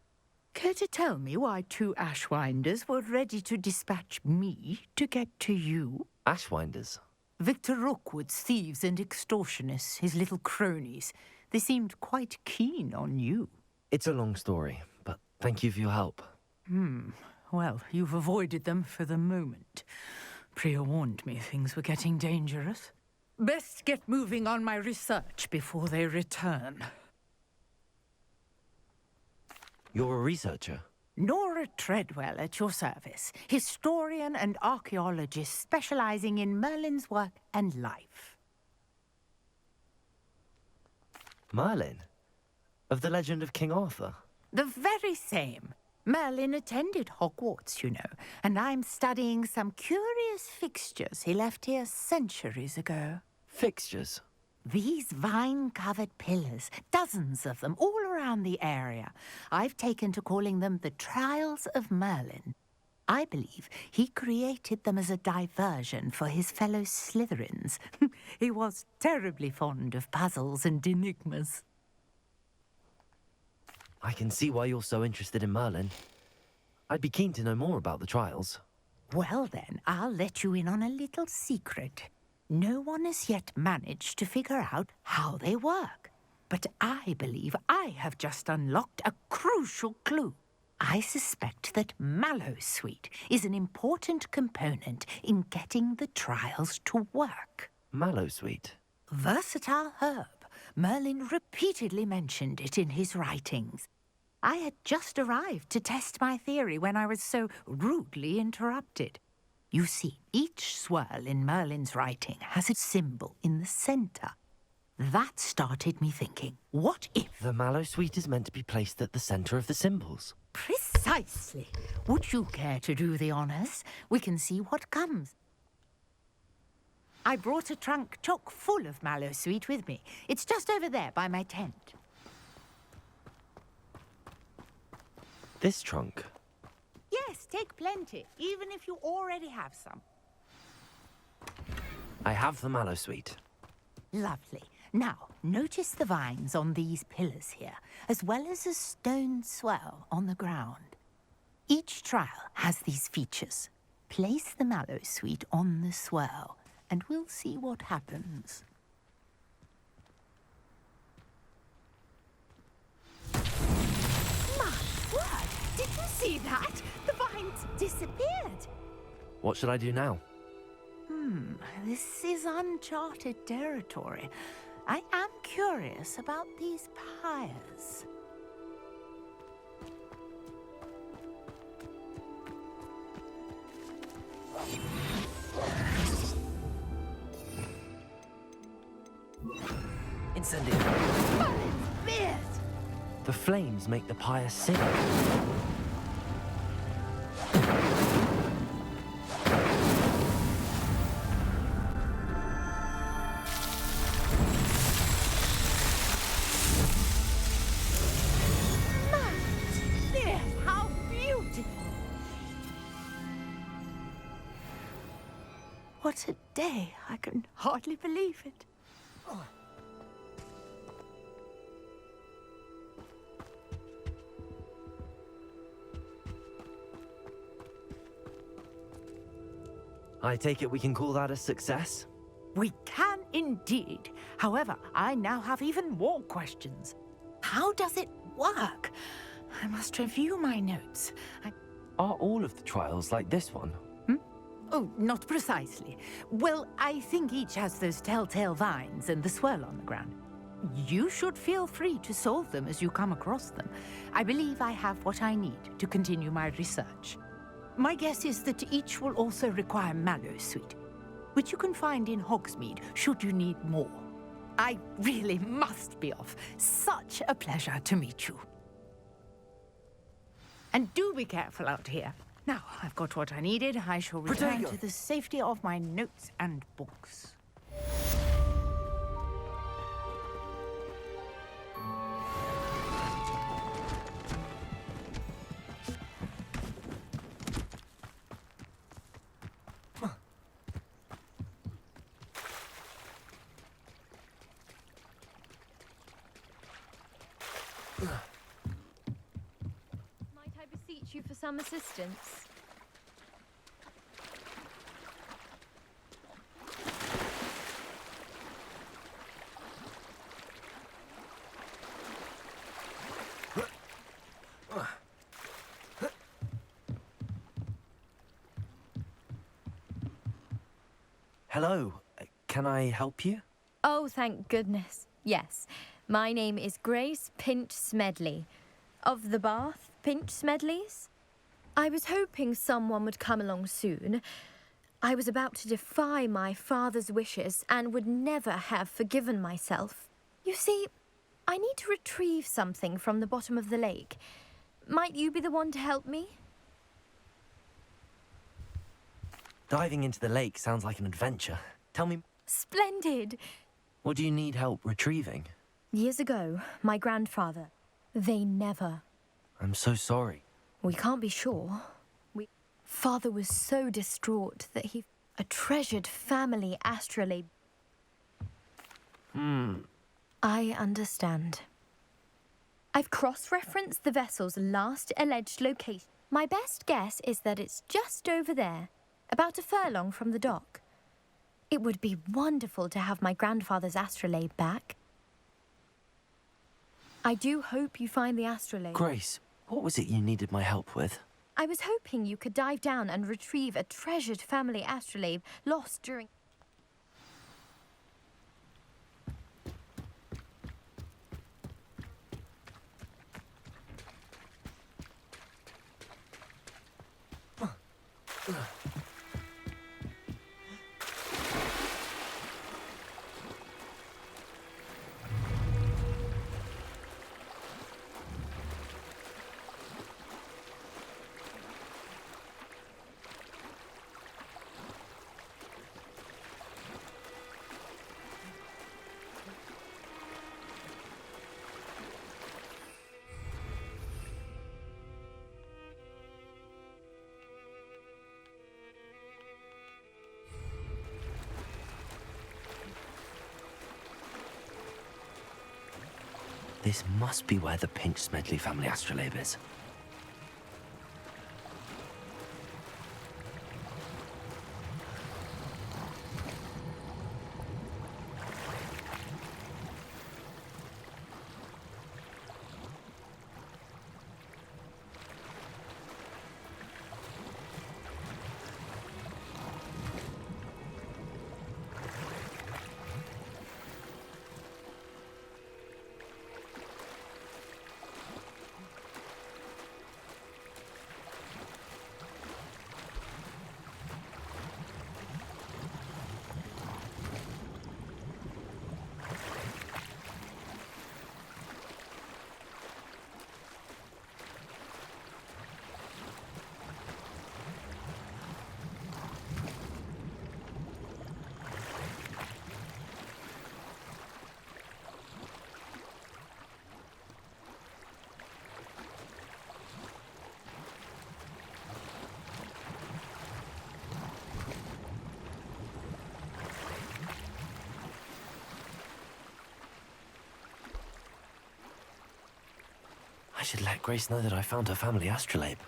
Care to tell me why two Ashwinders were ready to dispatch me to get to you? Ashwinders? Victor Rookwood's thieves and extortionists, his little cronies. They seemed quite keen on you. It's a long story, but thank you for your help. Well, you've avoided them for the moment. Priya warned me things were getting dangerous. Best get moving on my research before they return. You're a researcher? Nora Treadwell at your service, historian and archaeologist specializing in Merlin's work and life. Merlin? Of the legend of King Arthur? The very same. Merlin attended Hogwarts, you know, and I'm studying some curious fixtures he left here centuries ago. Fixtures? These vine-covered pillars, dozens of them, all around the area. I've taken to calling them the Trials of Merlin. I believe he created them as a diversion for his fellow Slytherins. He was terribly fond of puzzles and enigmas. I can see why you're so interested in Merlin. I'd be keen to know more about the trials. Well then, I'll let you in on a little secret. No one has yet managed to figure out how they work. But I believe I have just unlocked a crucial clue. I suspect that Mallowsweet is an important component in getting the trials to work. Mallowsweet? Versatile herb. Merlin repeatedly mentioned it in his writings. I had just arrived to test my theory when I was so rudely interrupted. You see, each swirl in Merlin's writing has a symbol in the center. That started me thinking, what if... The Mallowsweet is meant to be placed at the center of the symbols. Precisely. Would you care to do the honors? We can see what comes. I brought a trunk chock full of Mallowsweet with me. It's just over there by my tent. This trunk? Yes, take plenty, even if you already have some. I have the Mallowsweet. Lovely. Now, notice the vines on these pillars here, as well as a stone swell on the ground. Each trial has these features. Place the Mallowsweet on the swell, and we'll see what happens. My word! Did you see that? The vines disappeared. What should I do now? This is uncharted territory. I am curious about these pyres. Incendio. Merlin's beard! The flames make the pyre sing. How beautiful! What a day! I can hardly believe it. I take it we can call that a success? We can indeed. However, I now have even more questions. How does it work? I must review my notes. Are all of the trials like this one? Oh, not precisely. Well, I think each has those telltale vines and the swirl on the ground. You should feel free to solve them as you come across them. I believe I have what I need to continue my research. My guess is that each will also require Mallowsweet, which you can find in Hogsmeade should you need more. I really must be off. Such a pleasure to meet you. And do be careful out here. Now, I've got what I needed. I shall return to the safety of my notes and books. Might I beseech you for some assistance? Hello, can I help you? Oh, thank goodness. Yes. My name is Grace Pinch Smedley, of the Bath Pinch Smedleys. I was hoping someone would come along soon. I was about to defy my father's wishes and would never have forgiven myself. You see, I need to retrieve something from the bottom of the lake. Might you be the one to help me? Diving into the lake sounds like an adventure. Tell me, Splendid! what do you need help retrieving? Years ago, my grandfather, they never... I'm so sorry. We can't be sure. Father was so distraught that he... A treasured family astrolabe... I understand. I've cross-referenced the vessel's last alleged location. My best guess is that it's just over there, about a furlong from the dock. It would be wonderful to have my grandfather's astrolabe back. I do hope you find the astrolabe. Grace, what was it you needed my help with? I was hoping you could dive down and retrieve a treasured family astrolabe lost during... This must be where the Pinch Smedley family astrolabe is. I should let Grace know that I found her family astrolabe.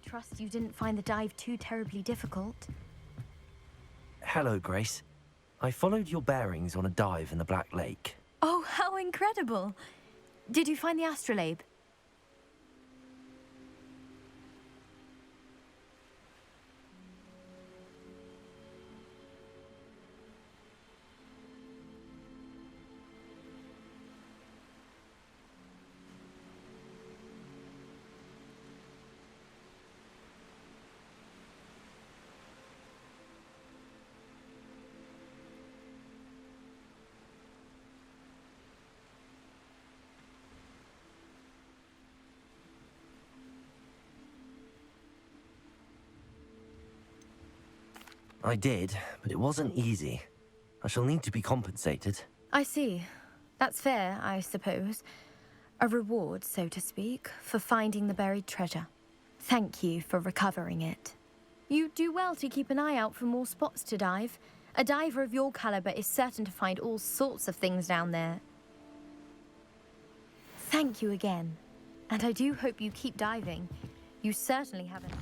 Trust you didn't find the dive too terribly difficult. Hello, Grace. I followed your bearings on a dive in the Black Lake. Oh, how incredible! Did you find the astrolabe? I did, but it wasn't easy. I shall need to be compensated. I see. That's fair, I suppose. A reward, so to speak, for finding the buried treasure. Thank you for recovering it. You do well to keep an eye out for more spots to dive. A diver of your caliber is certain to find all sorts of things down there. Thank you again. And I do hope you keep diving. You certainly have enough.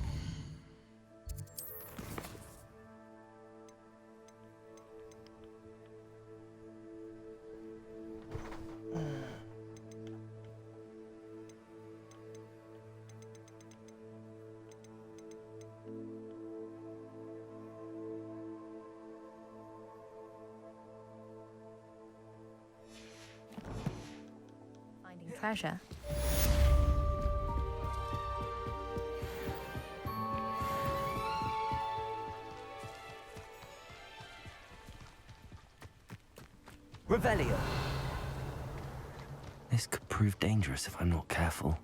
Treasure. Revelio. This could prove dangerous if I'm not careful.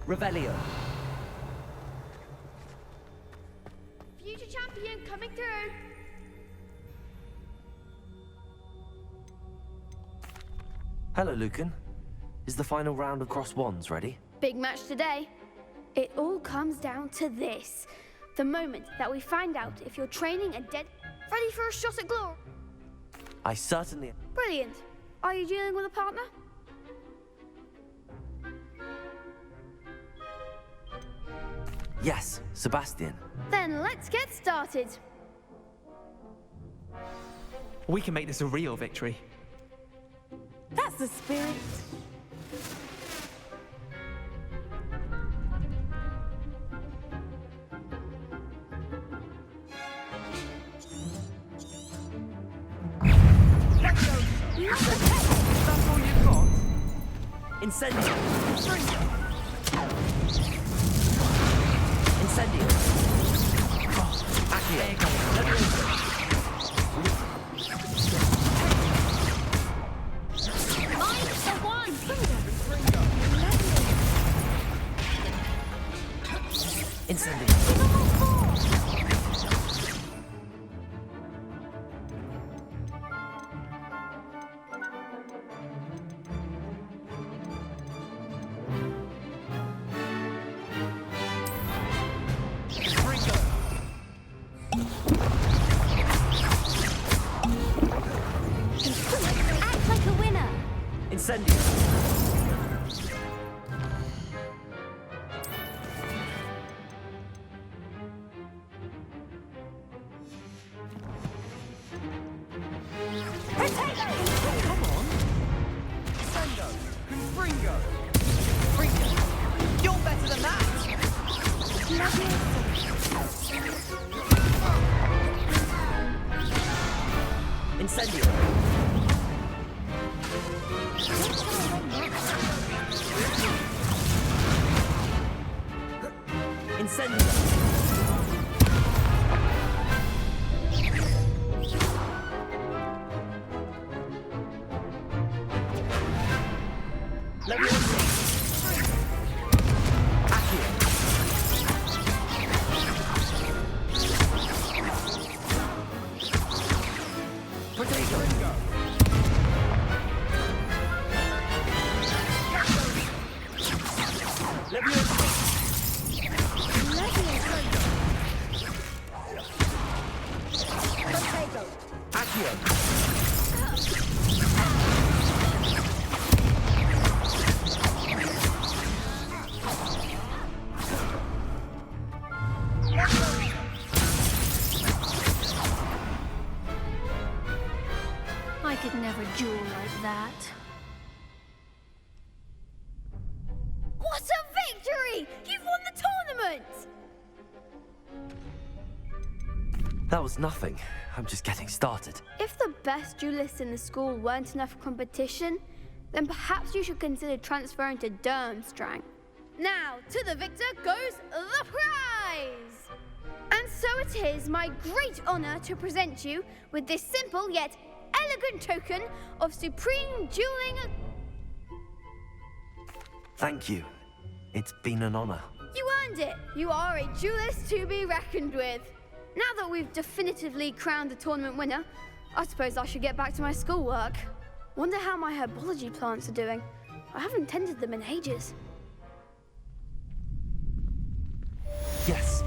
Revelio. Future champion coming through. Hello, Lucan. Is the final round of Cross Wands ready? Big match today. It all comes down to this. The moment that we find out if you're training and ready for a shot at glory. I certainly... Brilliant. Are you dealing with a partner? Yes, Sebastian. Then let's get started. We can make this a real victory. That's the spirit. That's all you've got? Incendio. Incendio. Accio. Act like a winner. Incendio. Come on. Sendo. Confringo. Fringo. You're better than that. Incendio. Incendio. I could never duel like that. What a victory! You've won the tournament! That was nothing. I'm just getting started. If the best duelists in the school weren't enough for competition, then perhaps you should consider transferring to Durmstrang. Now, to the victor goes the prize! And so it is my great honor to present you with this simple yet elegant token of supreme dueling. Thank you. It's been an honor. You earned it. You are a duelist to be reckoned with. Now that we've definitively crowned the tournament winner, I suppose I should get back to my schoolwork. Wonder how my herbology plants are doing. I haven't tended them in ages. Yes.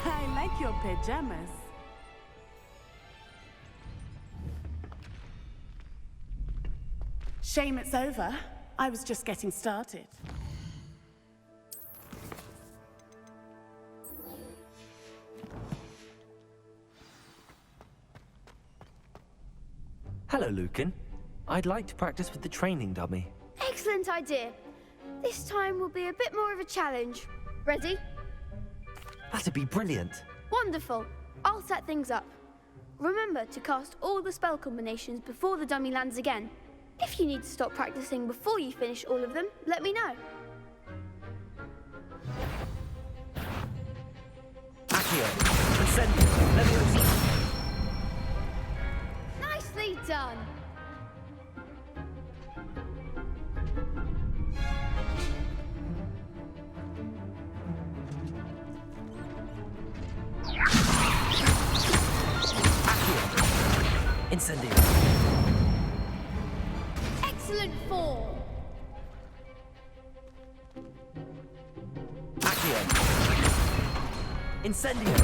I like your pajamas. Shame it's over. I was just getting started. Hello, Lucan. I'd like to practice with the training dummy. Excellent idea. This time will be a bit more of a challenge. Ready? That'd be brilliant. Wonderful. I'll set things up. Remember to cast all the spell combinations before the dummy lands again. If you need to stop practicing before you finish all of them, let me know. Accio. Incendio. Leviosa. Nicely done. Incendio. Excellent form. Accio. Incendio.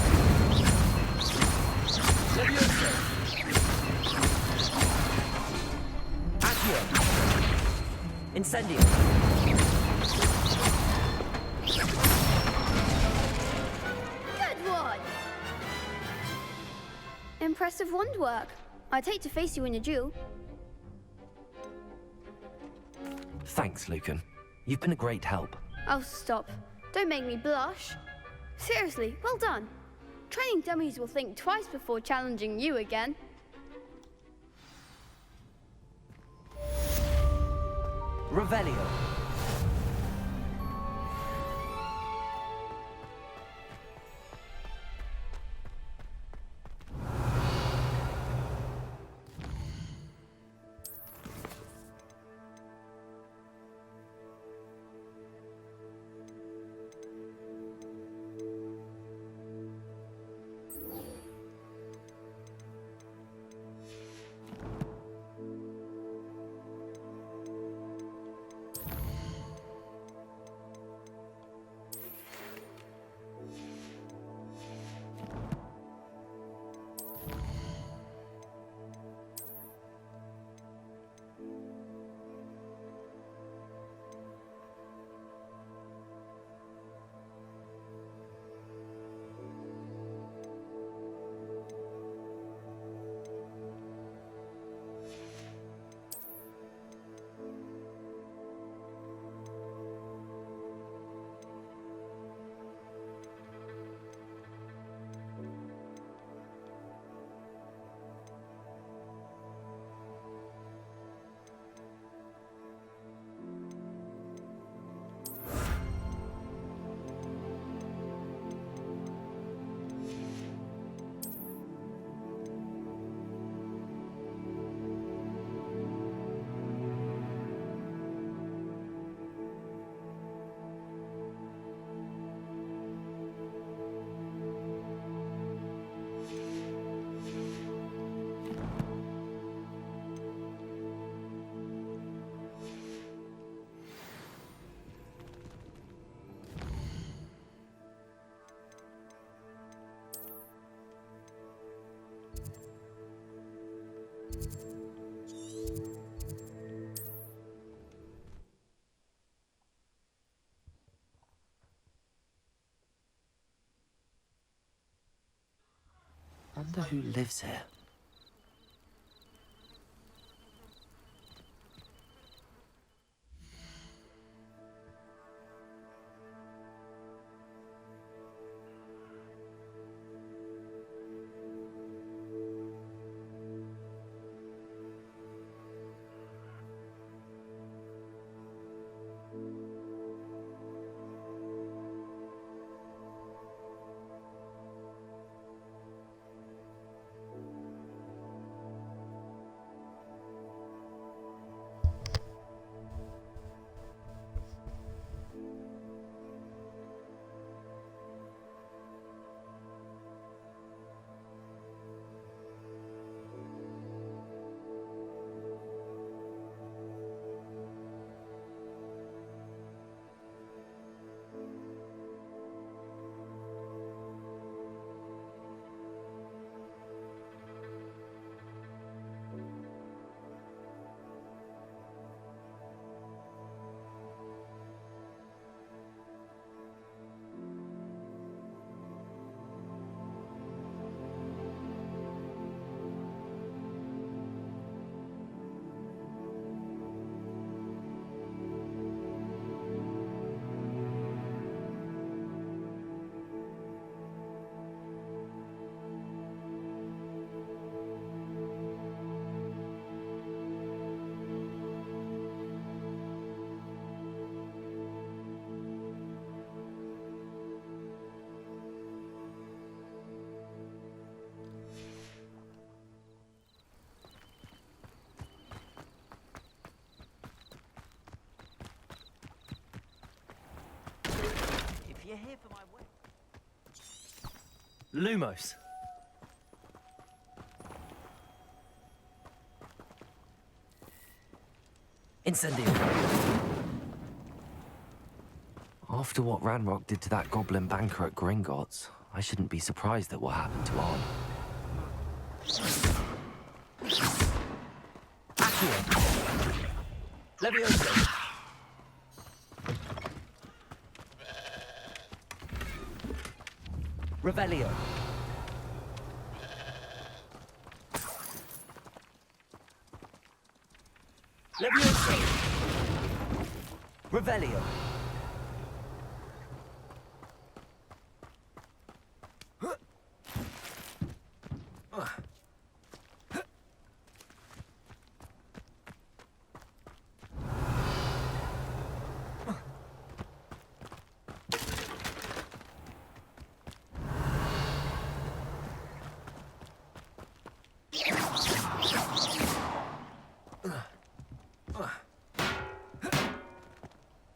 Levioso. Accio. Incendio. Good one. Impressive wand work. I'd hate to face you in a duel. Thanks, Lucan. You've been a great help. Oh, stop. Don't make me blush. Seriously, well done. Training dummies will think twice before challenging you again. Revelio. Wonder who lives here. You're here for my wedding. Lumos. Incendio! After what Ranrock did to that goblin banker at Gringotts, I shouldn't be surprised at what happened to Arn. Accio! Levioso! Revelio! Levioso! Revelio!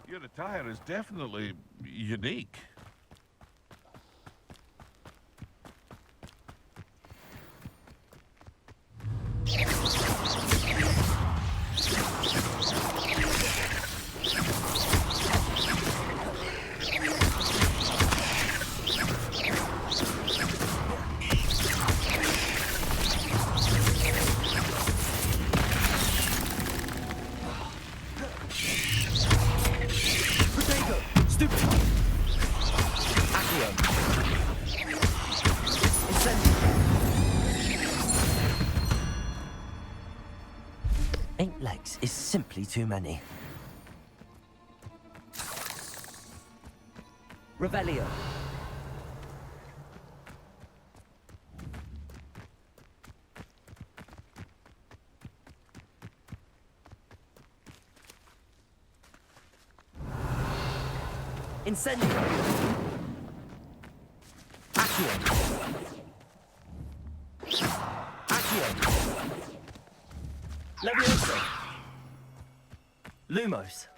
Your attire is definitely unique. Is simply too many. Revelio. Incendio. Accio. Accio. Levioso. Lumos.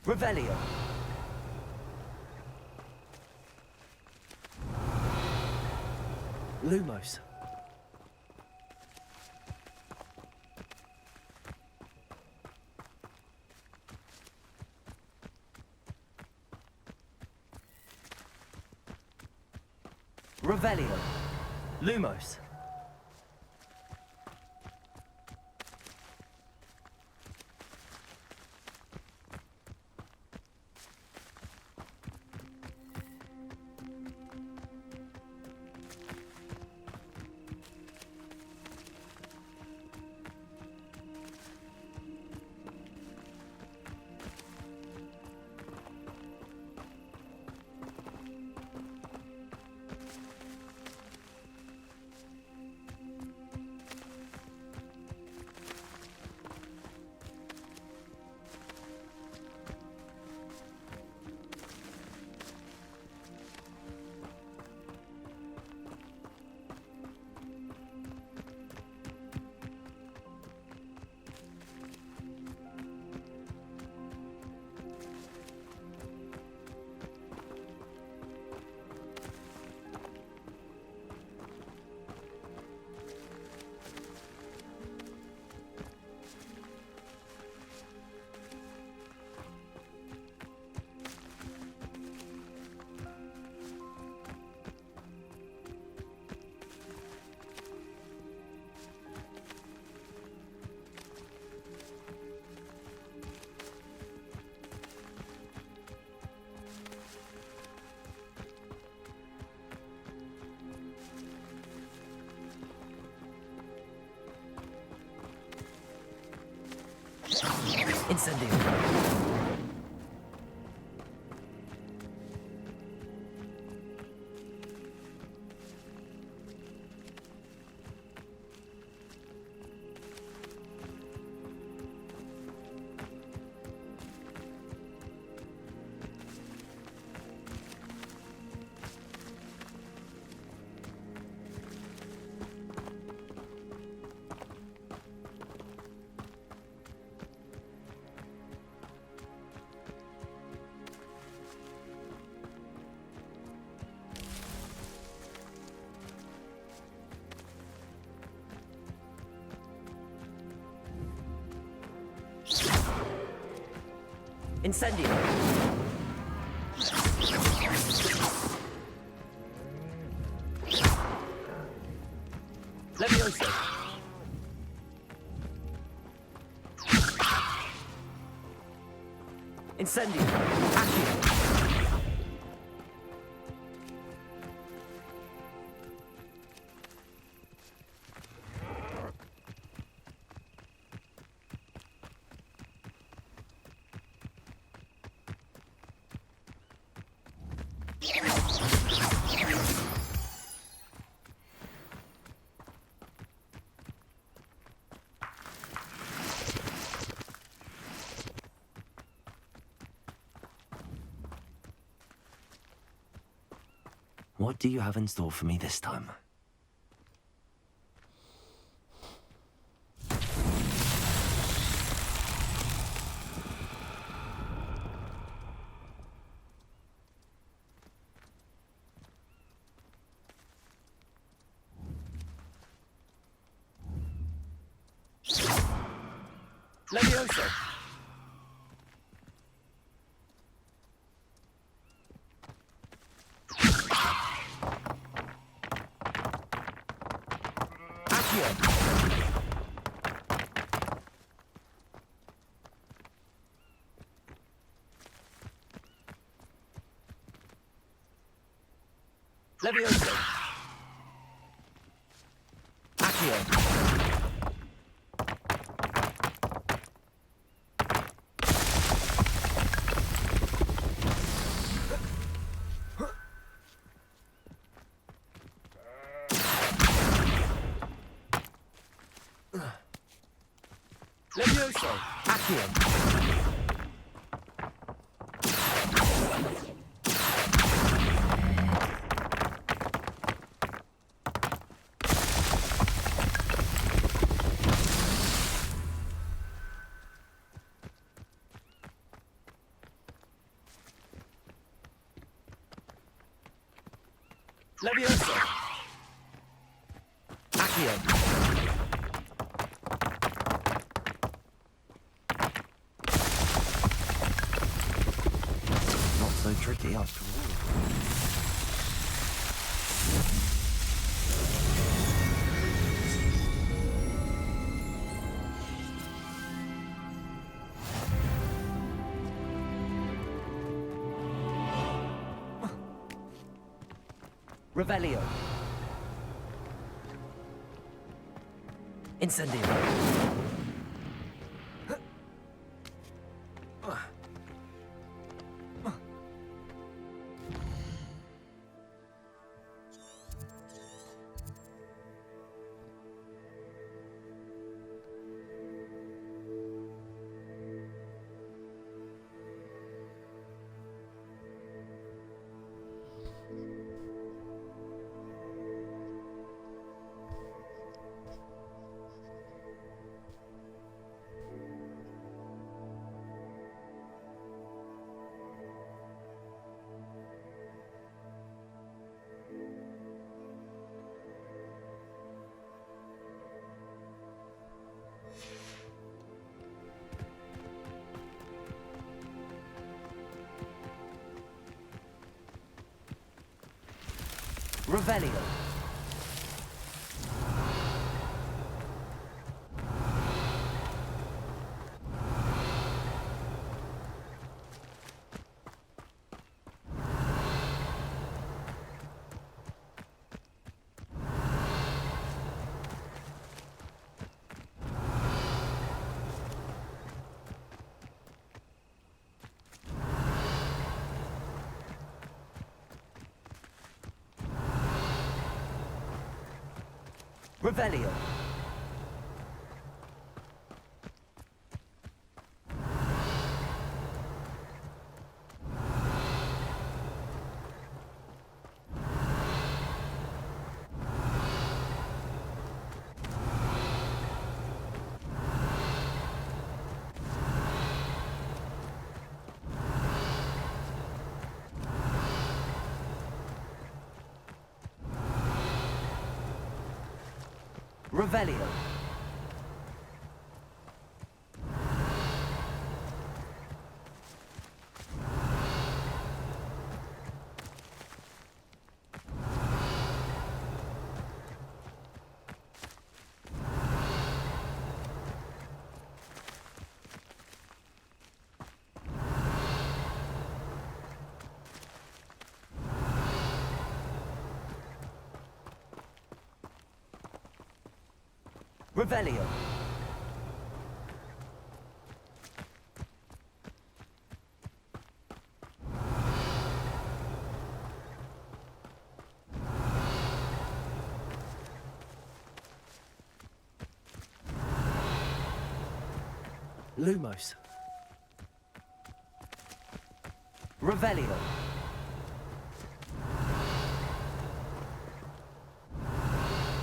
Revelio. Lumos. Revelio. Lumos. Incendio. Incendio. Levioso. Incendio. Accio. What do you have in store for me this time? Levioso. Levioso. Accio. Levioso. Accio. Levioso. Accio. Not so tricky after all. Revelio. Incendio. Revelio. Revelio. Revelio. Revelio. Lumos. Revelio.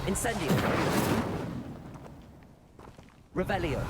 Incendio. Revelio.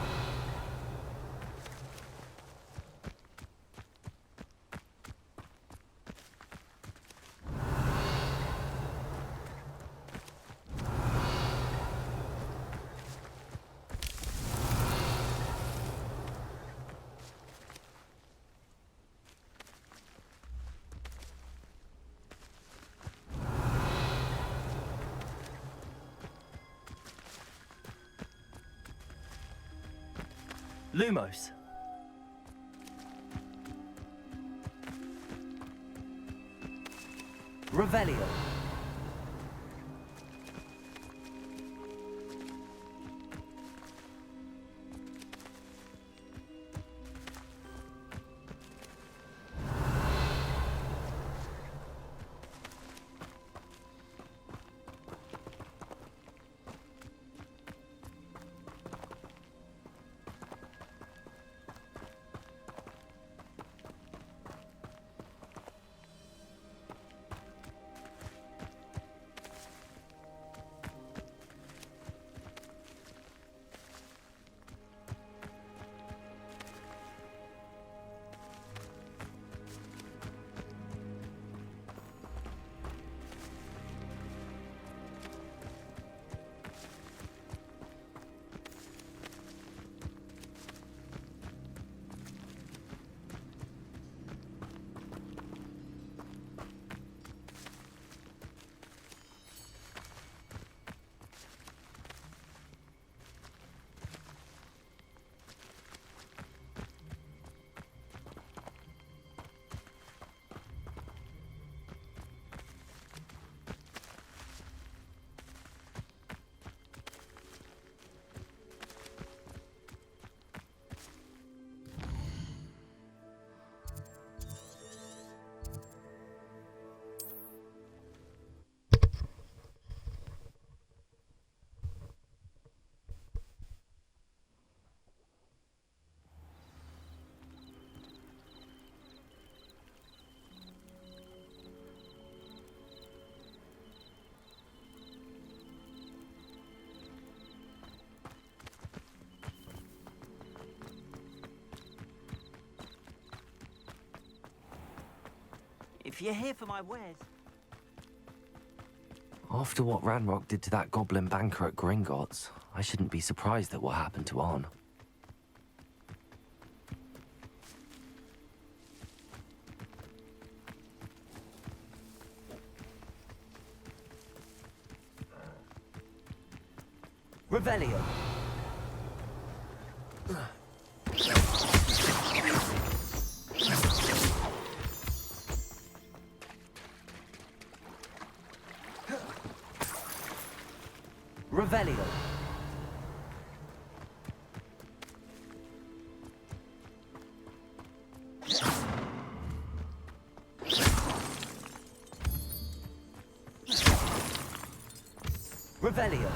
Lumos. Revelio. If you're here for my wares... After what Ranrock did to that goblin banker at Gringotts, I shouldn't be surprised at what happened to Arn. Revelio. Revelio. Revelio.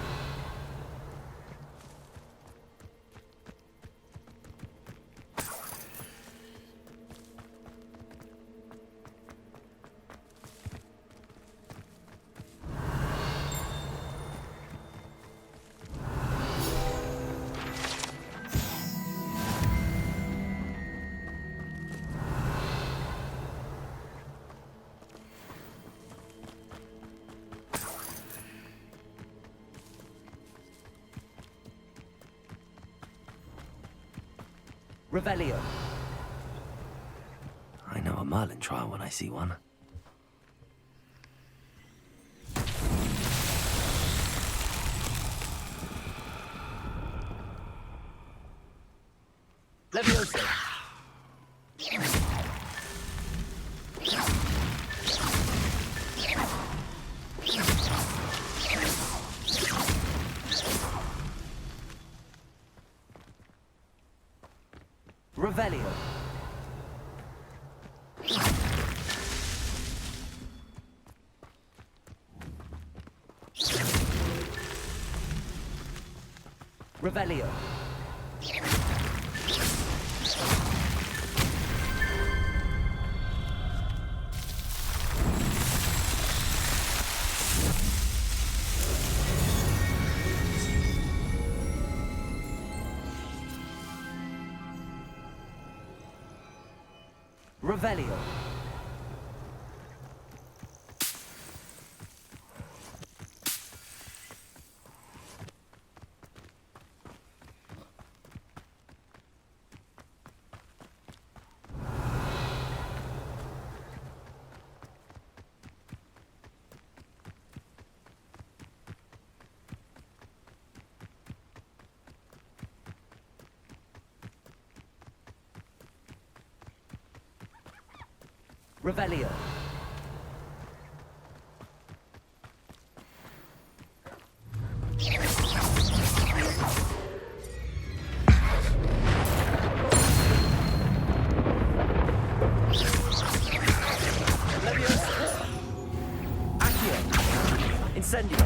Revelio. I know a Merlin trial when I see one. Levioso. Revelio. Revelio. Revelio. Revelio. Levioso. Accio. Incendio.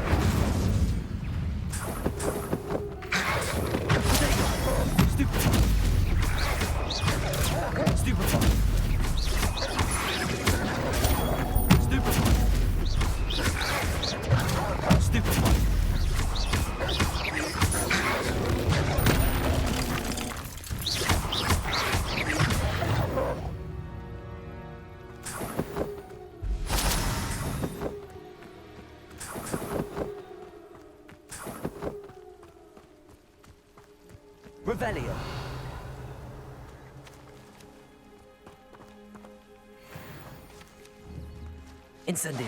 Stupefy. Stupefy. Revelio. Incendio.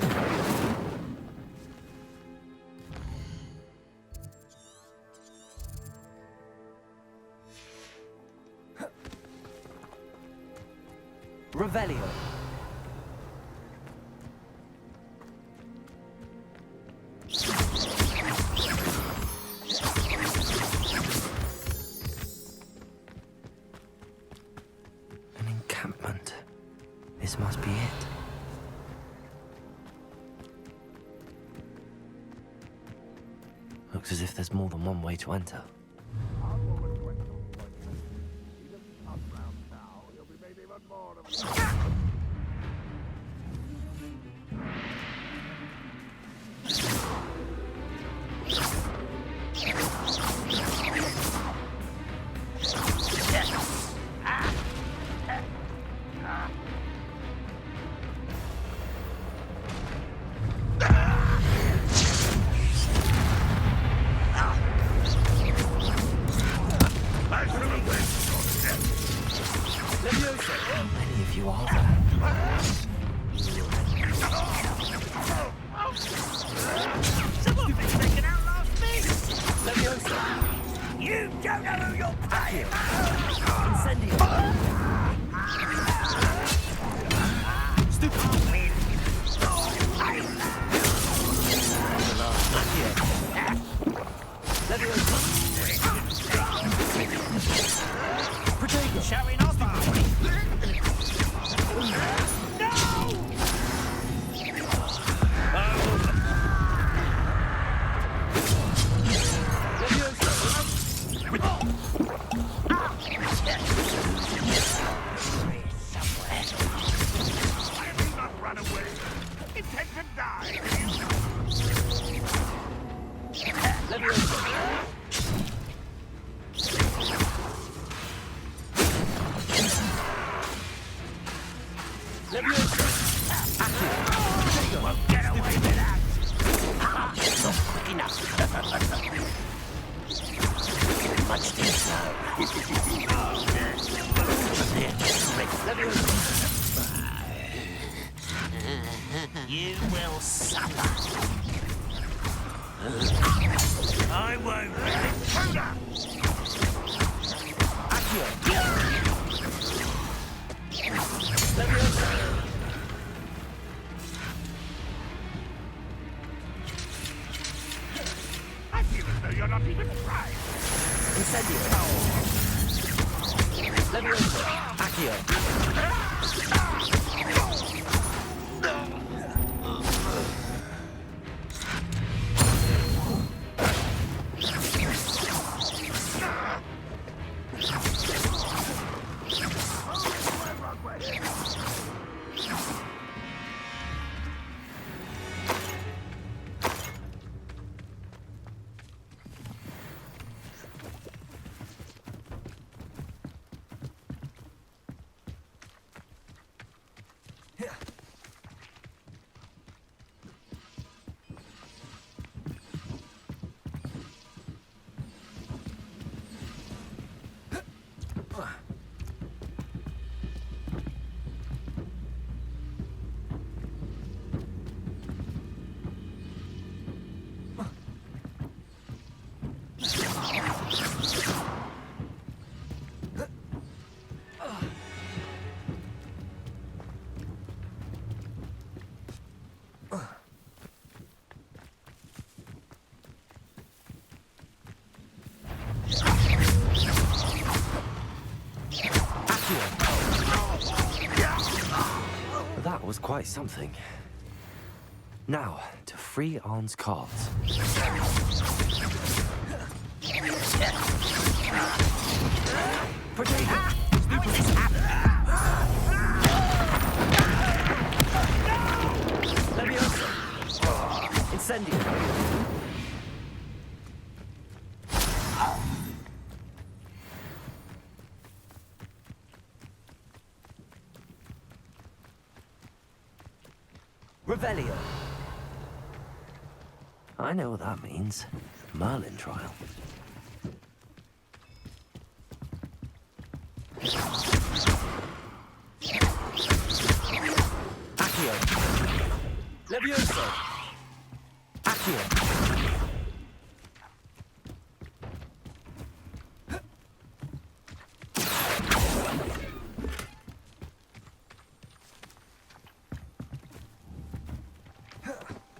Revelio. An encampment. This must be it. Looks as if there's more than one way to enter. How many of you are there? Someone's been taken out last week! Levioso. You don't know who you're playing! Incendio. Stupefy. Levioso. Protego. Showing off, are we? Levioso. I won't. I feel as though you're not even trying. Incendio. Leviosa. Accio. That was quite something. Now, to free Arn's cards. Potato! How is this happening? Leviosa! Incendio! Revelio. I know what that means. Merlin trial. Accio. Levioso. Accio.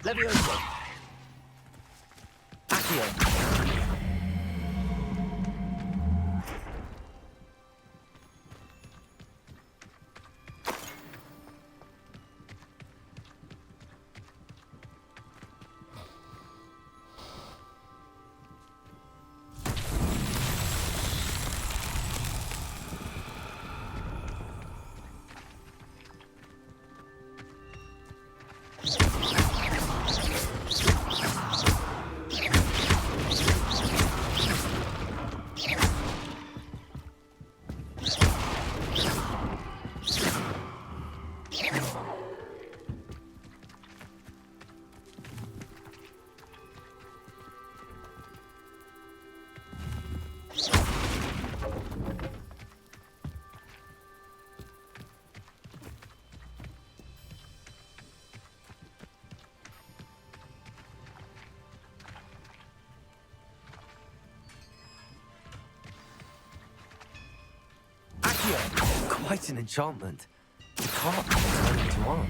Levioso. Accio. Quite an enchantment. You can't turn into one.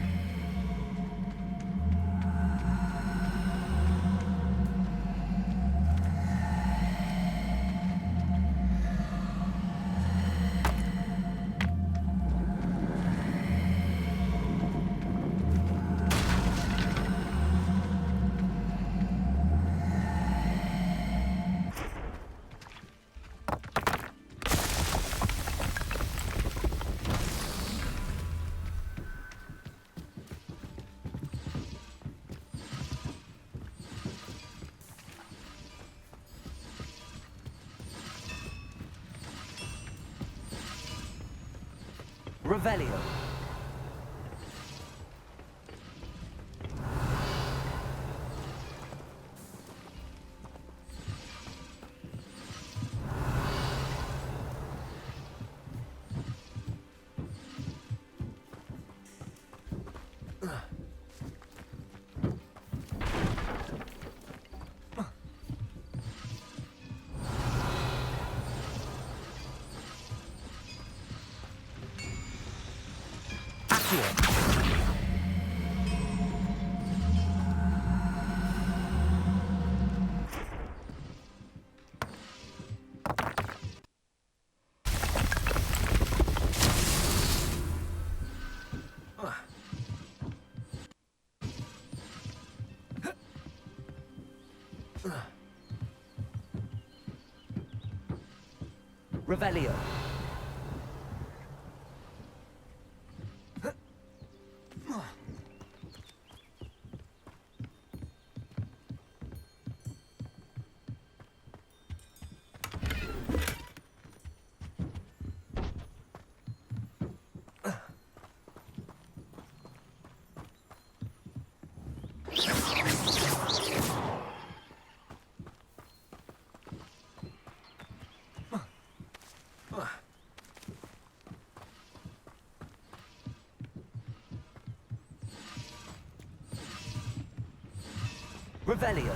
Revelio. Accio. Revelio. Revelio.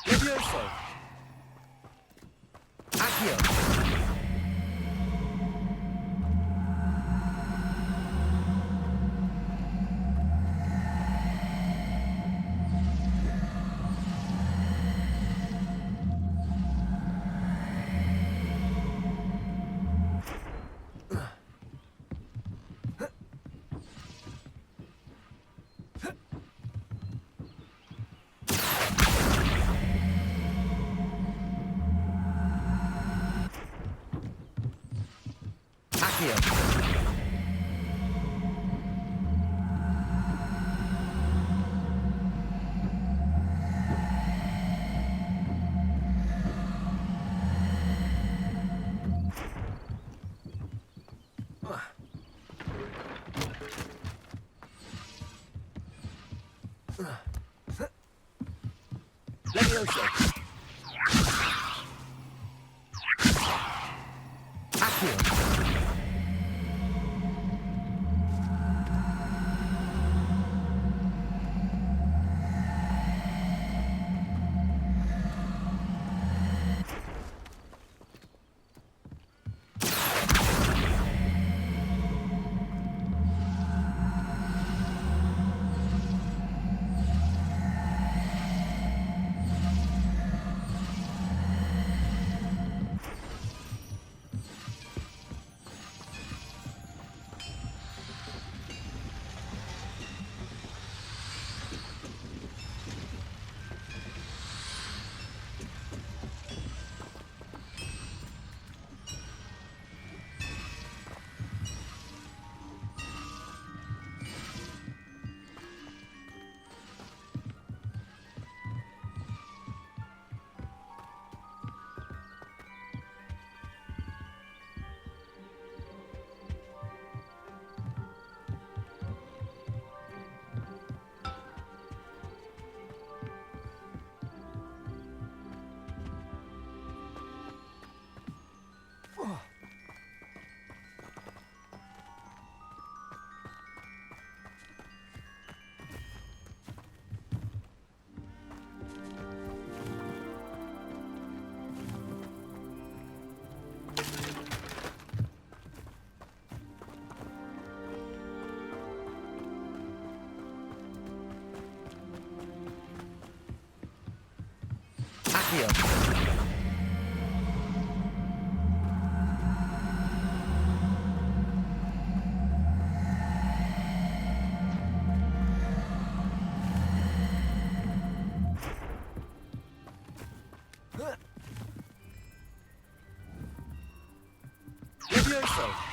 Levioso. Accio. Levioso. Accio. Accio. Levioso.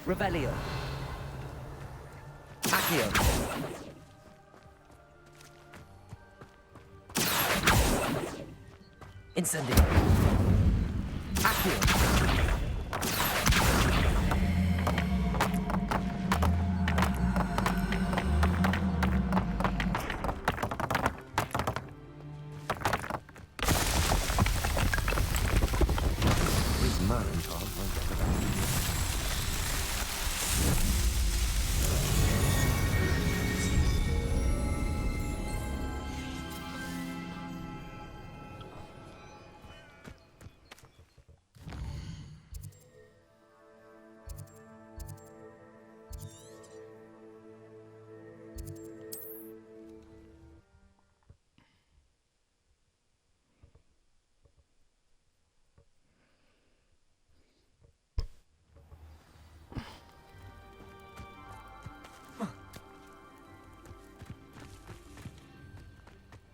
Revelio. Accio. Incendio. Accio.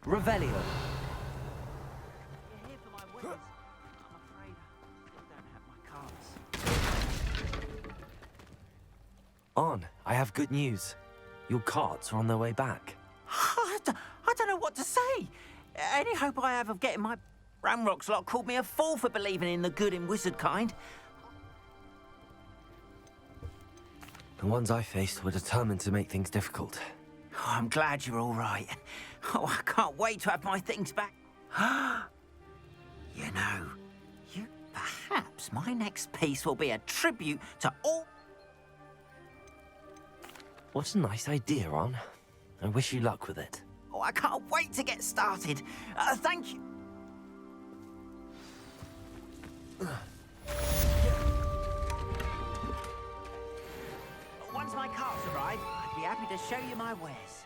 Revelio. You're here for my wins. I'm afraid I still don't have my cards. On, I have good news. Your carts are on their way back. I don't know what to say. Any hope I have of getting my Ramrock's lot called me a fool for believing in the good and wizard kind. The ones I faced were determined to make things difficult. Oh, I'm glad you're all right. Oh, I can't wait to have my things back. Perhaps my next piece will be a tribute to all... What a nice idea, Ron. I wish you luck with it. Oh, I can't wait to get started. Thank you. Once my carts arrive, I'd be happy to show you my wares.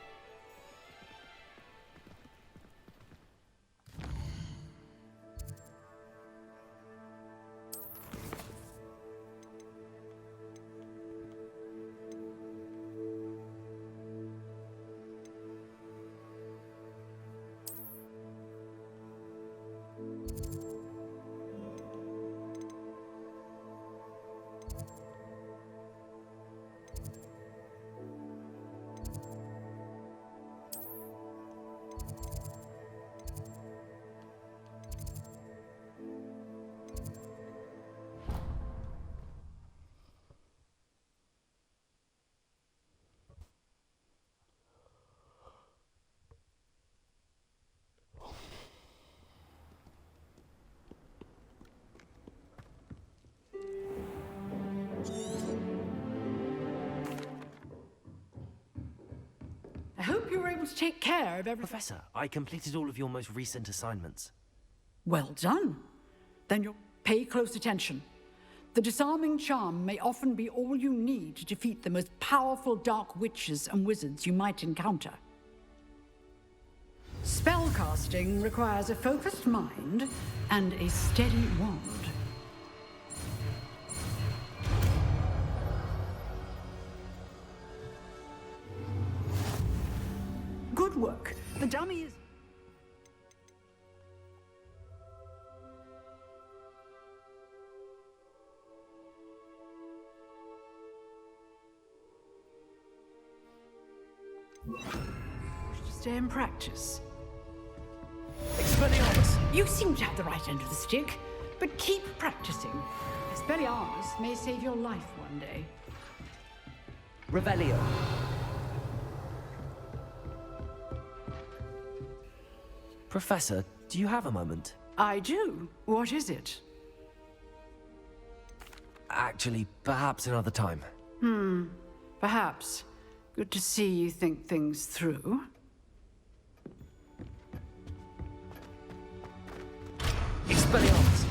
I hope you were able to take care of everything. Professor, I completed all of your most recent assignments. Well done. Then you'll pay close attention. The disarming charm may often be all you need to defeat the most powerful dark witches and wizards you might encounter. Spellcasting requires a focused mind and a steady wand. Good work. The dummy is... Stay in practice. Expelliarmus! You seem to have the right end of the stick, but keep practicing. Expelliarmus may save your life one day. Revelio. Professor, do you have a moment? I do. What is it? Actually, perhaps another time. Perhaps. Good to see you think things through. Expelliarmus.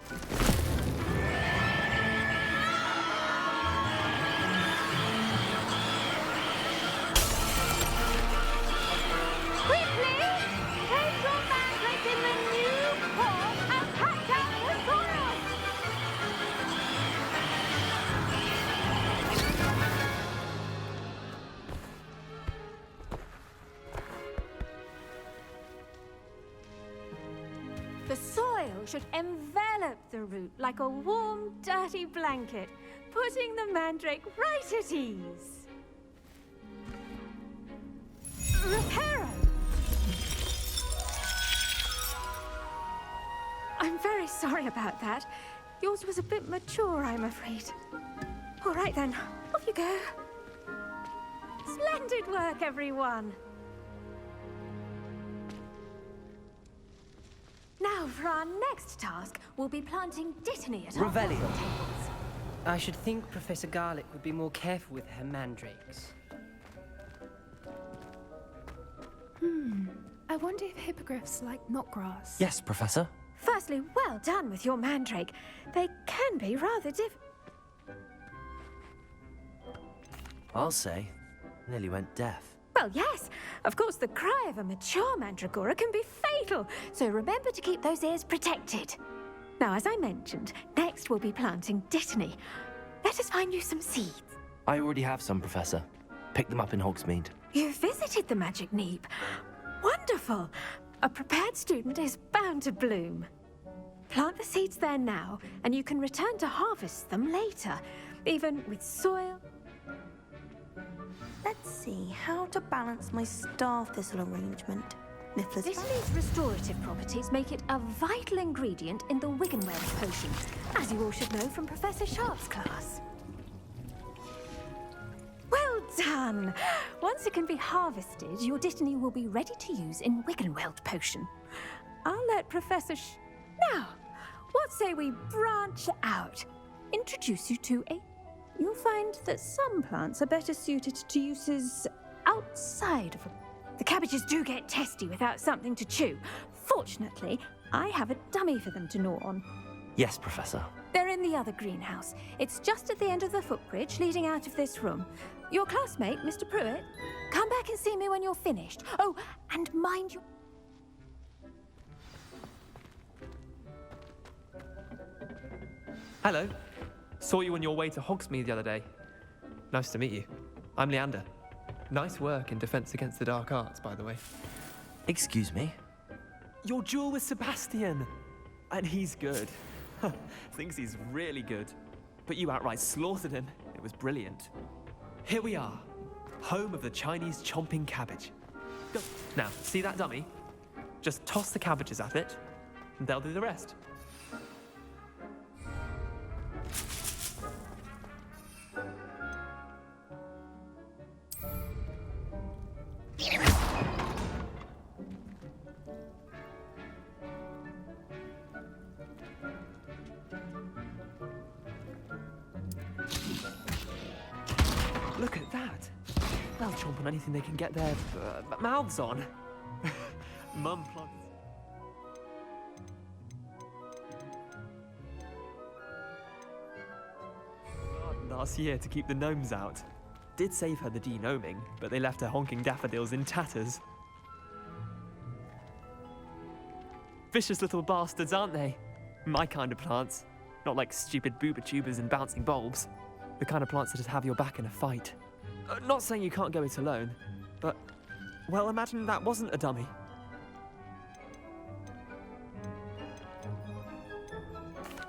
Quickly! Place your mandrake in the new pot and pack out the soil! The soil should envelop the root like a warm, dirty blanket, putting the mandrake right at ease. Reparo! I'm very sorry about that. Yours was a bit mature, I'm afraid. All right then, off you go. Splendid work, everyone. Now, for our next task, we'll be planting Dittany at our Revelio. waffle tables. I should think Professor Garlick would be more careful with her mandrakes. I wonder if hippogriffs like knotgrass. Yes, Professor. Firstly, well done with your mandrake. They can be rather I'll say. Nearly went deaf. Well, yes. Of course, the cry of a mature mandragora can be fatal, so remember to keep those ears protected. Now, as I mentioned, next we'll be planting Dittany. Let us find you some seeds. I already have some, Professor. Picked them up in Hogsmeade. You visited the Magic Neep. Wonderful. A prepared student is bound to bloom. Plant the seeds there now, and you can return to harvest them later, even with soil. Let's see how to balance my star thistle arrangement. Dittany's restorative properties make it a vital ingredient in the Wiggenweld potions, as you all should know from Professor Sharp's class. Well done! Once it can be harvested, your Dittany will be ready to use in Wiggenweld potion. I'll let Now, what say we branch out? Introduce you to a... You'll find that some plants are better suited to uses outside of The cabbages do get testy without something to chew. Fortunately, I have a dummy for them to gnaw on. Yes, Professor. They're in the other greenhouse. It's just at the end of the footbridge leading out of this room. Your classmate, Mr. Pruitt, come back and see me when you're finished. Oh, and mind you... Hello. Saw you on your way to Hogsmeade the other day. Nice to meet you. I'm Leander. Nice work in Defense Against the Dark Arts, by the way. Excuse me? Your duel with Sebastian! And he's good. Thinks he's really good. But you outright slaughtered him. It was brilliant. Here we are. Home of the Chinese chomping cabbage. Go. Now, see that dummy? Just toss the cabbages at it, and they'll do the rest. Look at that. They'll chomp on anything they can get their mouths on. Mum plants. Last year to keep the gnomes out. Did save her the de-gnoming, but they left her honking daffodils in tatters. Vicious little bastards, aren't they? My kind of plants. Not like stupid booba tubers and bouncing bulbs. The kind of plants that just have your back in a fight. Not saying you can't go it alone, but, well, imagine that wasn't a dummy.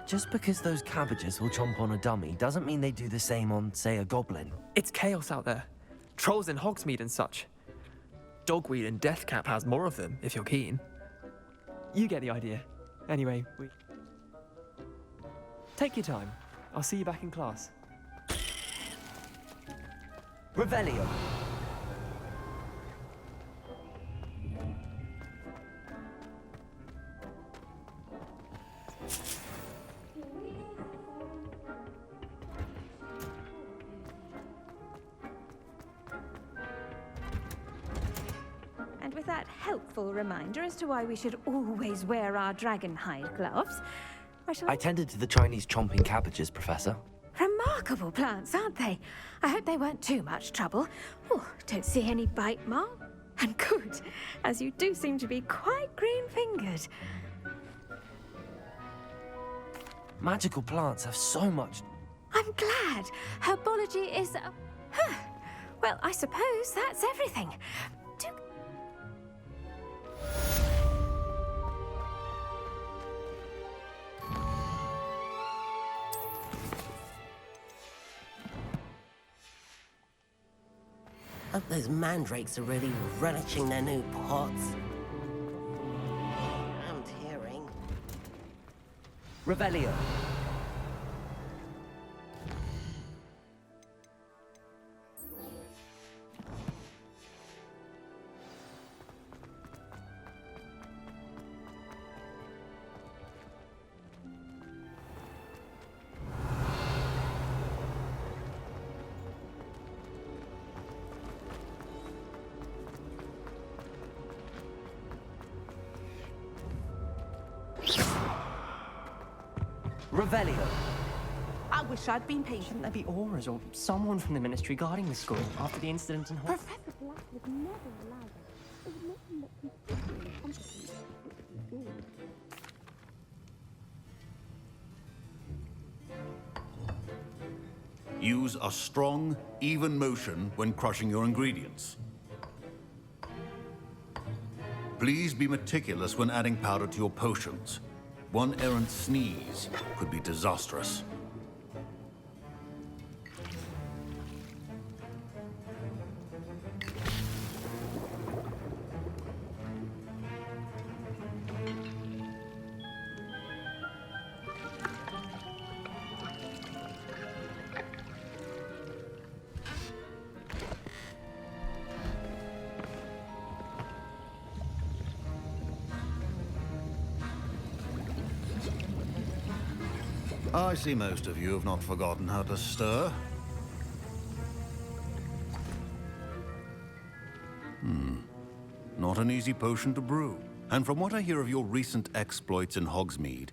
Just because those cabbages will chomp on a dummy doesn't mean they do the same on, say, a goblin. It's chaos out there. Trolls in Hogsmeade and such. Dogweed and Deathcap has more of them, if you're keen. You get the idea. Anyway, take your time. I'll see you back in class. Revelio. And with that helpful reminder as to why we should always wear our dragon hide gloves, I shall... I tended to the Chinese chomping cabbages, Professor. Remarkable plants, aren't they? I hope they weren't too much trouble. Oh, don't see any bite mark. And good, as you do seem to be quite green-fingered. Magical plants have so much... I'm glad. Herbology is... huh. Well, I suppose that's everything. Do... Hope those mandrakes are really relishing their new pots. And hearing. Revelio. Revelio. I wish I'd been patient. Shouldn't there be auras or someone from the ministry guarding the school after the incident in Hogwarts? Professor Black would never allow that. It would make him look completely incompetent. Use a strong, even motion when crushing your ingredients. Please be meticulous when adding powder to your potions. One errant sneeze could be disastrous. I see most of you have not forgotten how to stir. Not an easy potion to brew. And from what I hear of your recent exploits in Hogsmeade,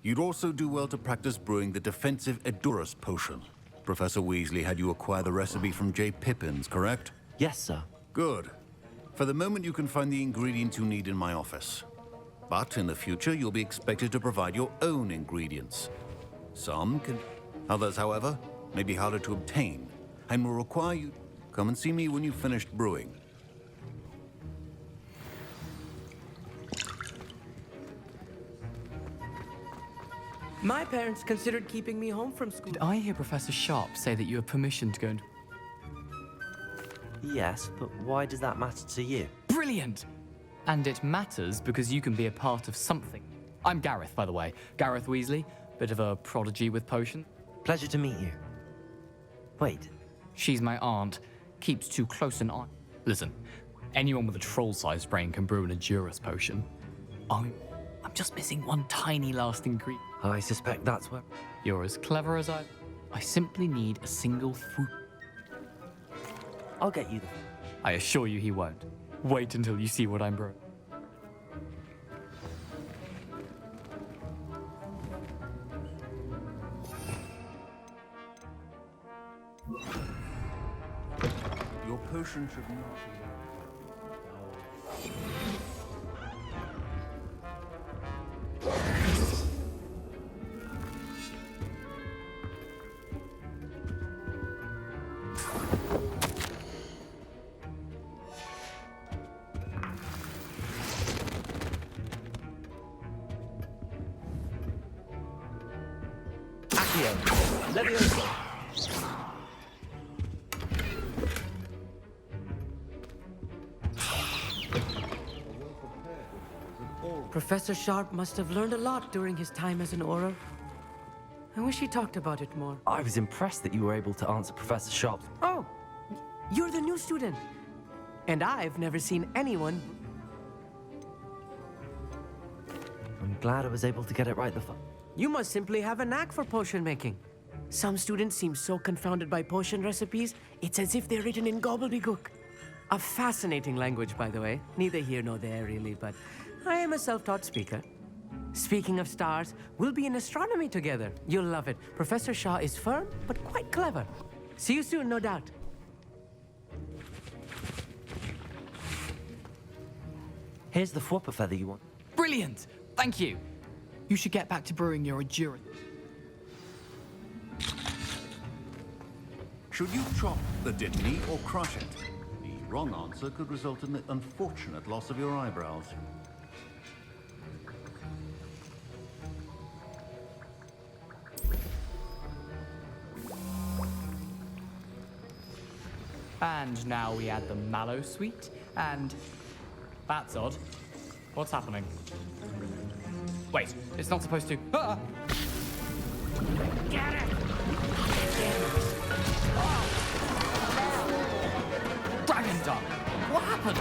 you'd also do well to practice brewing the defensive Edurus potion. Professor Weasley had you acquire the recipe from J. Pippin's, correct? Yes, sir. Good. For the moment, you can find the ingredients you need in my office. But in the future, you'll be expected to provide your own ingredients. Some can... Others, however, may be harder to obtain, and will require you... Come and see me when you've finished brewing. My parents considered keeping me home from school. Did I hear Professor Sharp say that you have permission to go and... Yes, but why does that matter to you? Brilliant! And it matters because you can be a part of something. I'm Gareth, by the way. Gareth Weasley. Bit of a prodigy with potions. Pleasure to meet you. Wait. She's my aunt. Keeps too close an eye. Listen, anyone with a troll-sized brain can brew an Edurus potion. I'm just missing one tiny last ingredient. I suspect that's where... You're as clever as I... I simply need a single fruit. I'll get you the... I assure you he won't. Wait until you see what I'm brewing. Your potion should not Leviosa. Professor Sharp must have learned a lot during his time as an Auror. I wish he talked about it more. I was impressed that you were able to answer Professor Sharp's... Oh, you're the new student. And I've never seen anyone... I'm glad I was able to get it right the first... You must simply have a knack for potion making. Some students seem so confounded by potion recipes, it's as if they're written in gobbledygook. A fascinating language, by the way. Neither here nor there, really, but I am a self-taught speaker. Speaking of stars, we'll be in astronomy together. You'll love it. Professor Shaw is firm, but quite clever. See you soon, no doubt. Here's the whopper feather you want. Brilliant! Thank you. You should get back to brewing your endurance. Should you chop the dipney or crush it? The wrong answer could result in the unfortunate loss of your eyebrows. And now we add the mallow sweet, and that's odd. What's happening? Wait, it's not supposed to. Ah! Get it! Dragon Dunk! What happened?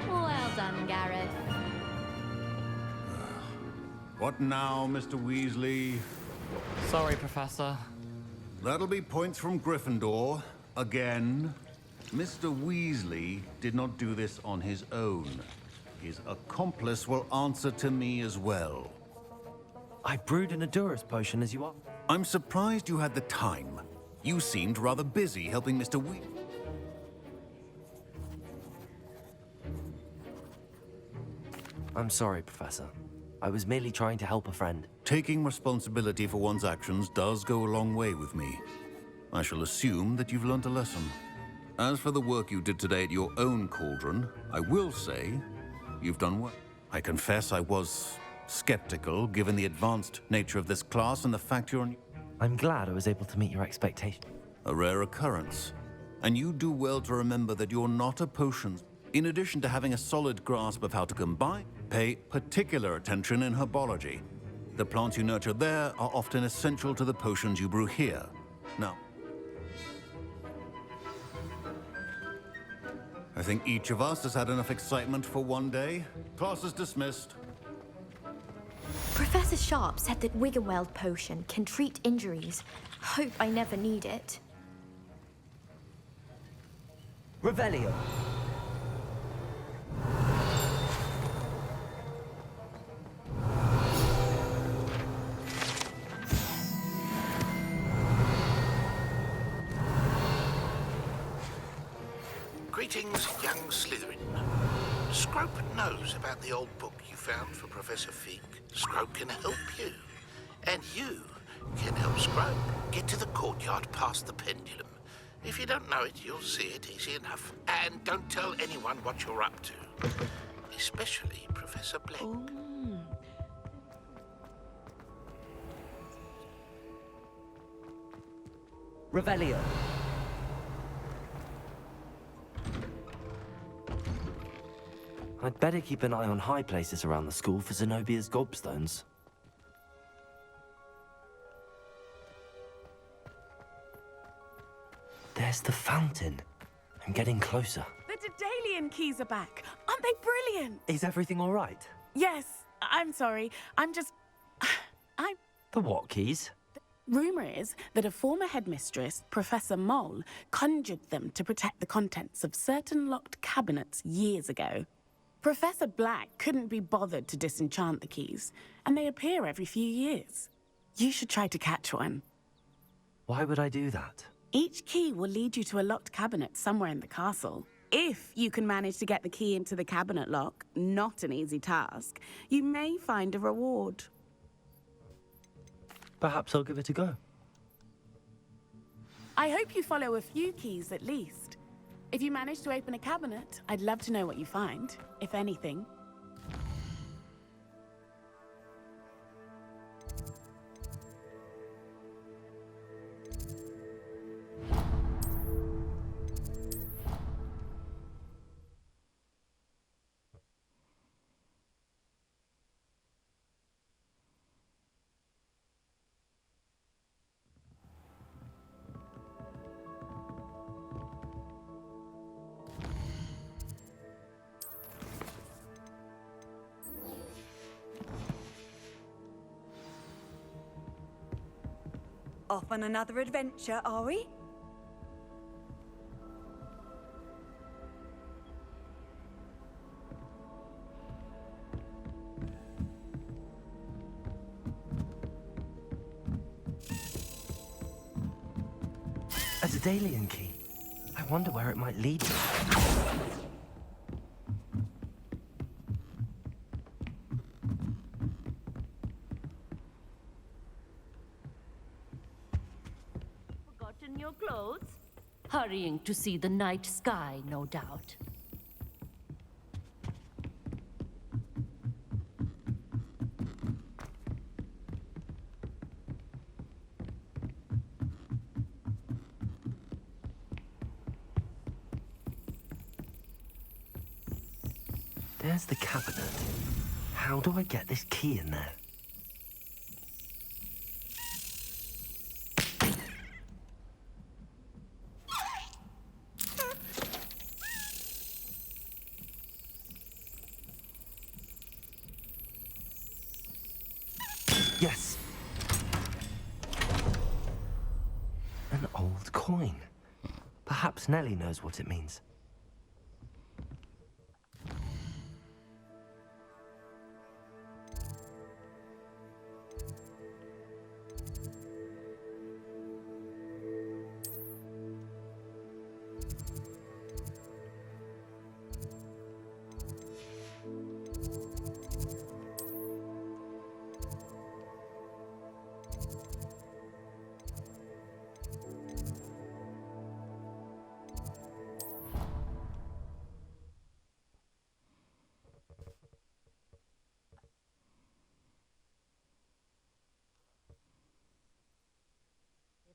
Well done, Gareth. What now, Mr. Weasley? Sorry, Professor. That'll be points from Gryffindor. Again. Mr. Weasley did not do this on his own. His accomplice will answer to me as well. I brewed an Endurance potion as you are. I'm surprised you had the time. You seemed rather busy helping Mr. Weasley. I'm sorry, Professor. I was merely trying to help a friend. Taking responsibility for one's actions does go a long way with me. I shall assume that you've learnt a lesson. As for the work you did today at your own cauldron, I will say you've done well. I confess I was skeptical, given the advanced nature of this class and the fact you're on... I'm glad I was able to meet your expectations. A rare occurrence. And you do well to remember that you're not a potions. In addition to having a solid grasp of how to combine, pay particular attention in herbology. The plants you nurture there are often essential to the potions you brew here. Now, I think each of us has had enough excitement for one day. Class is dismissed. Professor Sharp said that Wiggenweld potion can treat injuries. Hope I never need it. Revelio. Greetings, young Slytherin. Scrope knows about the old book you found for Professor Fig. Scrope can help you. And you can help Scrope get to the courtyard past the pendulum. If you don't know it, you'll see it easy enough. And don't tell anyone what you're up to. Especially Professor Black. Revelio. I'd better keep an eye on high places around the school for Zenobia's gobstones. There's the fountain. I'm getting closer. The Daedalian keys are back. Aren't they brilliant? Is everything all right? Yes. I'm sorry. The what keys? Rumour is that a former headmistress, Professor Mole, conjured them to protect the contents of certain locked cabinets years ago. Professor Black couldn't be bothered to disenchant the keys, and they appear every few years. You should try to catch one. Why would I do that? Each key will lead you to a locked cabinet somewhere in the castle. If you can manage to get the key into the cabinet lock, not an easy task, you may find a reward. Perhaps I'll give it a go. I hope you follow a few keys at least. If you manage to open a cabinet, I'd love to know what you find, if anything. Off on another adventure, are we? Daedalian key. I wonder where it might lead me. Forgotten your clothes? Hurrying to see the night sky, no doubt. There's the cabinet. How do I get this key in there? Yes. An old coin. Perhaps Nellie knows what it means.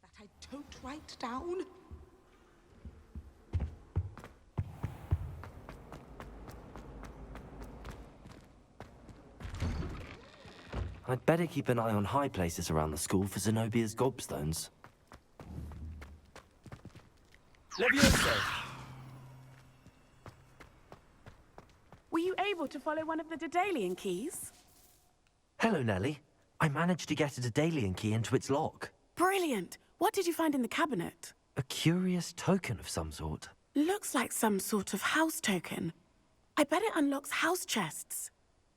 That I don't write down. I'd better keep an eye on high places around the school for Zenobia's gobstones. Levioso! Were you able to follow one of the Daedalian keys? Hello, Nellie. I managed to get a Daedalian key into its lock. Brilliant! What did you find in the cabinet? A curious token of some sort. Looks like some sort of house token. I bet it unlocks house chests.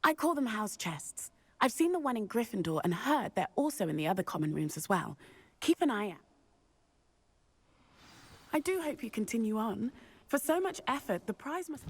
I call them house chests. I've seen the one in Gryffindor and heard they're also in the other common rooms as well. Keep an eye out. I do hope you continue on. For so much effort, the prize must...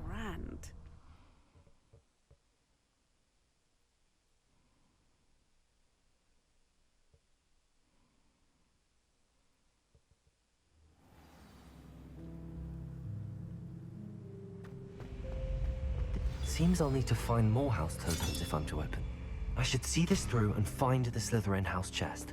Grand. Seems I'll need to find more house tokens if I'm to open. I should see this through and find the Slytherin house chest.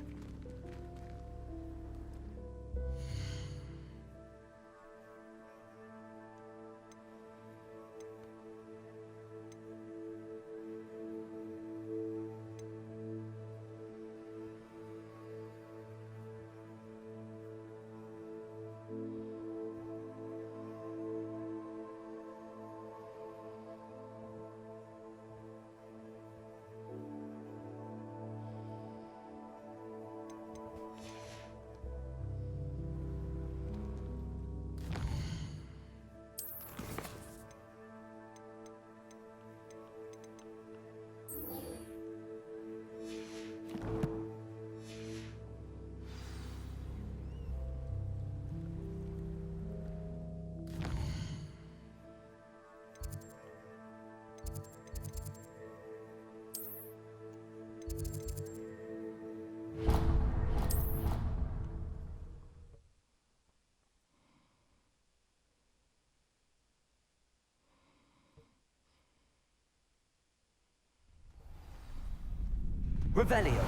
Revelio.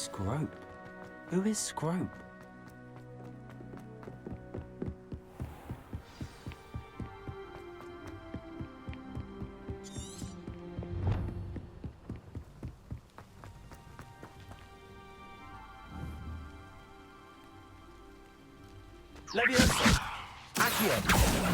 Scrope? Who is Scrope? Leviosa! Accio!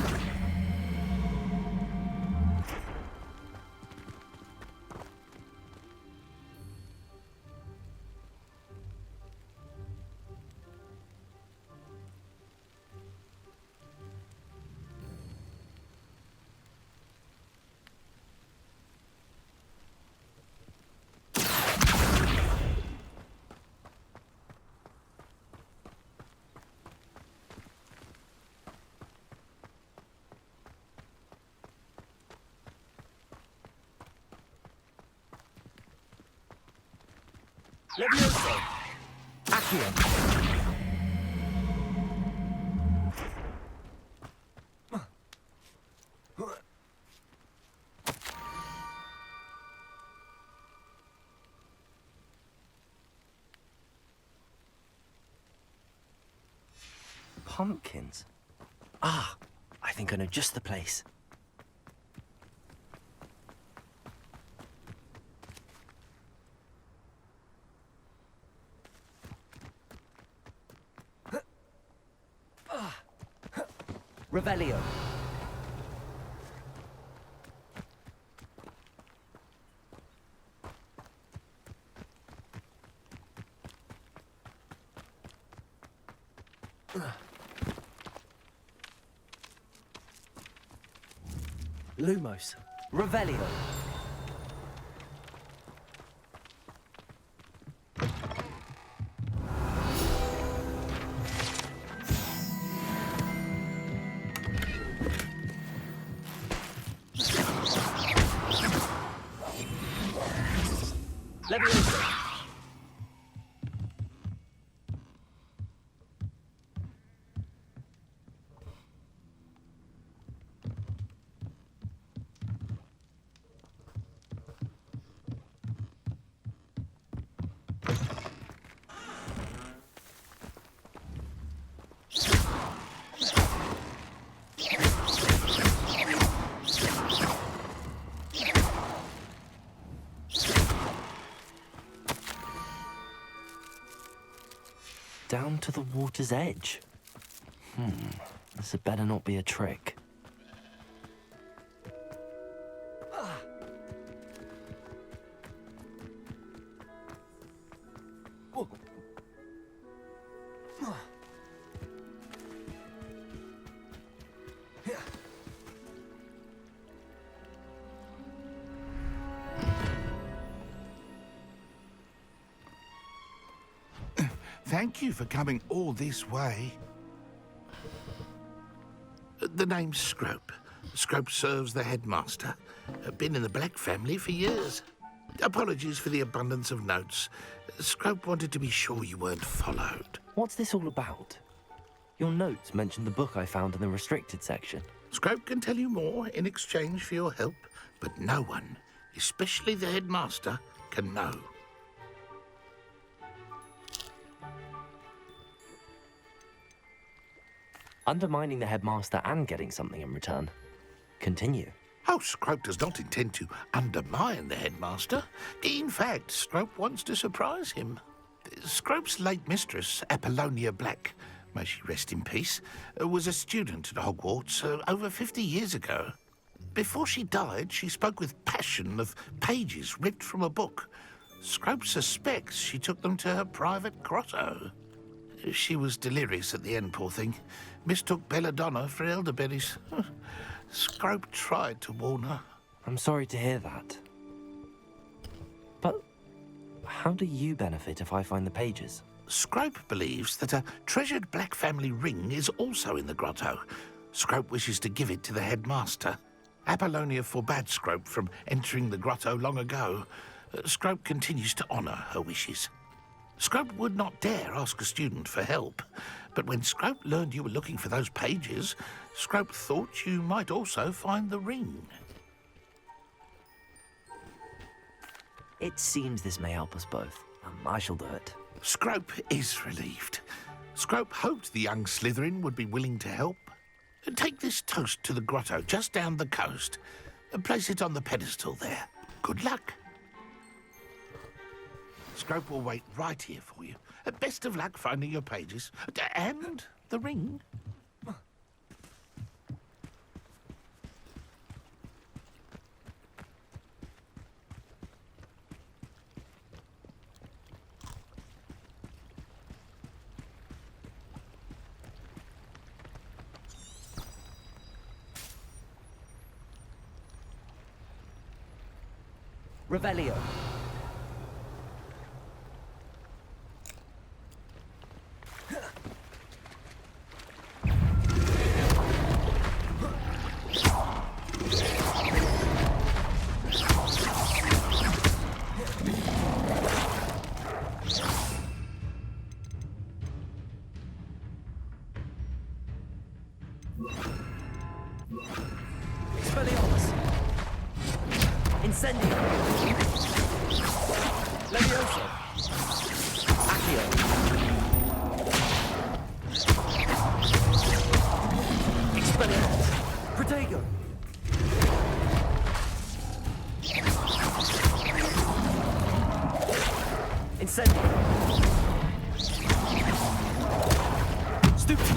Leviosa! Accio! Pumpkins? Ah, I think I know just the place. Revelio. Lumos. Revelio. Leviosa. Down to the water's edge. This had better not be a trick. Thank you for coming all this way. The name's Scrope. Scrope serves the headmaster. Been in the Black family for years. Apologies for the abundance of notes. Scrope wanted to be sure you weren't followed. What's this all about? Your notes mentioned the book I found in the restricted section. Scrope can tell you more in exchange for your help, but no one, especially the headmaster, can know. Undermining the headmaster and getting something in return. Continue. Oh, Scrope does not intend to undermine the headmaster. In fact, Scrope wants to surprise him. Scrope's late mistress, Apollonia Black, may she rest in peace, was a student at Hogwarts over 50 years ago. Before she died, she spoke with passion of pages ripped from a book. Scrope suspects she took them to her private grotto. She was delirious at the end, poor thing. Mistook belladonna for elderberries. Scrope tried to warn her. I'm sorry to hear that. But how do you benefit if I find the pages? Scrope believes that a treasured Black family ring is also in the grotto. Scrope wishes to give it to the headmaster. Apollonia forbade Scrope from entering the grotto long ago. Scrope continues to honour her wishes. Scrope would not dare ask a student for help, but when Scrope learned you were looking for those pages, Scrope thought you might also find the ring. It seems this may help us both. I shall do it. Scrope is relieved. Scrope hoped the young Slytherin would be willing to help. Take this toast to the grotto just down the coast and place it on the pedestal there. Good luck. Scrope will wait right here for you. Best of luck finding your pages. And the ring. Revelio. Expelliarmus. Incendio. Levioso. Accio. Expelliarmus. Protego. Incendio. Stupid.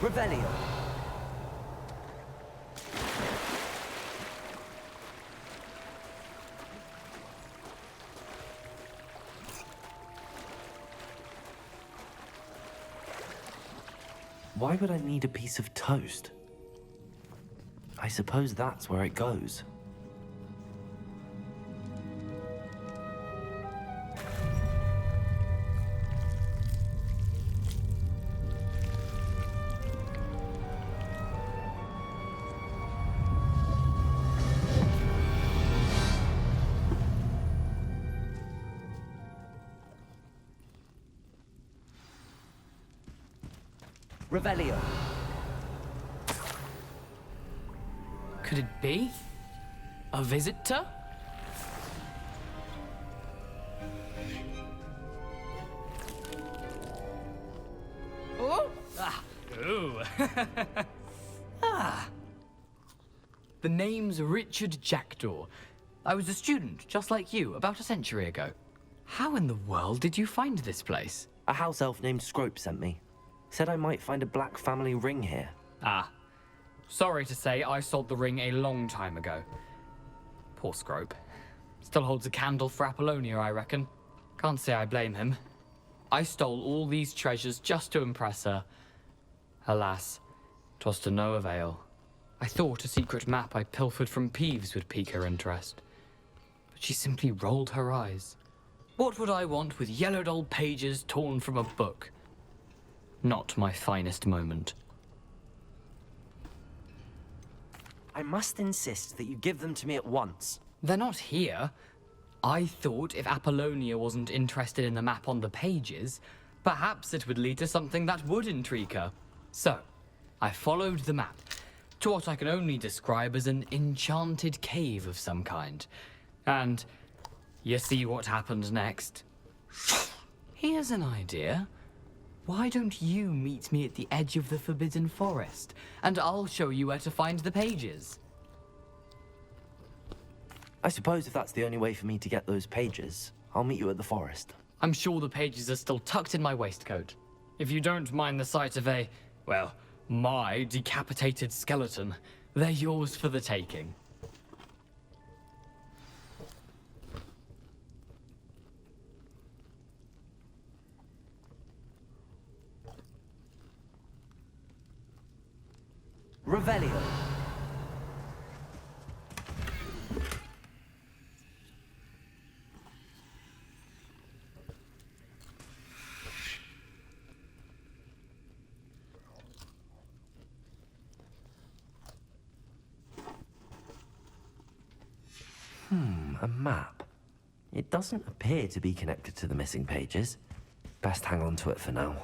Revelio. Why would I need a piece of toast? I suppose that's where it goes. Revelio. Could it be? A visitor? Oh! Ah! Ooh! Ah! The name's Richard Jackdaw. I was a student, just like you, about a century ago. How in the world did you find this place? A house elf named Scrope sent me. Said I might find a black family ring here. Ah. Sorry to say, I sold the ring a long time ago. Poor Scrope. Still holds a candle for Apollonia, I reckon. Can't say I blame him. I stole all these treasures just to impress her. Alas, 'twas to no avail. I thought a secret map I pilfered from Peeves would pique her interest. But she simply rolled her eyes. What would I want with yellowed old pages torn from a book? Not my finest moment. I must insist that you give them to me at once. They're not here. I thought if Apollonia wasn't interested in the map on the pages, perhaps it would lead to something that would intrigue her. So, I followed the map to what I can only describe as an enchanted cave of some kind. And you see what happened next? Here's an idea. Why don't you meet me at the edge of the Forbidden Forest, and I'll show you where to find the pages? I suppose if that's the only way for me to get those pages, I'll meet you at the forest. I'm sure the pages are still tucked in my waistcoat. If you don't mind the sight of a, well, my decapitated skeleton, they're yours for the taking. Revelio. A map. It doesn't appear to be connected to the missing pages. Best hang on to it for now.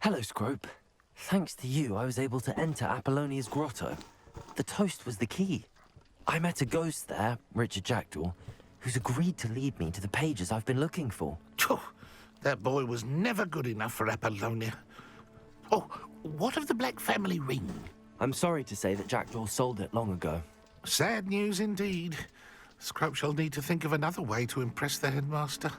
Hello, Scrope. Thanks to you, I was able to enter Apollonia's grotto. The toast was the key. I met a ghost there, Richard Jackdaw, who's agreed to lead me to the pages I've been looking for. That boy was never good enough for Apollonia. Oh, what of the Black family ring? I'm sorry to say that Jackdaw sold it long ago. Sad news indeed. Scrope shall need to think of another way to impress the headmaster.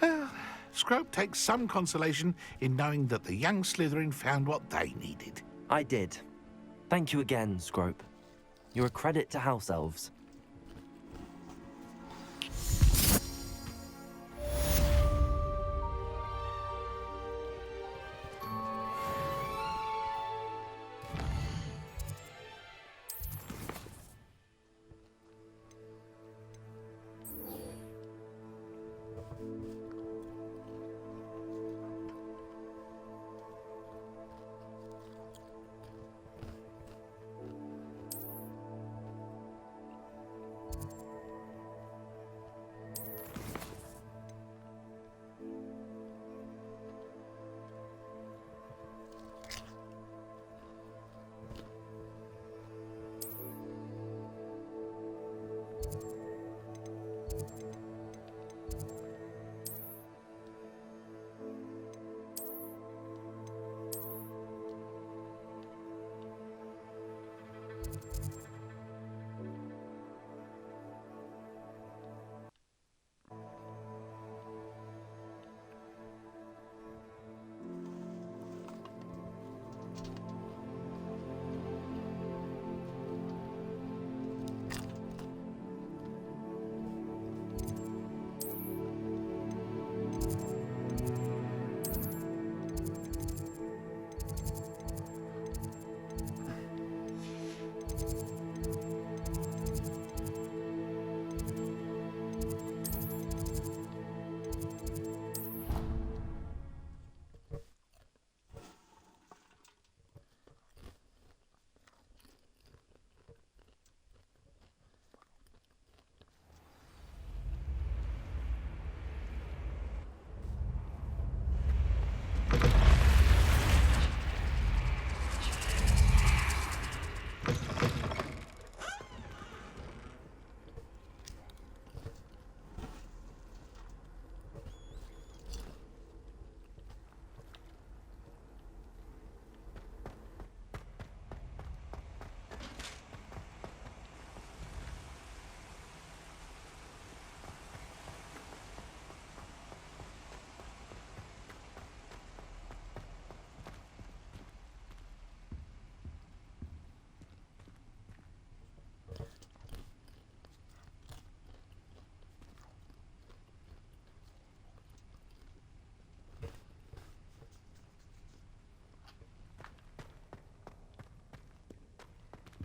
Well, Scrope takes some consolation in knowing that the young Slytherin found what they needed. I did. Thank you again, Scrope. You're a credit to House Elves.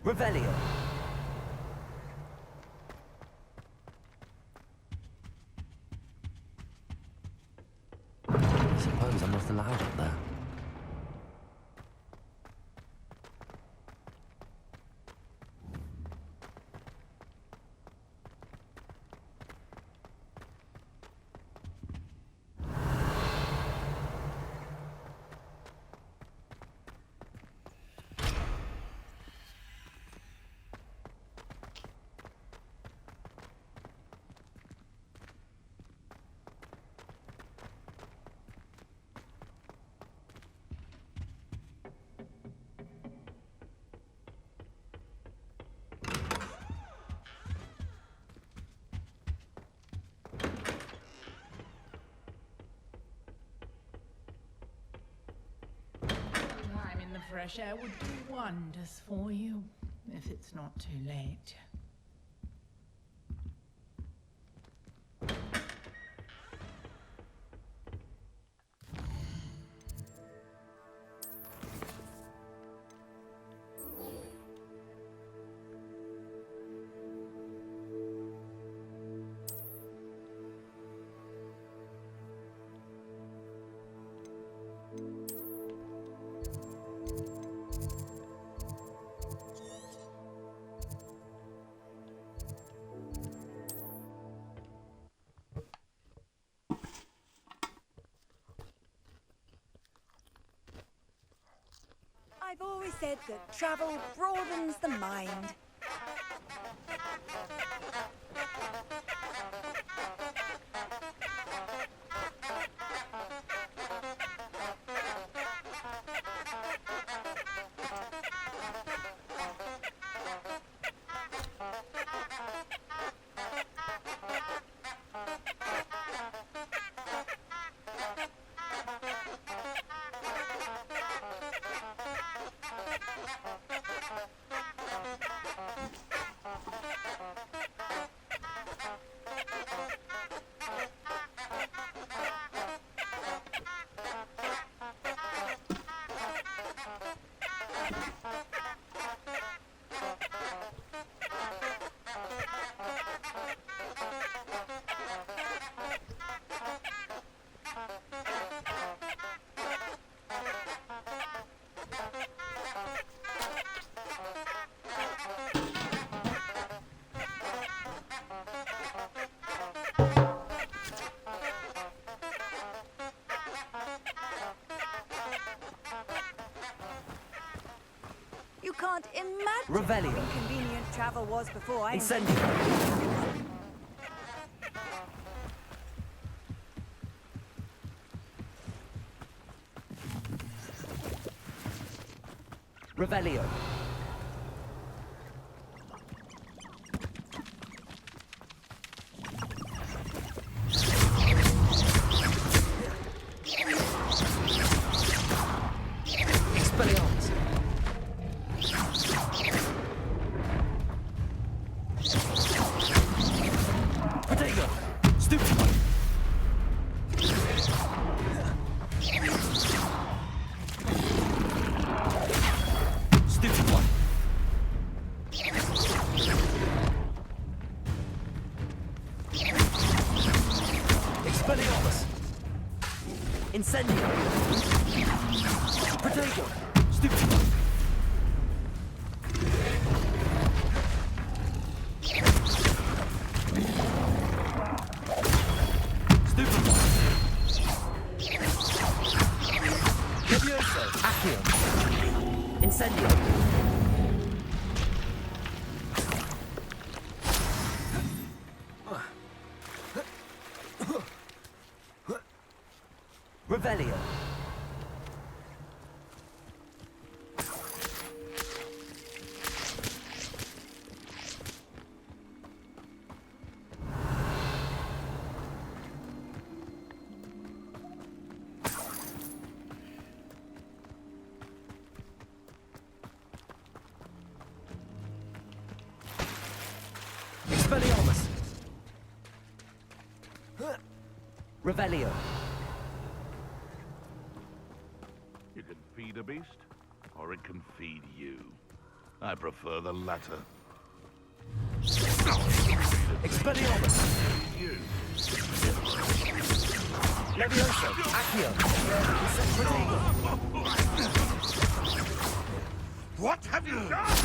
Revelio. I suppose I'm not allowed up there. Time in the fresh air would do wonders for you, if it's not too late. I've always said that travel broadens the mind. You can't imagine Revelio. how inconvenient travel was before I... Incendio. Revelio. Expelliarmus. Protego. Stupid one. Stupid one. Expelliarmus. Incendio. Protego. Stupid one. Stupid one. Levioso. Accio. Incendio. Revelio. Expelliarmus. Revelio. You can feed a beast, or it can feed you. I prefer the latter. Expelliarmus! Levioso! Accio! What have you done?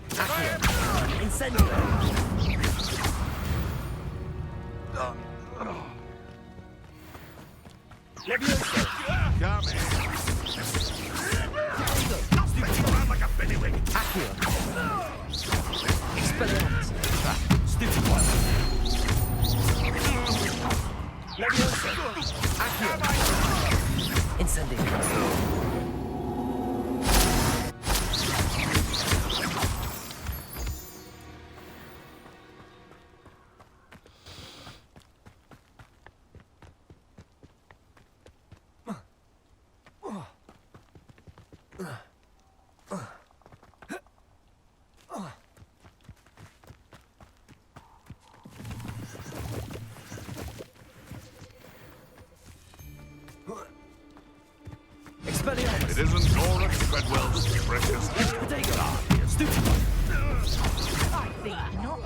Accio! Incendio! Levioso! Come in. I'll spin you around like a bellywig. Accio! Expelliarmus! Stupid one! Levioso! Accio! Incendio! It isn't Nora Treadwell's precious. Stupid one! I think not.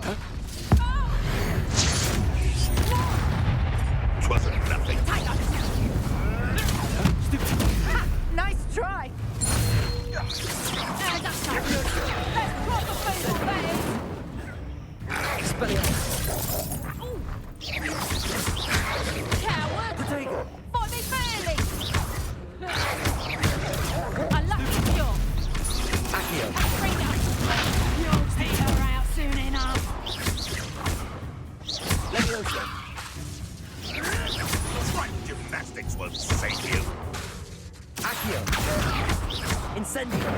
Twasn't nothing. Nice try. Let's proper fatal phase. Expelliarmus! Coward. Potato! Fight me fairly. I love you, John. Accio! You'll take her out soon enough. Levioso! Right gymnastics won't save you. Accio! Incendio!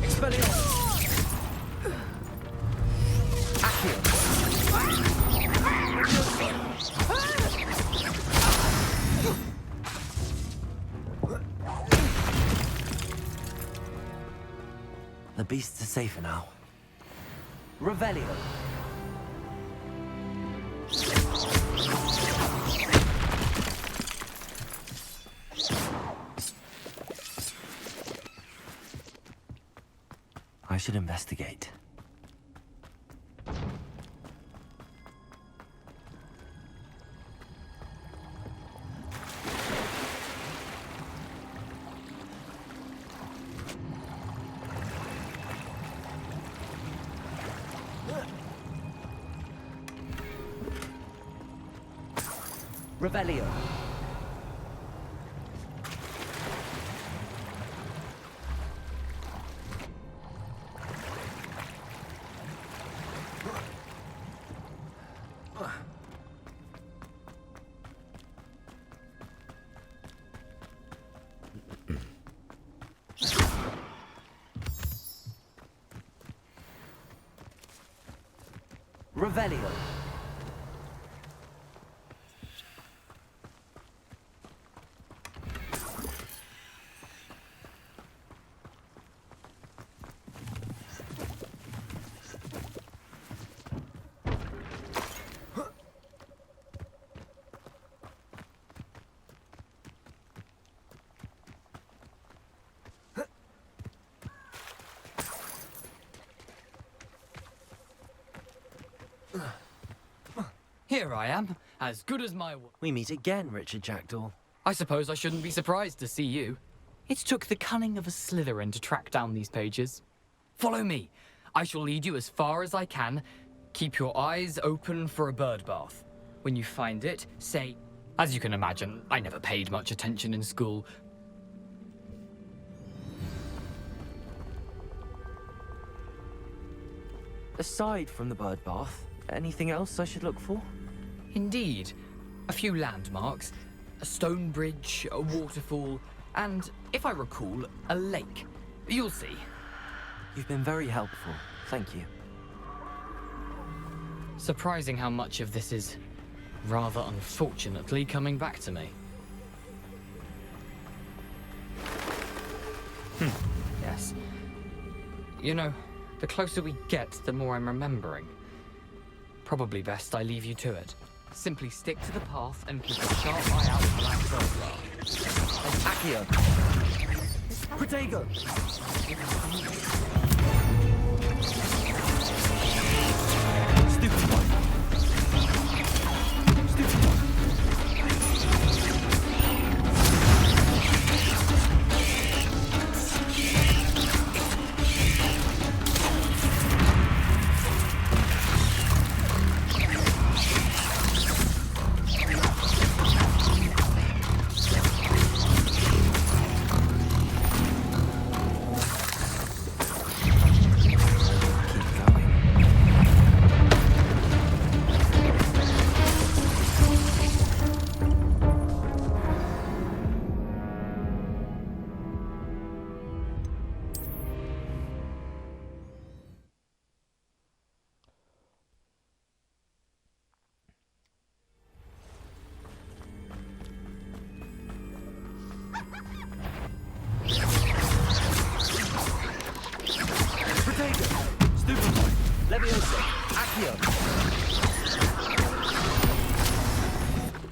Expelliarmus! Accio! The beasts are safer now. Revelio! I should investigate. Revelio. Revelio. Here I am, as good as my word. We meet again, Richard Jackdaw. I suppose I shouldn't be surprised to see you. It took the cunning of a Slytherin to track down these pages. Follow me. I shall lead you as far as I can. Keep your eyes open for a bird bath. When you find it, say... As you can imagine, I never paid much attention in school. Aside from the bird bath, anything else I should look for? Indeed. A few landmarks, a stone bridge, a waterfall, and, if I recall, a lake. You'll see. You've been very helpful. Thank you. Surprising how much of this is, rather unfortunately, coming back to me. Yes. You know, The closer we get, the more I'm remembering. Probably best I leave you to it. Simply stick to the path and keep a sharp eye out for that burglar. Accio! Protego! Stupid one! Stupid one!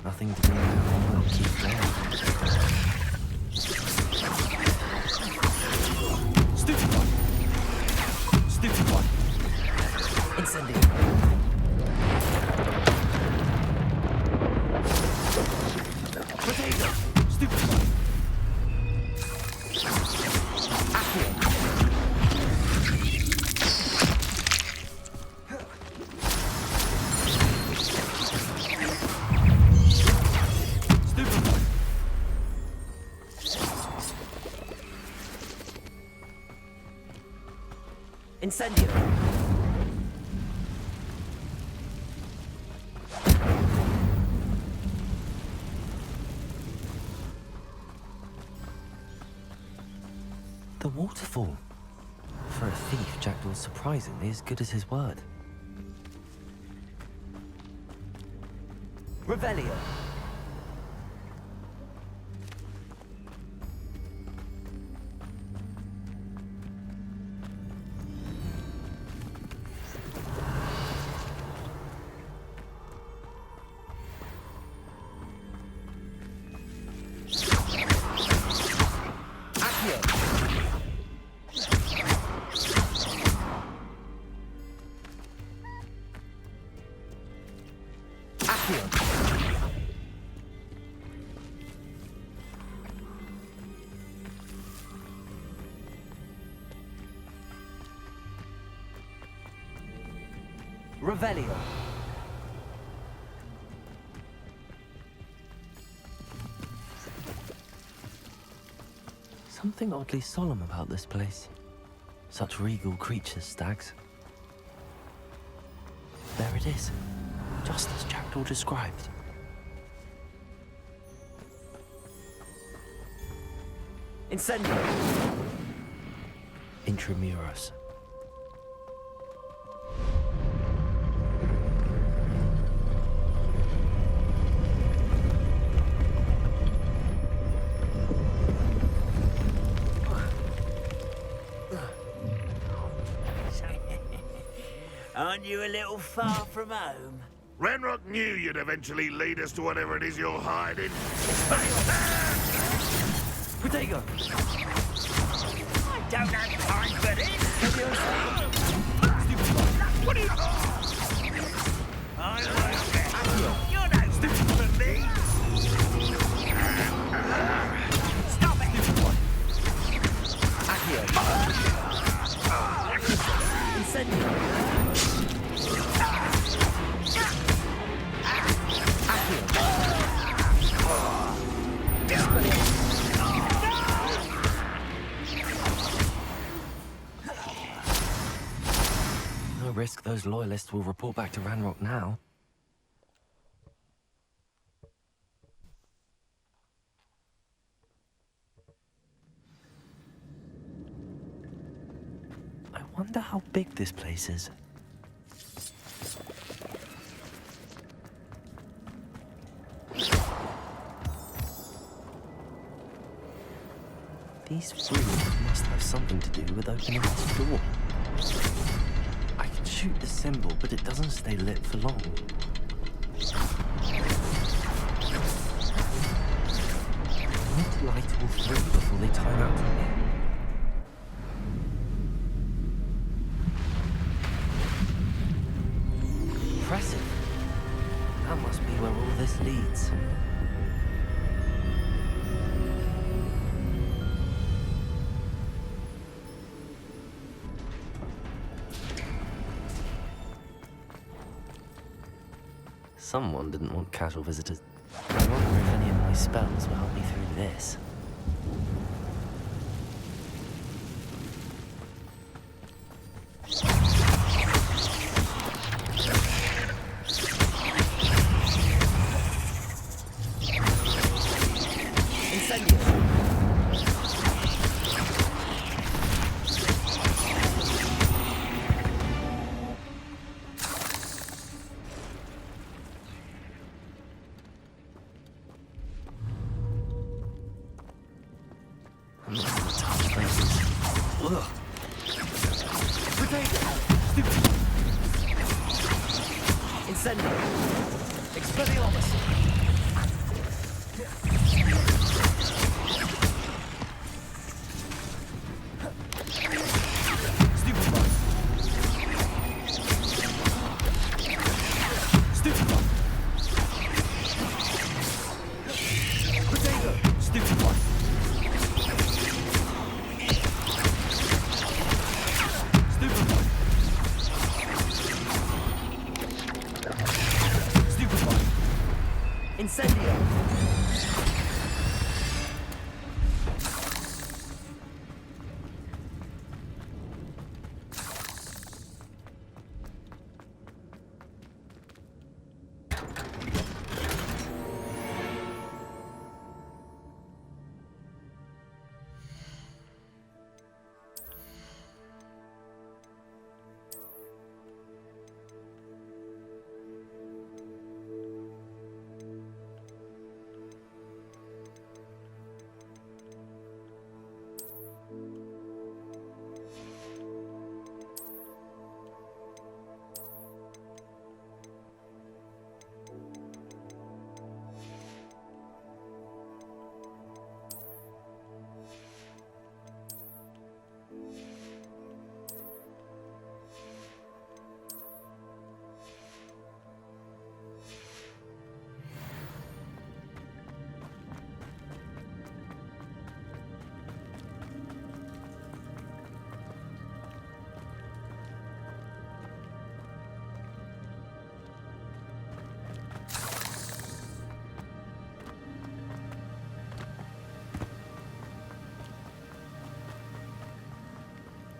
Nothing to do now. We'll keep going. Stupid one! Stupid one! Incendio! Potato! Stupid one! Accio! Incendio! The waterfall. For a thief, Jackdaw's surprisingly as good as his word. Revelio! Revelio. Something oddly solemn about this place. Such regal creatures, stags. There it is, just as Jackdaw described. Incendio! Intramuros. Aren't you a little far from home? Ranrock knew you'd eventually lead us to whatever it is you're hiding. Protego! I don't have time for this! What are you... I like it! You're no stupid for me! Stop it! Incendio! No risk those loyalists will report back to Ranrock now. I wonder how big this place is. These fools must have something to do with opening this door. I can shoot the symbol, but it doesn't stay lit for long. I need to light all three before they time out on me. Impressive. That must be where all this leads. Someone didn't want casual visitors. I wonder if any of my spells will help me through this.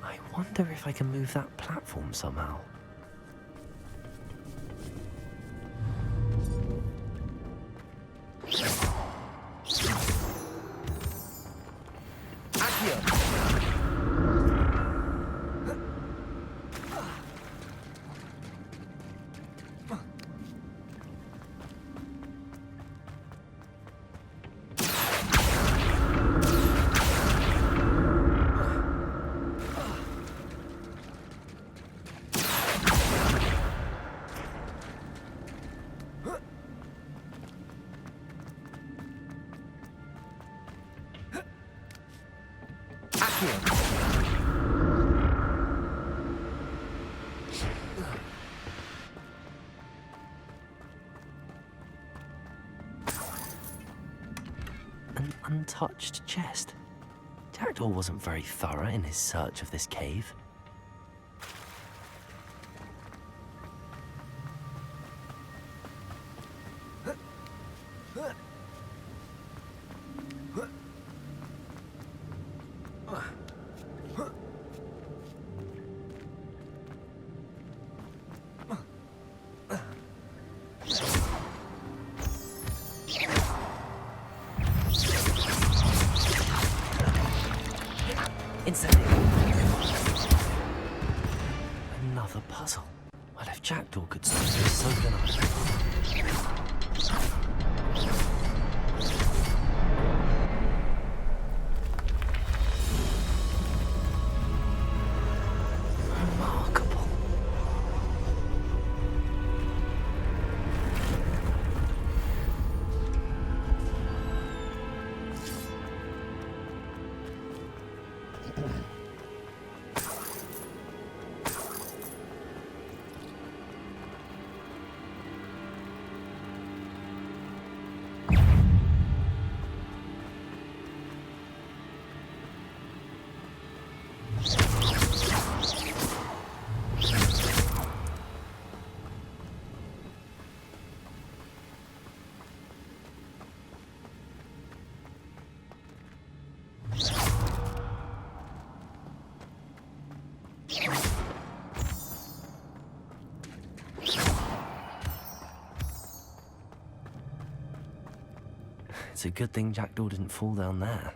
I wonder if I can move that platform somehow. An untouched chest. Jackdaw wasn't very thorough in his search of this cave. Another puzzle. Well, if Jackdaw could solve this, so can I. It's a good thing Jackdaw didn't fall down there.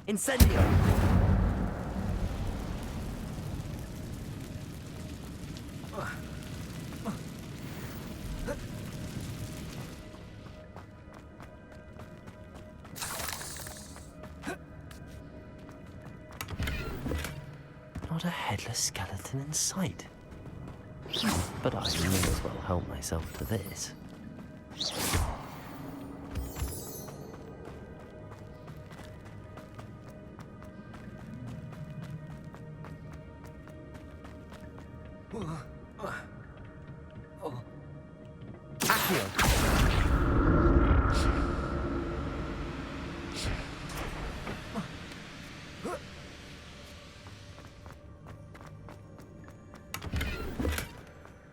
Incendio! Not a headless skeleton in sight. But I may as well help myself to this.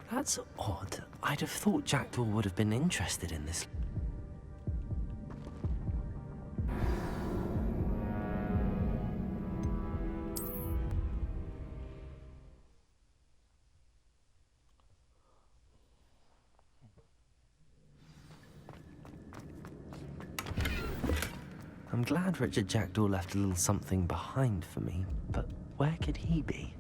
That's odd. I'd have thought Jackdaw would have been interested in this. I'm glad Richard Jackdaw left a little something behind for me, but where could he be?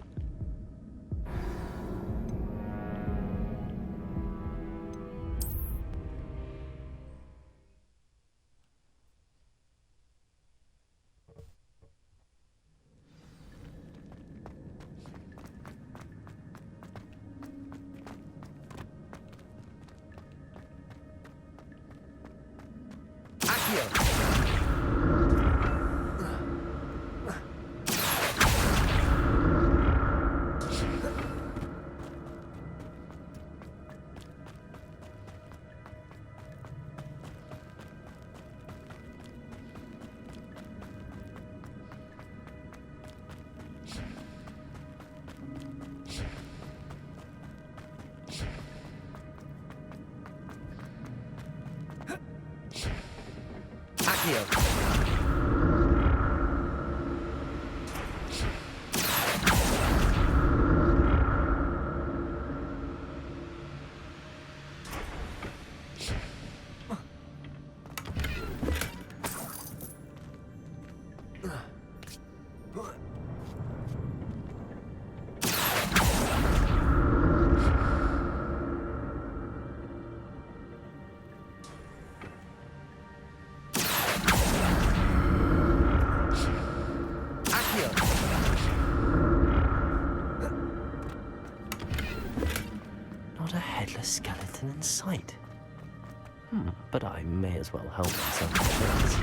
Not a headless skeleton in sight. But I may as well help myself to this.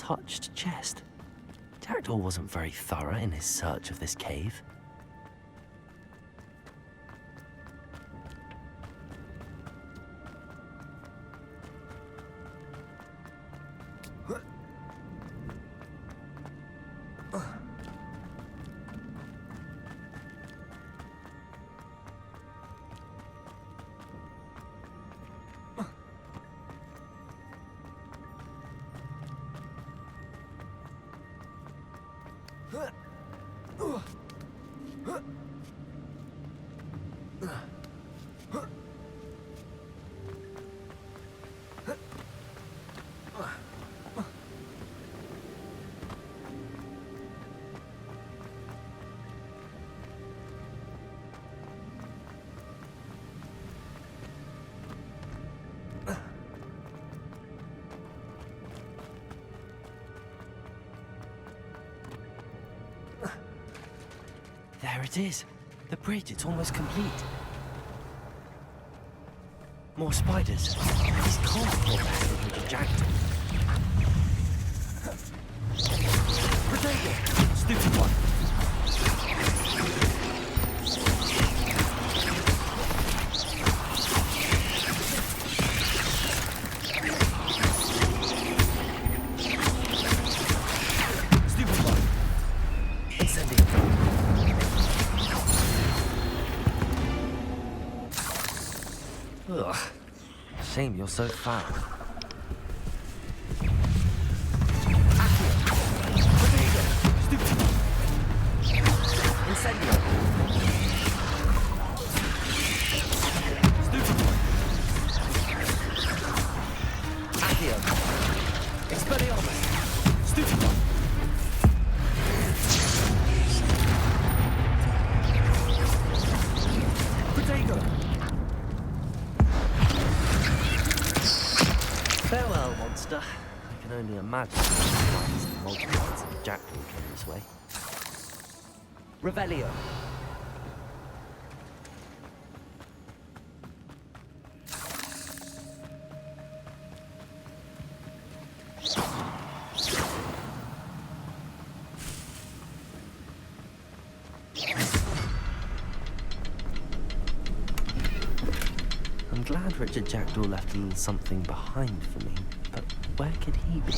untouched chest. Jackdaw wasn't very thorough in his search of this cave. There it is. The bridge, it's almost complete. More spiders. These can't be bastard with a jackdaw. Potato! Stupid one. Stupid one. Incendiary. Ugh. Shame you're so foul. Incendio. Accio. Expelliarmus. Stupid one. Potato. Farewell, monster. I can only imagine the multitudes of jackdaw came this way. Revelio. I'm glad Richard Jackdaw left a little something behind for me, but where could he be?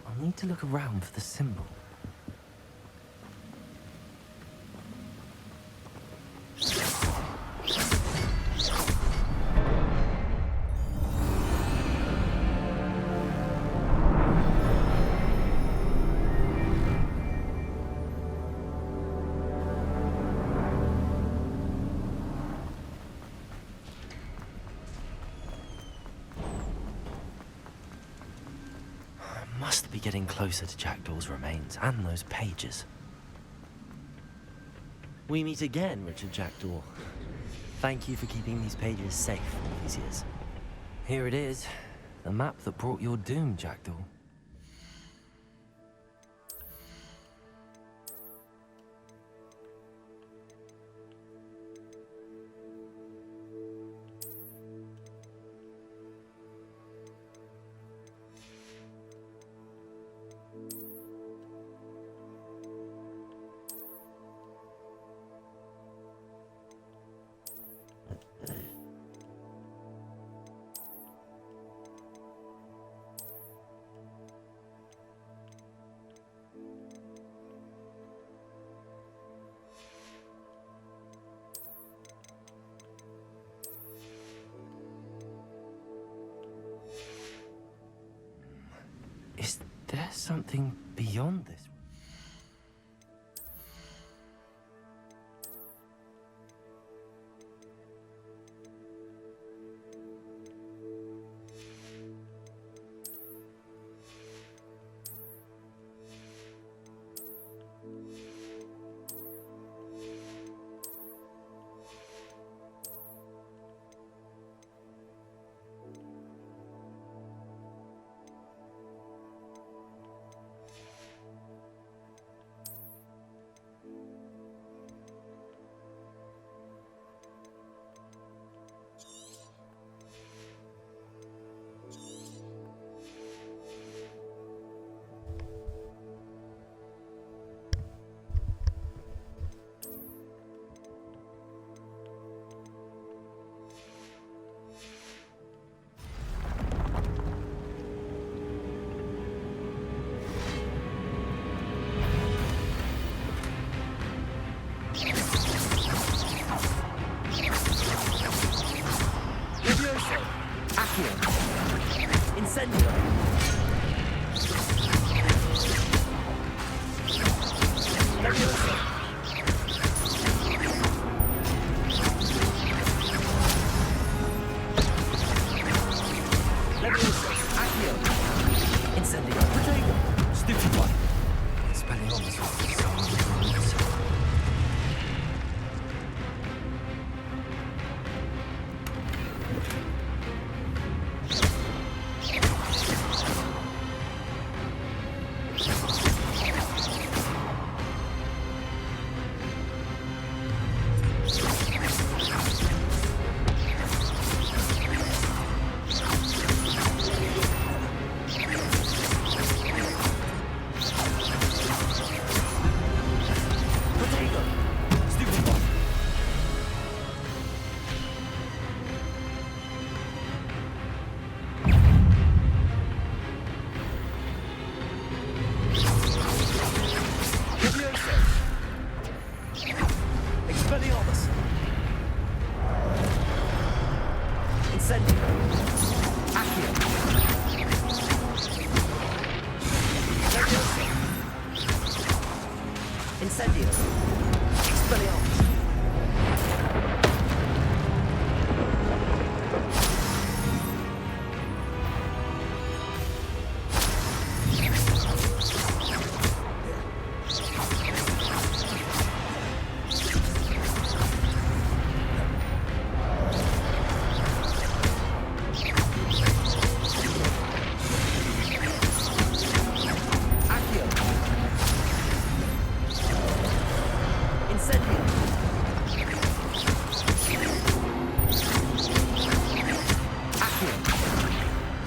I'll need to look around for the symbol. Must be getting closer to Jackdaw's remains and those pages. We meet again, Richard Jackdaw. Thank you for keeping these pages safe all these years. Here it is, the map that brought your doom, Jackdaw. Is there something beyond this? Incendio! Leviosa! Leviosa! Accio! Incendio! Protego! Stupid one!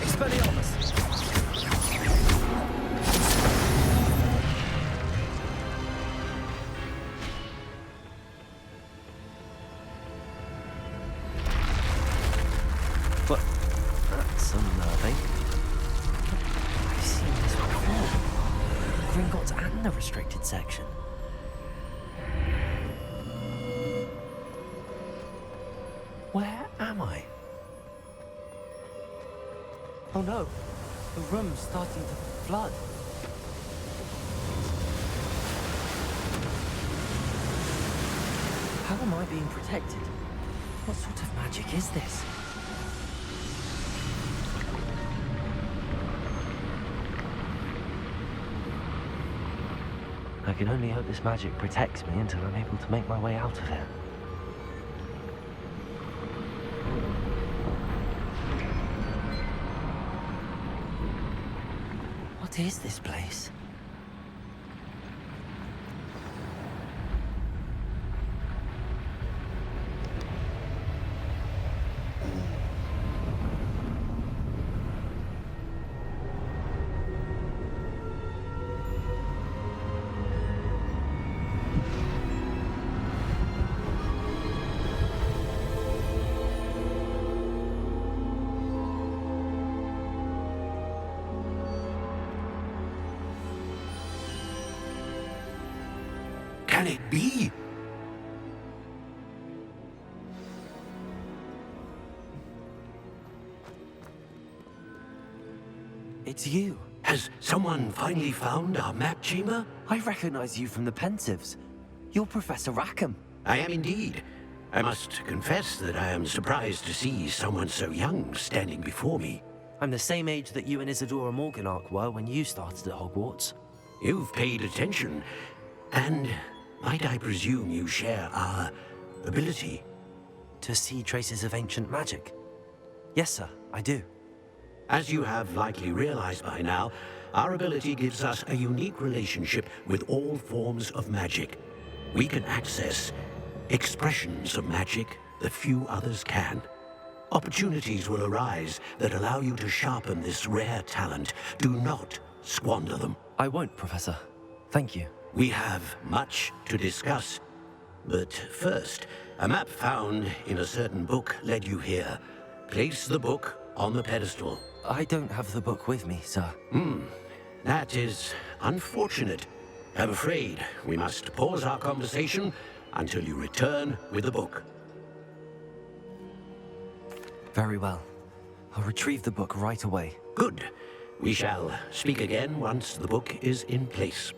Expelliarmus was so rude. But that's unnerving. I've seen this before. Gringotts and the restricted section. Where am I? Oh no, the room's starting to flood. How am I being protected? What sort of magic is this? I can only hope this magic protects me until I'm able to make my way out of here. What is this place? Can it be? It's you. Has someone finally found our map chamber? I recognize you from the Pensives. You're Professor Rackham. I am indeed. I must confess that I am surprised to see someone so young standing before me. I'm the same age that you and Isadora Morganach were when you started at Hogwarts. You've paid attention, and might I presume you share our ability? To see traces of ancient magic? Yes, sir, I do. As you have likely realized by now, our ability gives us a unique relationship with all forms of magic. We can access expressions of magic that few others can. Opportunities will arise that allow you to sharpen this rare talent. Do not squander them. I won't, Professor. Thank you. We have much to discuss. But first, a map found in a certain book led you here. Place the book on the pedestal. I don't have the book with me, sir. That is unfortunate. I'm afraid we must pause our conversation until you return with the book. Very well. I'll retrieve the book right away. Good. We shall speak again once the book is in place.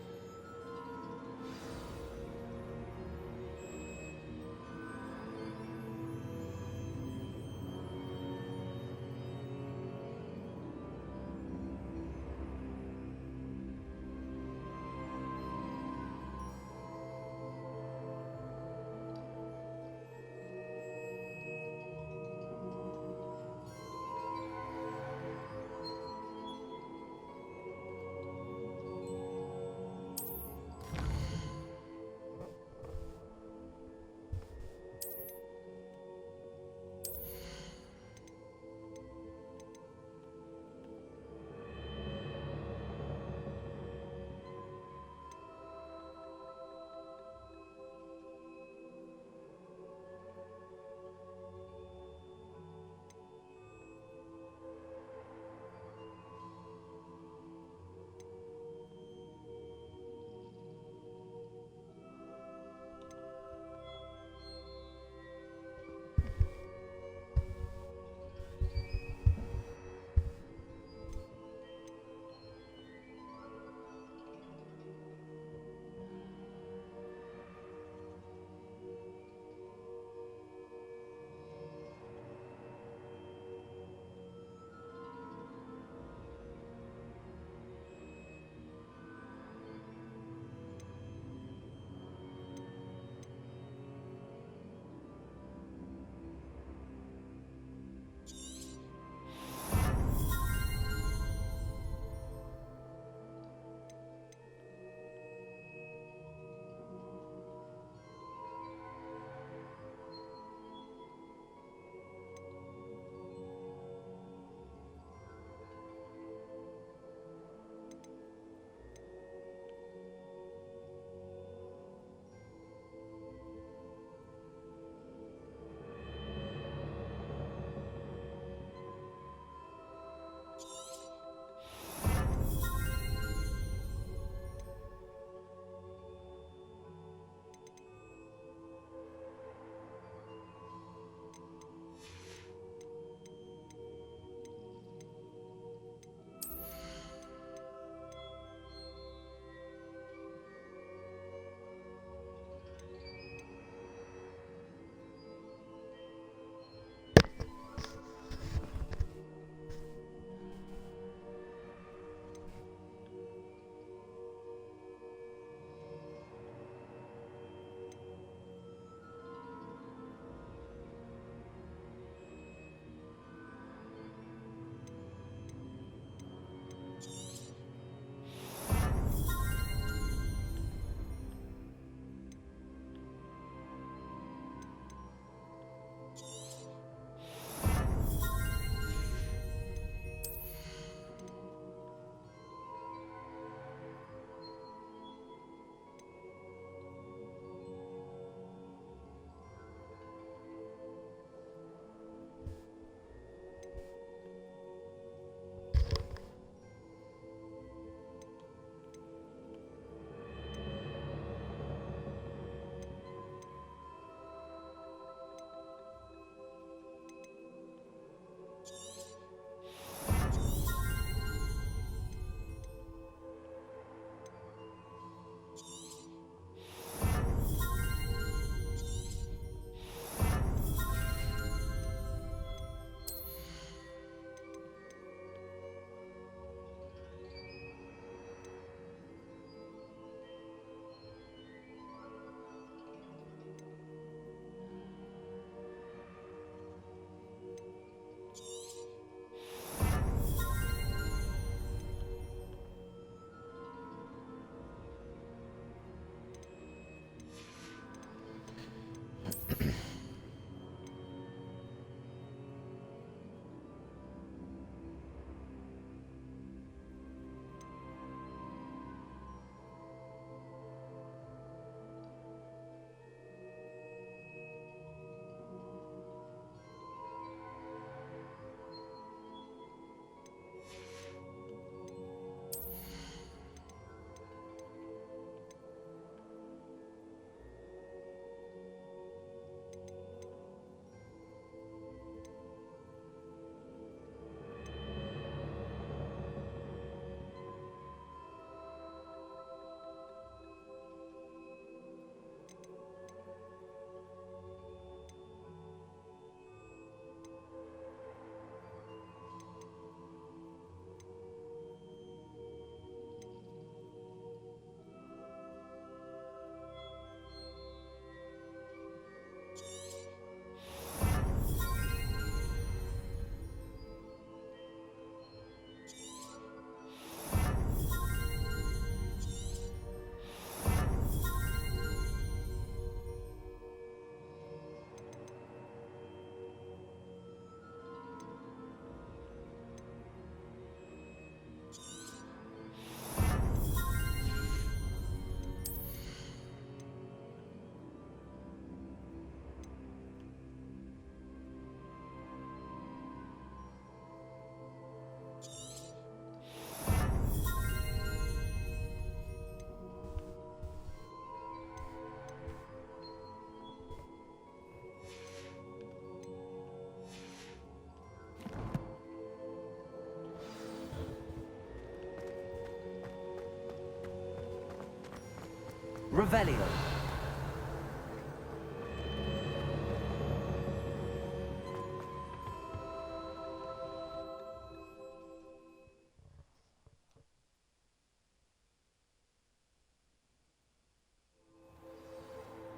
Revelio.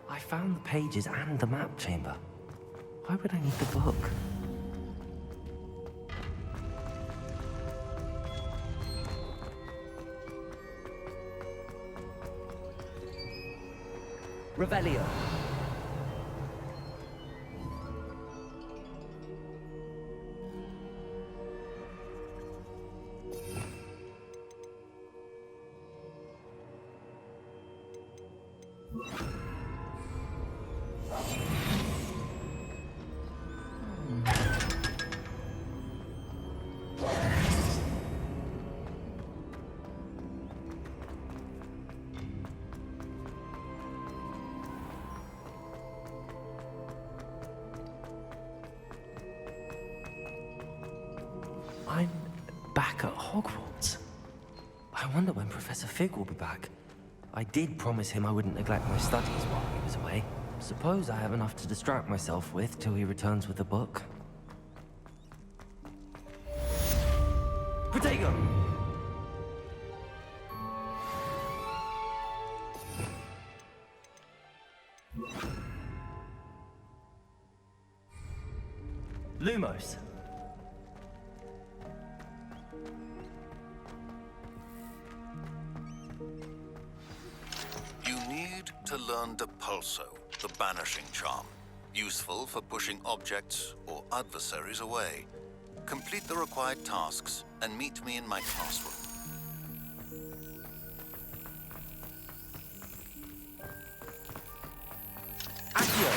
I found the pages and the map chamber. Why would I need the book? Revelio. I'm back at Hogwarts. I wonder when Professor Fig will be back. I did promise him I wouldn't neglect my studies while he was away. Suppose I have enough to distract myself with till he returns with the book. Protego! Lumos. You need to learn Depulso, the banishing charm. Useful for pushing objects or adversaries away. Complete the required tasks and meet me in my classroom. Accio!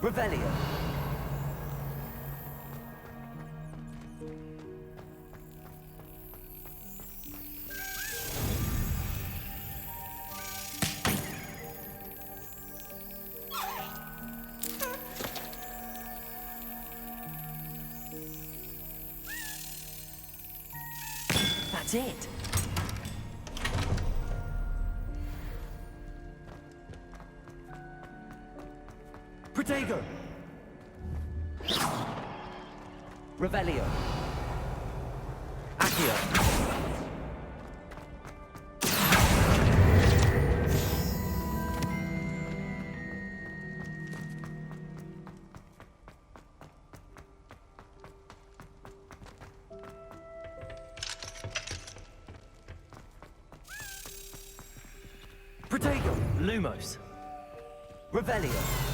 Revelio. That's it. Protego! Revelio. Accio. Protego! Lumos. Revelio.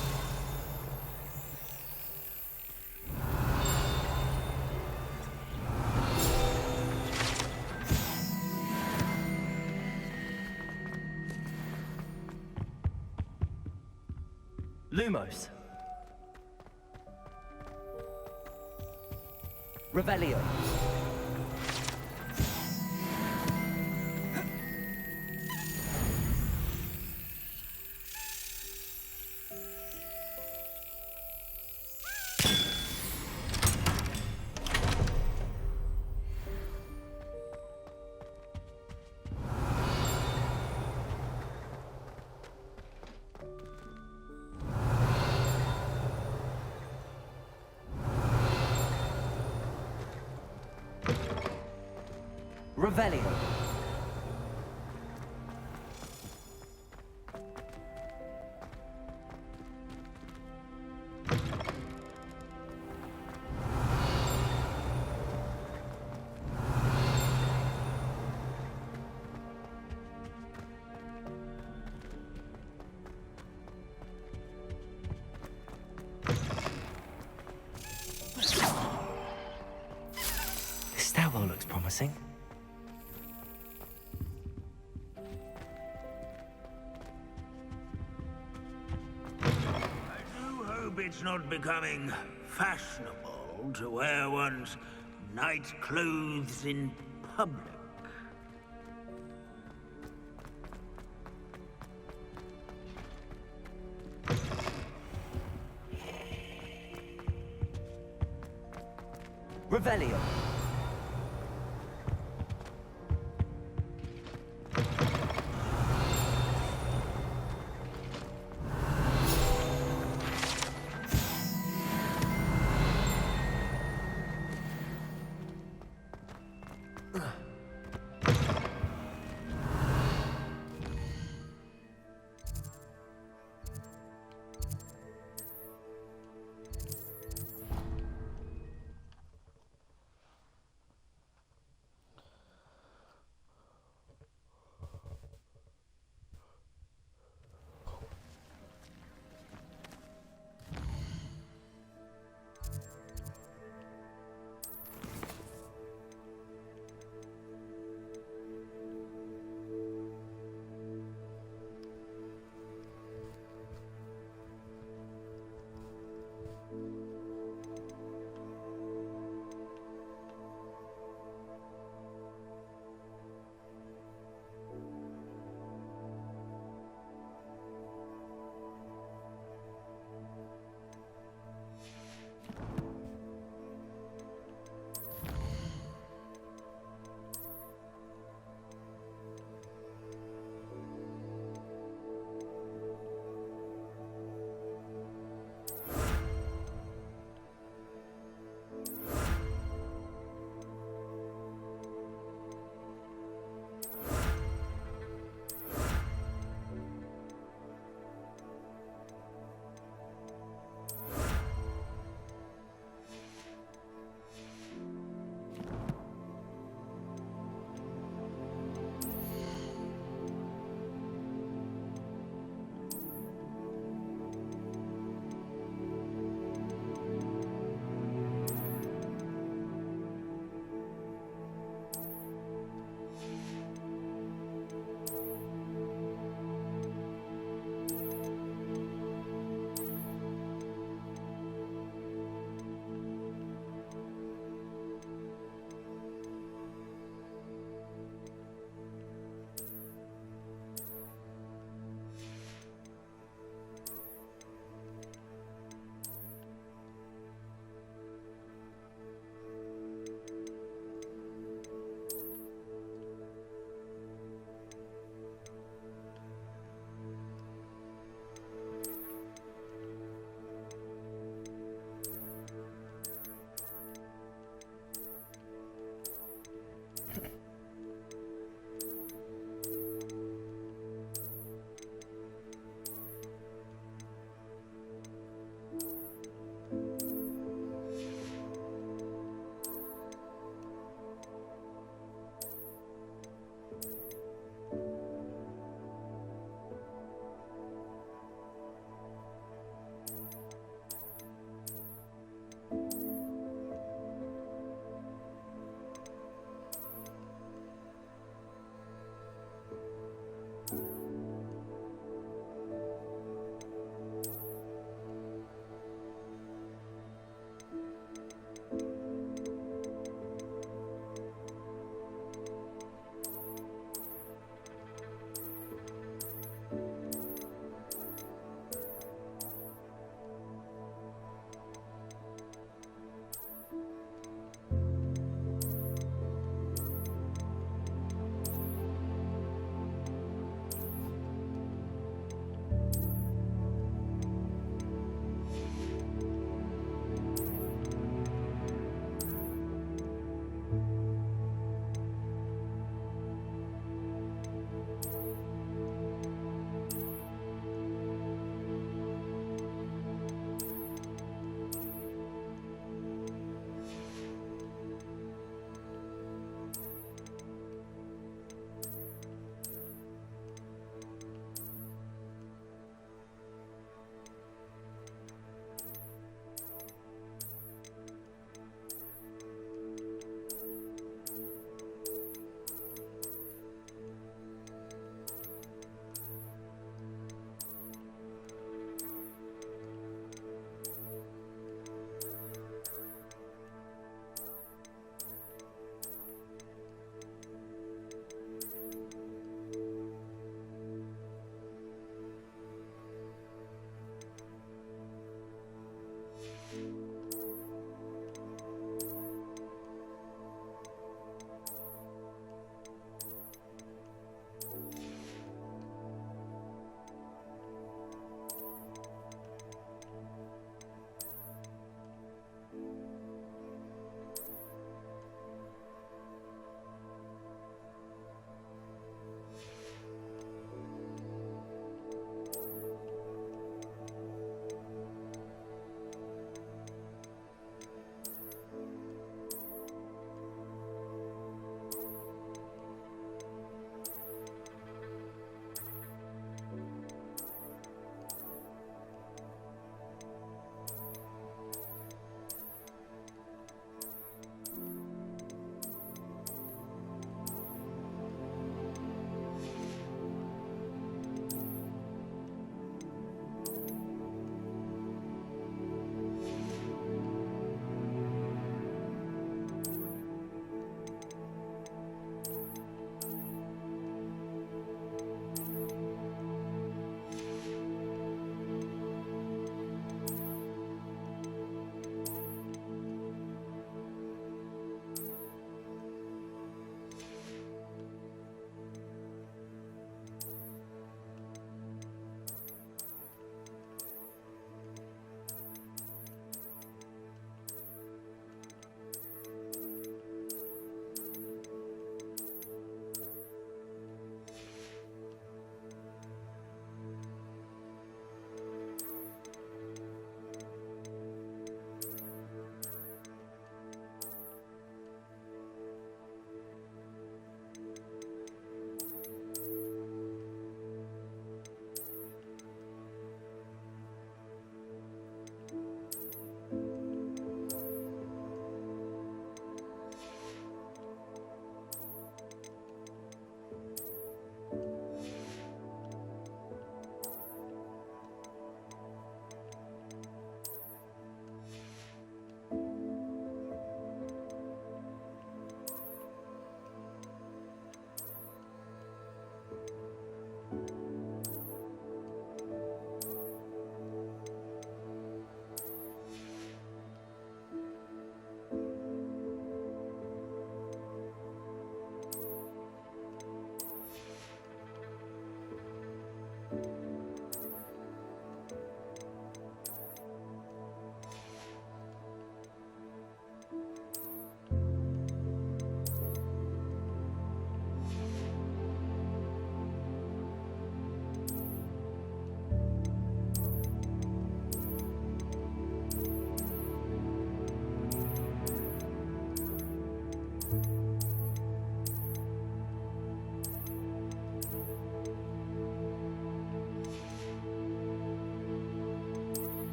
Lumos. Revelio. Revelio. This stairwell looks promising. It's not becoming fashionable to wear one's night clothes in public. Revelio.